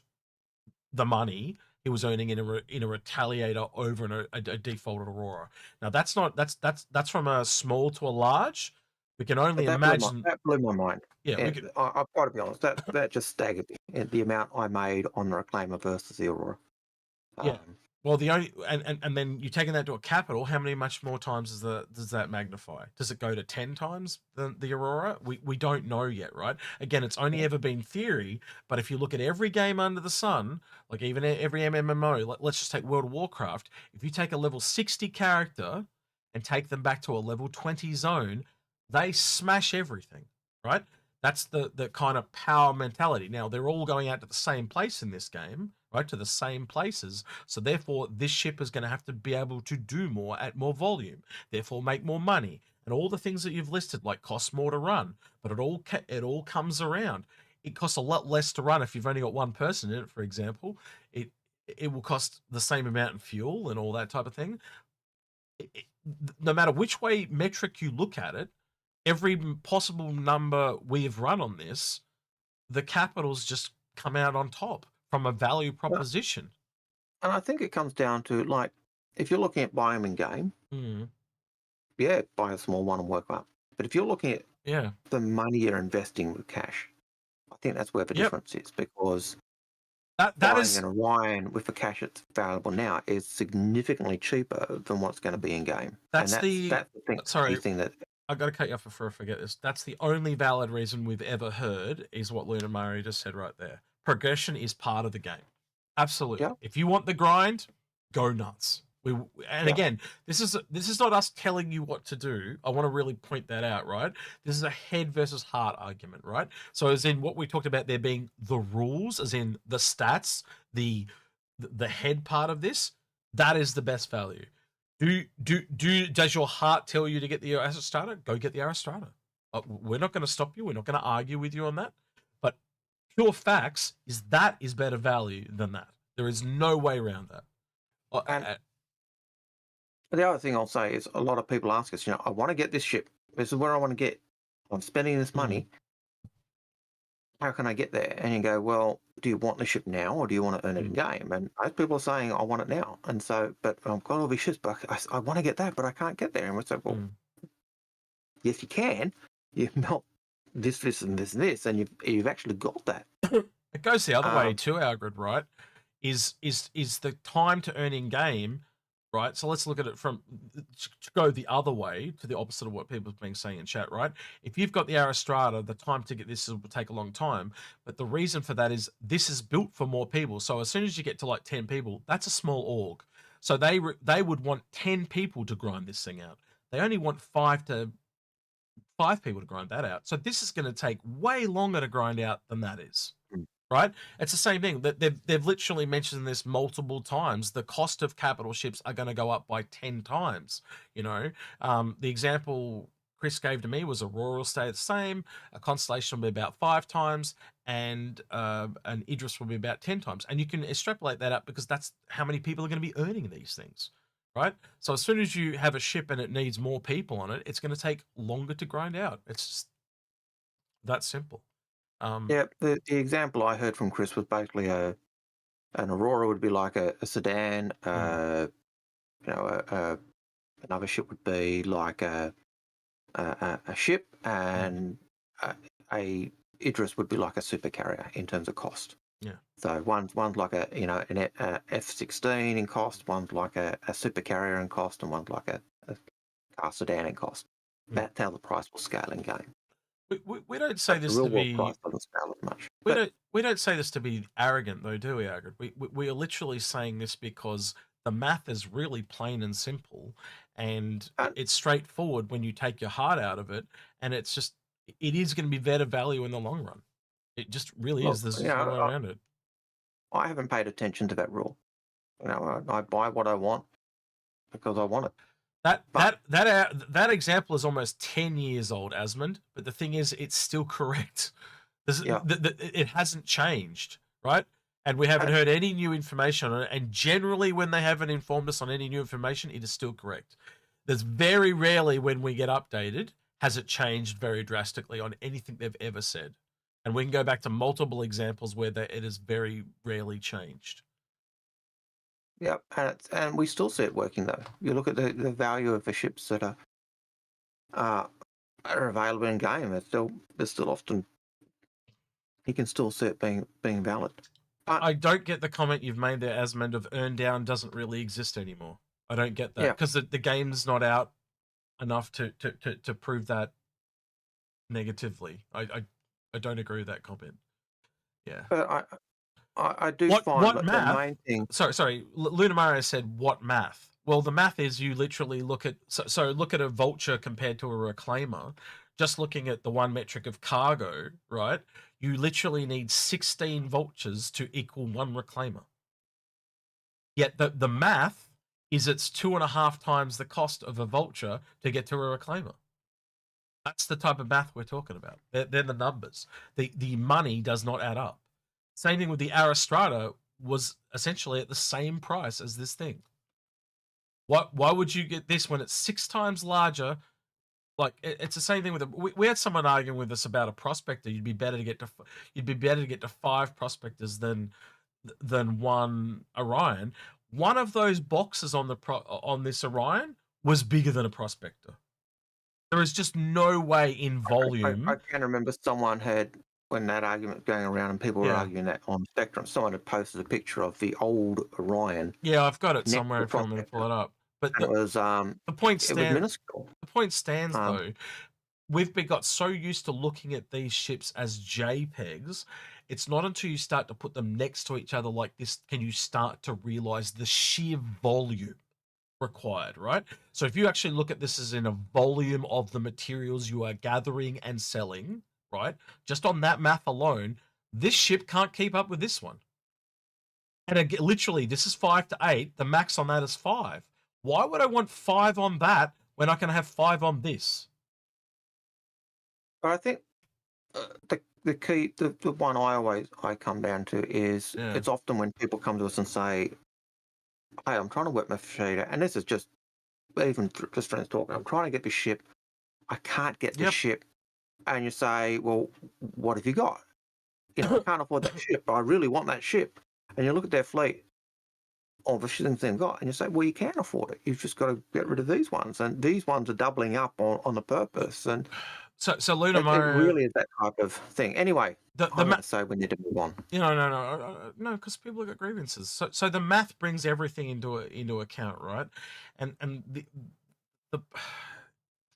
S1: the money he was earning in a Retaliator over a default Aurora. Now that's from a small to a large. We can only imagine.
S2: That blew my mind.
S1: Yeah,
S2: I've got to be honest. That just staggered me. The amount I made on the Reclaimer versus the Aurora.
S1: Yeah. Well, the only and then you taking that to a capital, how many much more times does that magnify? Does it go to 10 times the Aurora? We don't know yet, right? Again, it's only ever been theory, but if you look at every game under the sun, like even every MMO, let's just take World of Warcraft, if you take a level 60 character and take them back to a level 20 zone, they smash everything, right? That's the kind of power mentality. Now, they're all going out to the same place in this game, right? To the same places. So therefore, this ship is going to have to be able to do more at more volume, therefore make more money. And all the things that you've listed, like cost more to run, but it all comes around. It costs a lot less to run if you've only got one person in it, for example. It will cost the same amount in fuel and all that type of thing. No matter which way metric you look at it, every possible number we've run on this, the capitals just come out on top from a value proposition.
S2: And I think it comes down to, like, if you're looking at buying in game, buy a small one and work up. But if you're looking at the money you're investing with cash, I think that's where the difference is, because buying an Orion with the cash that's available now is significantly cheaper than what's going to be in game. That's the thing that.
S1: I've got to cut you off before I forget this. That's the only valid reason we've ever heard is what Luna Murray just said right there. Progression is part of the game. Absolutely. Yeah. If you want the grind, go nuts. And
S2: Yeah.
S1: again, this is not us telling you what to do. I want to really point that out, right? This is a head versus heart argument, right? So as in what we talked about there being the rules, as in the stats, the head part of this, that is the best value. Does your heart tell you to get the Arrow Strata? Go get the Arrow Strata. We're not going to stop you. We're not going to argue with you on that. But pure facts is that is better value than that. There is no way around that.
S2: And the other thing I'll say is a lot of people ask us, I want to get this ship. This is where I want to get. I'm spending this money. How can I get there? And you go, well, do you want the ship now or do you want to earn it in game? And most people are saying, I want it now. And so, but I've got all these ships, but I want to get that, but I can't get there. And we say, well, yes, you can. You melt this, and this, and you've actually got that.
S1: It goes the other way too, Algared, right? Is the time to earn in game, right? So let's look at it from to go the other way to the opposite of what people have been saying in chat, right? If you've got the Arrow Strata, the time to get this will take a long time, but the reason for that is this is built for more people. So as soon as you get to like 10 people, that's a small org. So they would want 10 people to grind this thing out. They only want 5 people to grind that out. So this is going to take way longer to grind out than that is. Right? It's the same thing. That they've literally mentioned this multiple times. The cost of capital ships are going to go up by 10 times. The example Chris gave to me was Aurora will stay the same, a Constellation will be about 5 times, and an Idris will be about 10 times. And you can extrapolate that up because that's how many people are going to be earning these things. Right? So as soon as you have a ship and it needs more people on it, it's going to take longer to grind out. It's just that simple.
S2: Yeah, the example I heard from Chris was basically an Aurora would be like a sedan. Another ship would be like a ship, and a Idris would be like a super carrier in terms of cost.
S1: Yeah.
S2: So one's like an F-16 in cost, one's like a super carrier in cost, and one's like a car sedan in cost. That's how the price will scale in game.
S1: We don't say this
S2: the
S1: to
S2: real
S1: be.
S2: world price doesn't scale as much.
S1: We don't say this to be arrogant, though, do we, Algared? We are literally saying this because the math is really plain and simple, and it's straightforward when you take your heart out of it, and it is going to be better value in the long run. It just really is. There's no way around it.
S2: I haven't paid attention to that rule. I buy what I want because I want it.
S1: That example is almost 10 years old, Asmund, but the thing is, it's still correct. It hasn't changed, right? And we haven't heard any new information on it. And generally, when they haven't informed us on any new information, it is still correct. There's very rarely when we get updated, has it changed very drastically on anything they've ever said. And we can go back to multiple examples where it has very rarely changed.
S2: Yeah, and we still see it working though. You look at the value of the ships that are available in game. They're still often, you can still see it being valid. But
S1: I don't get the comment you've made there, Asmund, of earn down doesn't really exist anymore. I don't get that because the game's not out enough to prove that negatively. I don't agree with that comment. Yeah.
S2: But I do find that the main thing.
S1: Sorry. Luna Mario said, "What math?" Well, the math is you literally look at look at a vulture compared to a reclaimer. Just looking at the one metric of cargo, right? You literally need 16 vultures to equal 1 reclaimer. Yet the math is it's 2.5 times the cost of a vulture to get to a reclaimer. That's the type of math we're talking about. They're the numbers. The money does not add up. Same thing with the Arrow Strata was essentially at the same price as this thing. Why would you get this when it's 6 times larger? Like it's the same thing with we had someone arguing with us about a prospector. You'd be better to get to 5 prospectors than 1 Orion. One of those boxes on this Orion was bigger than a prospector. There is just no way in volume.
S2: I can remember someone had, when that argument was going around and people were arguing that on Spectrum, someone had posted a picture of the old Orion.
S1: Yeah, I've got it somewhere if you want me to pull it up. But
S2: it was
S1: the point stands.
S2: minuscule.
S1: The point stands though. We've got so used to looking at these ships as JPEGs. It's not until you start to put them next to each other like this can you start to realize the sheer volume required, right? So if you actually look at this as in a volume of the materials you are gathering and selling, right? Just on that math alone, this ship can't keep up with this one. And again, literally, this is 5 to 8. The max on that is 5. Why would I want 5 on that when I can have 5 on this?
S2: But I think the key, the one I come down to is
S1: Yeah.
S2: it's often when people come to us and say, "Hey, I'm trying to work my feeder," and this is just even just friends talking. I'm trying to get this ship. I can't get this
S1: Yep.
S2: ship, and you say, "Well, what have you got?" You know, I can't afford that ship, but I really want that ship. And you look at their fleet of the things they've got, and you say, "Well, you can afford it. You've just got to get rid of these ones, and these ones are doubling up on the purpose." And
S1: So Luna
S2: it
S1: Mo,
S2: really is that type of thing. Anyway,
S1: the
S2: I'm going
S1: ma-
S2: to say we need to move on.
S1: no, because people have got grievances. So the math brings everything into account, right? And the I've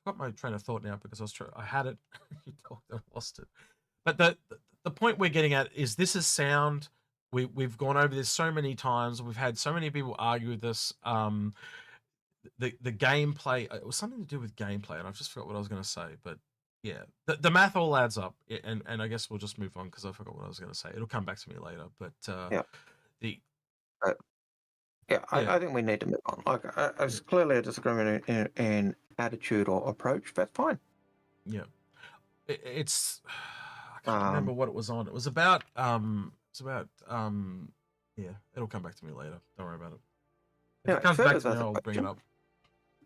S1: got my train of thought now because I had it. You talked, I lost it. But the point we're getting at is this is sound. We've gone over this so many times. We've had so many people argue with this. The gameplay, it was something to do with gameplay, and I've just forgot what I was going to say. But yeah, the math all adds up, and I guess we'll just move on because I forgot what I was going to say. It'll come back to me later. But
S2: Yeah.
S1: the
S2: Uh, yeah,
S1: yeah
S2: I think we need to move on. Like, it's clearly a disagreement in attitude or approach. That's fine.
S1: yeah, it's I can't remember
S2: Um,
S1: what it was on. It was about yeah, it'll come back to me later. Don't worry about it. If it
S2: Anyway,
S1: comes back
S2: Feathers
S1: to me,
S2: has a
S1: I'll bring it
S2: question.
S1: up.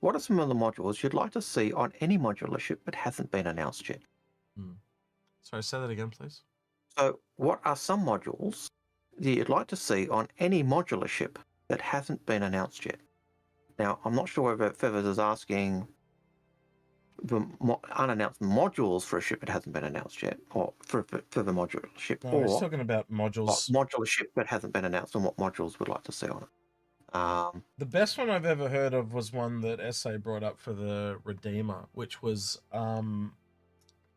S2: What are some of the modules you'd like to see on any modular ship but hasn't been announced yet?
S1: Sorry, say that again, please.
S2: So, what are some modules that you'd like to see on any modular ship that hasn't been announced yet? Now, I'm not sure whether Feathers is asking the unannounced modules for a ship that hasn't been announced yet, or for the modular ship,
S1: No, he's
S2: or
S1: talking about modules.
S2: modular ship that hasn't been announced and what modules we'd like to see on it.
S1: The best one I've ever heard of was one that SA brought up for the Redeemer, which was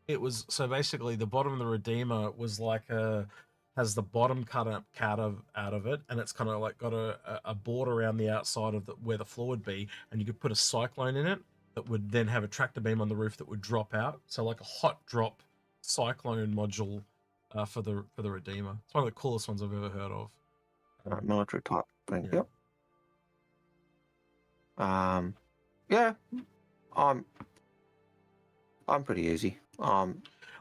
S1: it was so basically the bottom of the Redeemer was like has the bottom cut out of it, and it's kind of like got a board around the outside of where the floor would be, and you could put a cyclone in it that would then have a tractor beam on the roof that would drop out. So like a hot drop cyclone module for the Redeemer. It's one of the coolest ones I've ever heard of.
S2: Military type thing.
S1: Yeah.
S2: Yep. Yeah. I'm pretty easy.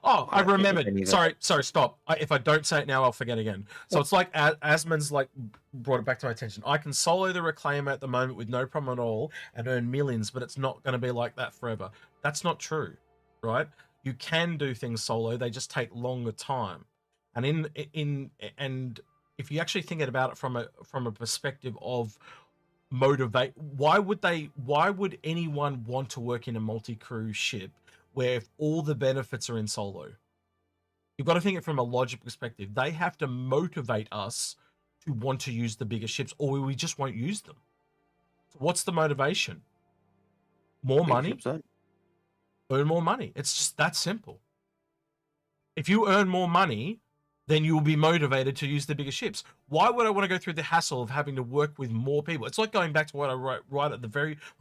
S1: Oh, I remembered.
S2: any of
S1: Sorry, stop. If I don't say it now, I'll forget again. So it's like Asmon's like brought it back to my attention. I can solo the Reclaimer at the moment with no problem at all and earn millions, but it's not going to be like that forever. That's not true, right? You can do things solo. They just take longer time. And and if you actually think about it from a perspective of motivate, why would anyone want to work in a multi-crew ship where if all the benefits are in solo? You've got to think it from a logic perspective. They have to motivate us to want to use the bigger ships, or we just won't use them. So what's the motivation? More money? Earn more money. It's just that simple. If you earn more money, then you will be motivated to use the bigger ships. Why would I want to go through the hassle of having to work with more people? It's like going back to what I wrote right at one of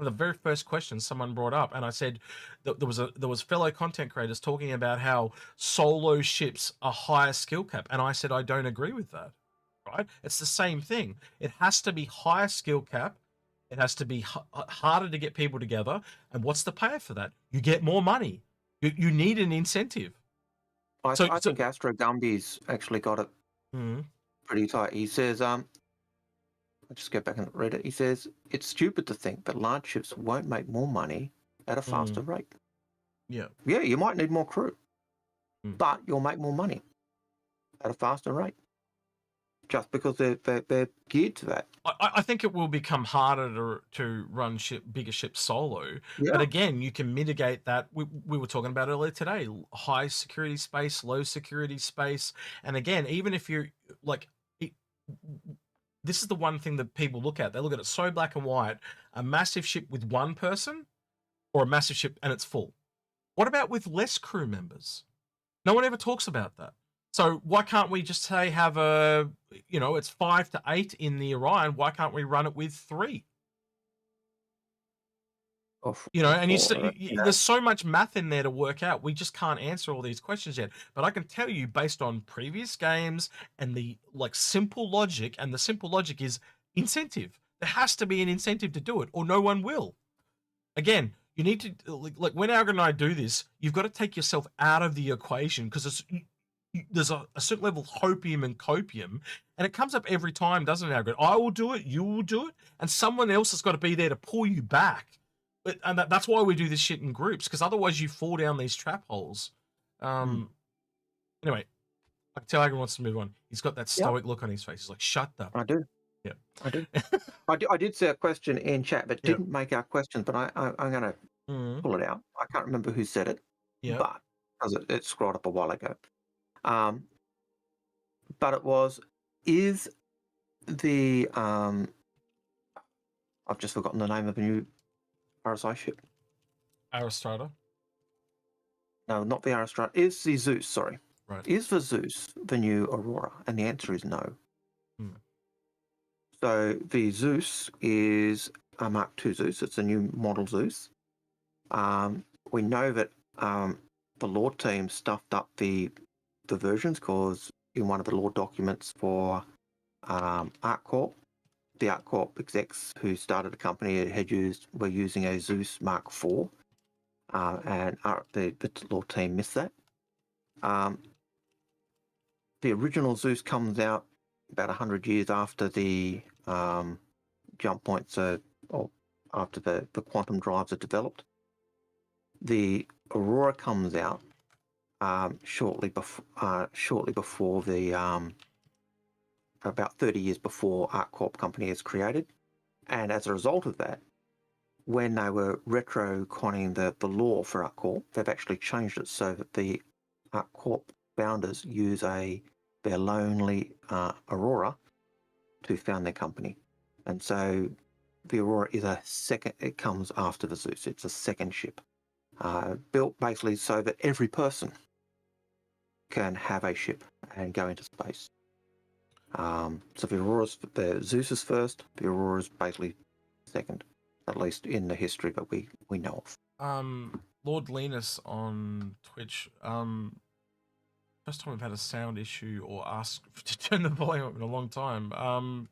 S1: the very first questions someone brought up, and I said that there was fellow content creators talking about how solo ships are higher skill cap, and I said I don't agree with that. Right? It's the same thing. It has to be higher skill cap. It has to be harder to get people together. And what's the payoff for that? You get more money. You need an incentive.
S2: I think Astro Gumby's actually got it pretty tight. He says, I'll just go back and read it. He says, it's stupid to think that large ships won't make more money at a faster rate.
S1: Yeah.
S2: Yeah, you might need more crew, but you'll make more money at a faster rate. Just because they're geared to that.
S1: I think it will become harder to run bigger ships solo. Yeah. But again, you can mitigate that. We were talking about earlier today, high security space, low security space. And again, even if you're like, this is the one thing that people look at. They look at it so black and white, a massive ship with one person or a massive ship and it's full. What about with less crew members? No one ever talks about that. So why can't we just say have it's 5 to 8 in the Orion? Why can't we run it with 3? You know, and
S2: know,
S1: there's so much math in there to work out. We just can't answer all these questions yet. But I can tell you, based on previous games and the simple logic, and the simple logic is incentive. There has to be an incentive to do it, or no one will. Again, you need to like when Algared and I do this, you've got to take yourself out of the equation because there's a certain level of hopium and copium, and it comes up every time, doesn't it, Algared? I will do it, you will do it, and someone else has got to be there to pull you back. And that's why we do this shit in groups, because otherwise you fall down these trap holes. Anyway, I can tell Algared wants to move on. He's got that stoic look on his face. He's like, shut up.
S2: I do.
S1: Yeah,
S2: I do. I did see a question in chat, but didn't make our question. But I'm going to pull it out. I can't remember who said it, but because it scrolled up a while ago. But it was, is the I've just forgotten the name of the new RSI ship.
S1: Aristrata?
S2: No, not the Aristrata. Is the Zeus, sorry.
S1: Right.
S2: Is the Zeus the new Aurora? And the answer is no. So the Zeus is a Mark II Zeus. It's a new model Zeus. We know that the Lord team stuffed up the versions, because in one of the Lord documents for ArcCorp, the ArcCorp execs who started the company were using a Zeus Mark IV, and the Lord team missed that. The original Zeus comes out about 100 years after the jump points or after the quantum drives are developed. The Aurora comes out shortly before the about 30 years before ArcCorp company is created, and as a result of that, when they were retro-conning the law for ArcCorp, they've actually changed it so that the ArcCorp founders use their lonely Aurora to found their company, and so the Aurora is a second. It comes after the Zeus. It's a second ship, built basically so that every person can have a ship and go into space. So the Zeus is first. The Aurora is basically second, at least in the history that we know of.
S1: Lord Linus on Twitch. First time we've had a sound issue or asked to turn the volume up in a long time. I'm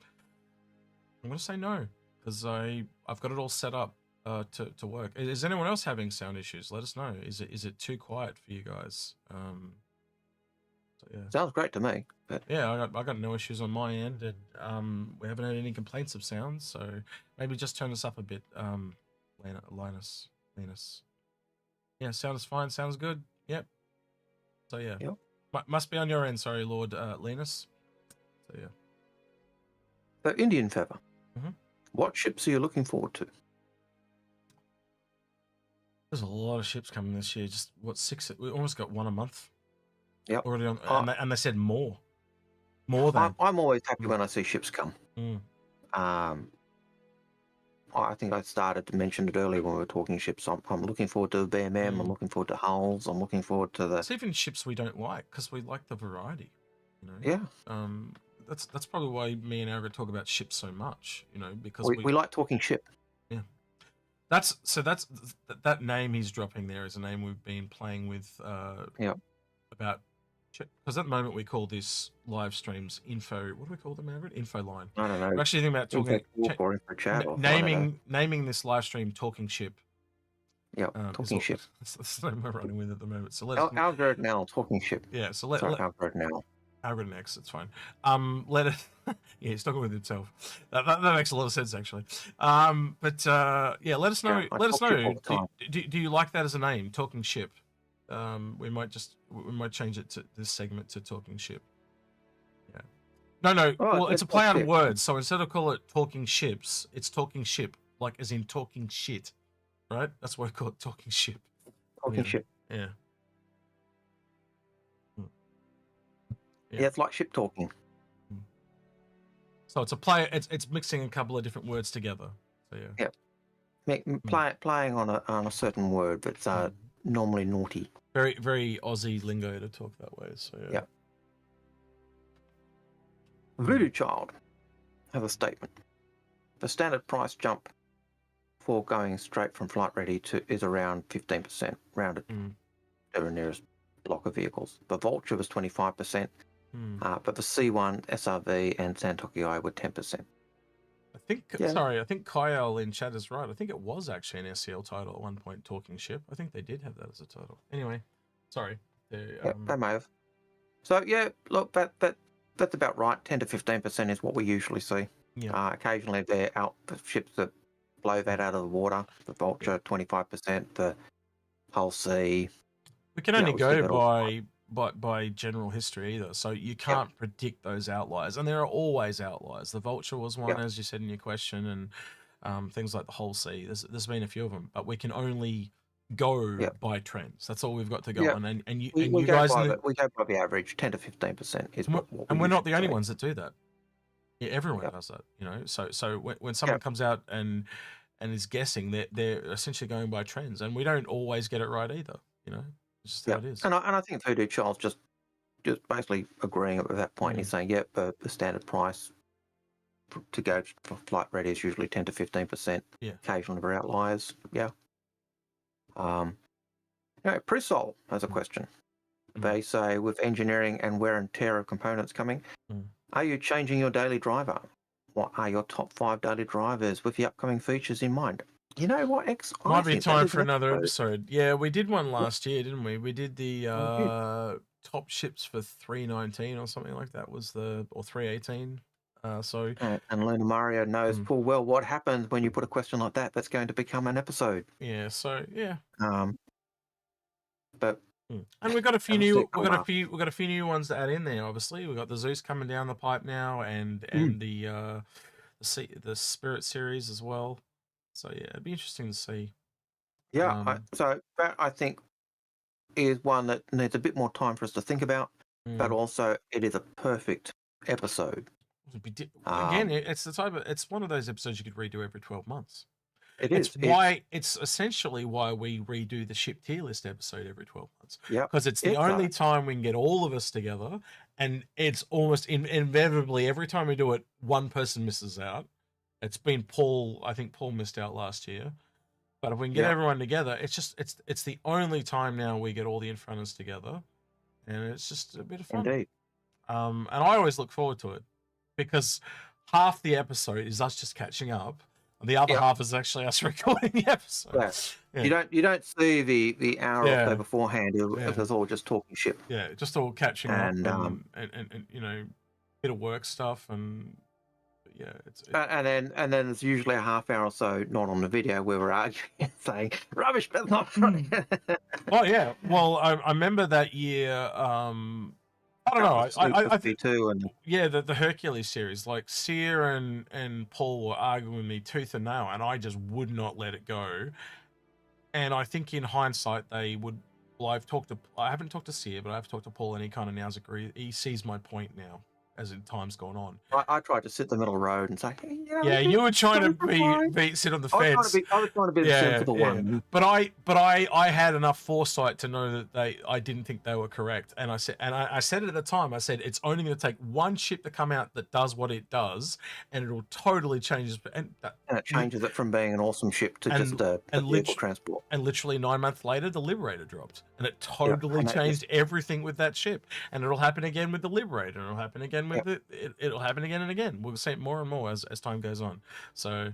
S1: gonna say no, because I've got it all set up to work. Is anyone else having sound issues? Let us know. Is it too quiet for you guys? So yeah.
S2: Sounds great to me. But
S1: yeah, I got no issues on my end, and we haven't had any complaints of sound. So maybe just turn this up a bit, Linus. Yeah, sound is fine. Sounds good. Yep. So yeah.
S2: Yep.
S1: Must be on your end. Sorry, Lord Linus. So yeah.
S2: So Indian Feather. What ships are you looking forward to?
S1: There's a lot of ships coming this year. Just what, 6? We almost got one a month.
S2: Yep.
S1: Already on, and they said more than.
S2: I'm always happy when I see ships come. I think I started to mention it earlier when we were talking ships. I'm looking forward to the BMM. I'm looking forward to hulls. I'm looking forward to the.
S1: It's even ships we don't like, because we like the variety. You know.
S2: Yeah.
S1: That's probably why me and Algared talk about ships so much. You know, because
S2: we like talking ship.
S1: Yeah. That's that name he's dropping there is a name we've been playing with. About. Because at the moment we call this live streams info. What do we call them, Algared? Info line.
S2: I don't know.
S1: We're actually thinking about talking.
S2: Info chat or
S1: naming this live stream talking ship.
S2: Yeah, talking ship.
S1: That's the name we're running with at the moment. So
S2: Algared now talking ship.
S1: Yeah. So
S2: Algared now.
S1: Algared and X, it's fine. Let it. Yeah, he's talking with himself. That makes a lot of sense, actually. But yeah, let us know.
S2: Yeah,
S1: let us know. Do you like that as a name, talking ship? We might change it to this segment to talking ship. Yeah. No. Well, it's a play on words. So instead of call it talking ships, it's talking ship, like as in talking shit, right? That's why I call it talking ship.
S2: Talking ship.
S1: Yeah.
S2: Yeah, it's like ship talking.
S1: So it's a play. It's mixing a couple of different words together. So yeah.
S2: Yeah. Playing on a certain word that's normally naughty.
S1: Very, very Aussie lingo to talk that way. So yeah.
S2: Voodoo Child has a statement. The standard price jump for going straight from flight ready to is around 15%, rounded
S1: Mm.
S2: to the nearest block of vehicles. The Vulture was 25%, but the C1, SRV, and Santoki I were 10%.
S1: I think,
S2: Yeah.
S1: sorry, I think Kyle in chat is right. I think it was actually an SCL title at one point, Talking Ship. I think they did have that as a title. Anyway, sorry.
S2: Yeah, they may have. So yeah, look, that's about right. 10 to 15% is what we usually see.
S1: Yeah.
S2: Occasionally they're out the ships that blow that out of the water. The Vulture, 25%. The Hull C.
S1: We can
S2: Yeah,
S1: only
S2: we see
S1: go
S2: that all the time.
S1: by general history either, so you can't predict those outliers, and there are always outliers. The Vulture was one,
S2: Yeah.
S1: as you said in your question, and things like the Whole Sea. There's been a few of them, but we can only go
S2: Yeah.
S1: by trends. That's all we've got to go
S2: Yeah.
S1: on. And you
S2: We
S1: and you
S2: go
S1: guys,
S2: by we go by the average. 10 to 15% is
S1: and
S2: what we
S1: we're not the
S2: usually
S1: only
S2: see.
S1: ones that do that. Yeah, everyone
S2: Yep.
S1: does that, you know. So when someone comes out and is guessing, they're essentially going by trends, and we don't always get it right either. You know, it's just how it is.
S2: And I think Voodoo Child's just basically agreeing at that point. He's saying, yep, the standard price to go for flight ready is usually 10 to 15%.
S1: Yeah.
S2: Occasionally for outliers. Yeah. Prisol has a question. They say, with engineering and wear and tear of components coming, are you changing your daily driver? What are your top 5 daily drivers with the upcoming features in mind? You know what, X?
S1: Might be time for another episode. Yeah, we did one last year, didn't we? We did the top ships for 319 or something like that, or 318. So
S2: and Luna Mario knows full well what happens when you put a question like that. That's going to become an episode.
S1: Yeah. So yeah.
S2: But
S1: and we've got a few new new ones to add in there. Obviously, we've got the Zeus coming down the pipe now, and the Spirit series as well. So yeah, it'd be interesting to see.
S2: Yeah, so that I think is one that needs a bit more time for us to think about, but also it is a perfect episode.
S1: Again, it's the type of one of those episodes you could redo every 12 months.
S2: It's
S1: essentially why we redo the ship tier list episode every 12 months.
S2: Yeah,
S1: because it's the only time we can get all of us together, and it's almost inevitably every time we do it, one person misses out. It's been Paul. I think Paul missed out last year. But if we can get everyone together, it's the only time now we get all the Inforunners together, and it's just a bit of fun.
S2: Indeed.
S1: And I always look forward to it, because half the episode is us just catching up, and the other half is actually us recording the episode.
S2: Yeah. You don't see the hour or so beforehand if it's all just talking shit.
S1: Yeah, just all catching up and you know, bit of work stuff and. Yeah,
S2: and then there's usually a half hour or so not on the video where we're arguing saying rubbish, but not funny.
S1: Oh yeah, well I remember that year. I don't know. I think too, and the Hercules series, like Sear and Paul were arguing with me tooth and nail, and I just would not let it go. And I think in hindsight they would. Well, I haven't talked to Sear, but I've talked to Paul, and he kind of now agrees. He sees my point now, as in time's gone on.
S2: I tried to sit the middle of the road and say, hey,
S1: you were trying to sit on the fence.
S2: I was trying to be the sensible one.
S1: But I had enough foresight to know that I didn't think they were correct, and I said it at the time. I said it's only going to take one ship to come out that does what it does, and it'll totally change. And
S2: it changes it from being an awesome ship to just a vehicle transport.
S1: And literally 9 months later, the Liberator dropped, and it totally changed everything with that ship. And it'll happen again with the Liberator, and it'll happen again with it'll happen again and again. We'll see it more and more as time goes on. So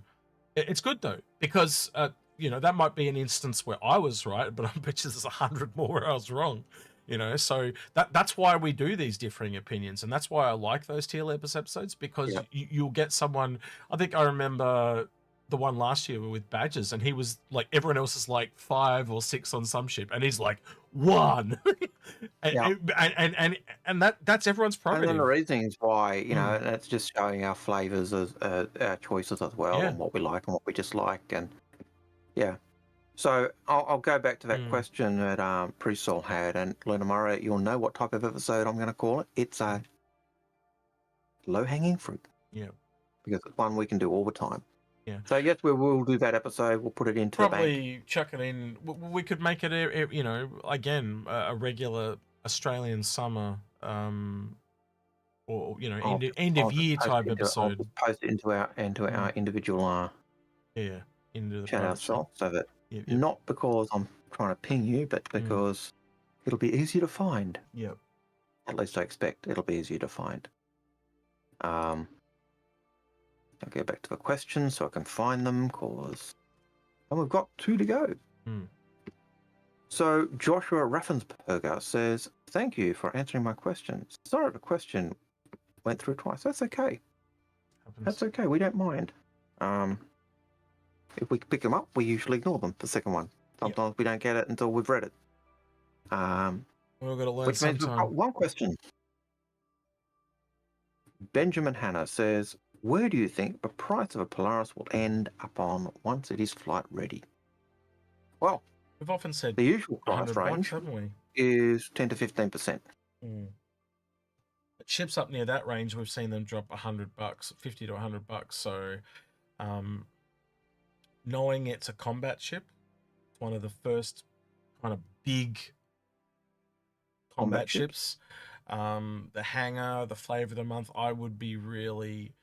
S1: it's good though, because you know, that might be an instance where I was right, but I bet you there's 100 more where I was wrong. You know, so that's why we do these differing opinions, and that's why I like those tier list episodes, because you'll get someone. I think I remember the one last year with Badges, and he was like, everyone else is like 5 or 6 on some ship, and he's like 1. and that's everyone's prerogative.
S2: And then the reason is why, you know, and it's just showing our flavors as our choices as well, and what we like and what we dislike, and so I'll go back to that question that Prisol had, and Luna Murray, you'll know what type of episode I'm going to call it. It's a low-hanging fruit.
S1: Yeah.
S2: Because it's one we can do all the time.
S1: Yeah.
S2: So yes, we will do that episode. We'll put it into the bank.
S1: Chuck it in. We could make it, you know, again, a regular Australian summer, or you know, end of year type episode.
S2: I'll post it into our individual.
S1: Yeah. into the
S2: chat
S1: private chat.
S2: ourselves so that
S1: Yep, yep.
S2: not because I'm trying to ping you, but because it'll be easier to find.
S1: Yep.
S2: At least I expect it'll be easier to find. I'll go back to the questions so I can find them, and we've got 2 to go. So Joshua Raffensperger says, "Thank you for answering my questions. Sorry, the question went through twice. That's okay.
S1: Happens.
S2: That's okay. We don't mind. If we pick them up, we usually ignore them. The second one. Sometimes we don't get it until we've read it.
S1: We've got to learn
S2: Which means we've got one question. Benjamin Hanna says, "Where do you think the price of a Polaris will end up on once it is flight ready?" Well,
S1: we've often said
S2: the usual price range
S1: haven't we?
S2: is 10 to 15%.
S1: It ships up near that range. We've seen them drop $100, $50 to $100. So, knowing it's a combat ship, it's one of the first kind of big combat ships. The hangar, the flavor of the month, I would be really.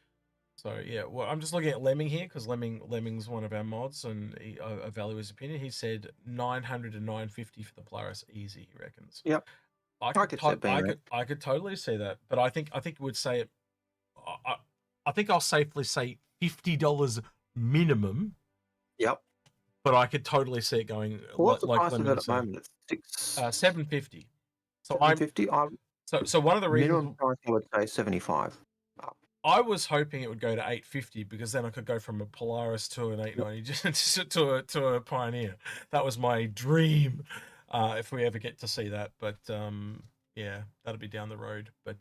S1: So yeah, well, I'm just looking at Lemming here because Lemming's one of our mods, and I value his opinion. He said 900 to 950 for the Polaris, easy. He reckons.
S2: Yep.
S1: I could totally see that, but I think it would say it. I think I'll safely say $50 minimum.
S2: Yep.
S1: But I could totally see it going.
S2: What's the price of it at the moment? It's
S1: $750. So
S2: $750.
S1: So one of the reasons
S2: minimum price I would say 75.
S1: I was hoping it would go to 850 because then I could go from a Polaris to an 890 just to a Pioneer. That was my dream. If we ever get to see that, but yeah, that'll be down the road. But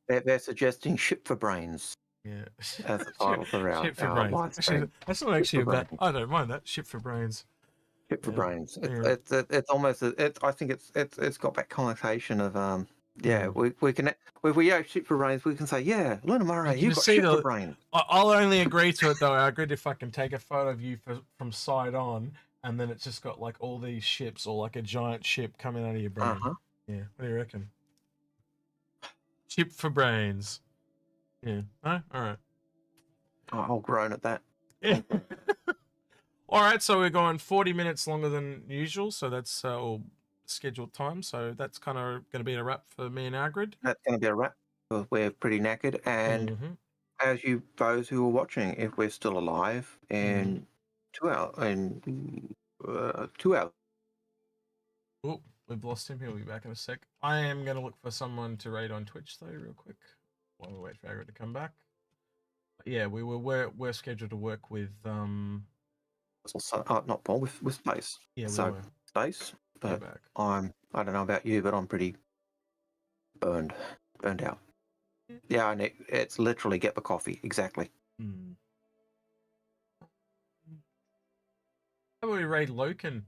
S2: they're suggesting ship for brains.
S1: Yeah,
S2: as the title for our
S1: ship for brains. Actually, that's not actually a bad. I don't mind that. Ship for brains.
S2: Ship for brains. It's almost. I think it's got that connotation of we can if we ship for brains we can say Luna Murray you've got ship for brains.
S1: I'll only agree to it though. I agreed if I can take a photo of you from side on. And then it's just got like all these ships or like a giant ship coming out of your brain. Yeah. What do you reckon? Ship for brains. Yeah. Oh, all right.
S2: I'll groan at that.
S1: Yeah. All right. So we're going 40 minutes longer than usual. So that's all scheduled time. So that's kind of going to be a wrap for me and Algared.
S2: That's going to be a wrap. We're pretty knackered. And as those who are watching, if we're still alive in 2 hours,
S1: Oh, we've lost him. He'll be back in a sec. I am going to look for someone to raid on Twitch though, real quick, while we wait for Algared to come back. Yeah, we're scheduled to work with
S2: not Paul with Space.
S1: Yeah,
S2: so Space. But I don't know about you, but I'm pretty burned out. Yeah, and it's literally get the coffee exactly.
S1: How about we raid Loken?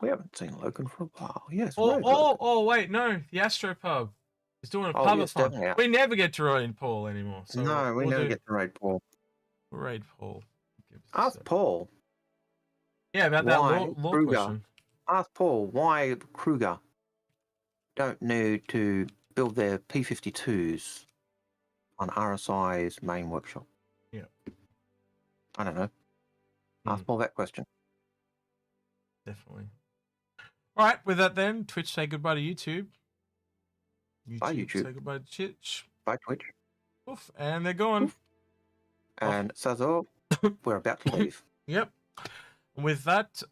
S2: We haven't seen Loken for a while. Yes.
S1: Wait, no. The Astropub is doing a pub-a-thon.
S2: Yes,
S1: we never get to raid Paul anymore. So
S2: no, we never get to raid Paul.
S1: We'll raid Paul.
S2: Ask Paul.
S1: Yeah, about that law question.
S2: Ask Paul why Kruger don't need to build their P-52s on RSI's main workshop.
S1: Yeah.
S2: I don't know. Ask Paul that question.
S1: Definitely. All right, with that then, Twitch say goodbye to YouTube.
S2: Bye, YouTube.
S1: Say goodbye to Twitch.
S2: Bye, Twitch.
S1: Oof, and they're gone. Oof.
S2: And Sazor, we're about to leave.
S1: Yep. With that,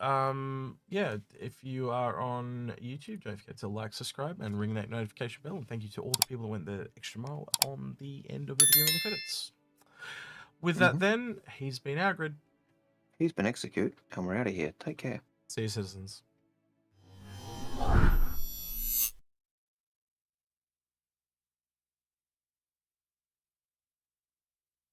S1: if you are on YouTube, don't forget to like, subscribe, and ring that notification bell. And thank you to all the people that went the extra mile on the end of the video in the credits. With that then, he's been Algared.
S2: He's been Execute, and we're out of here. Take care.
S1: See you, citizens.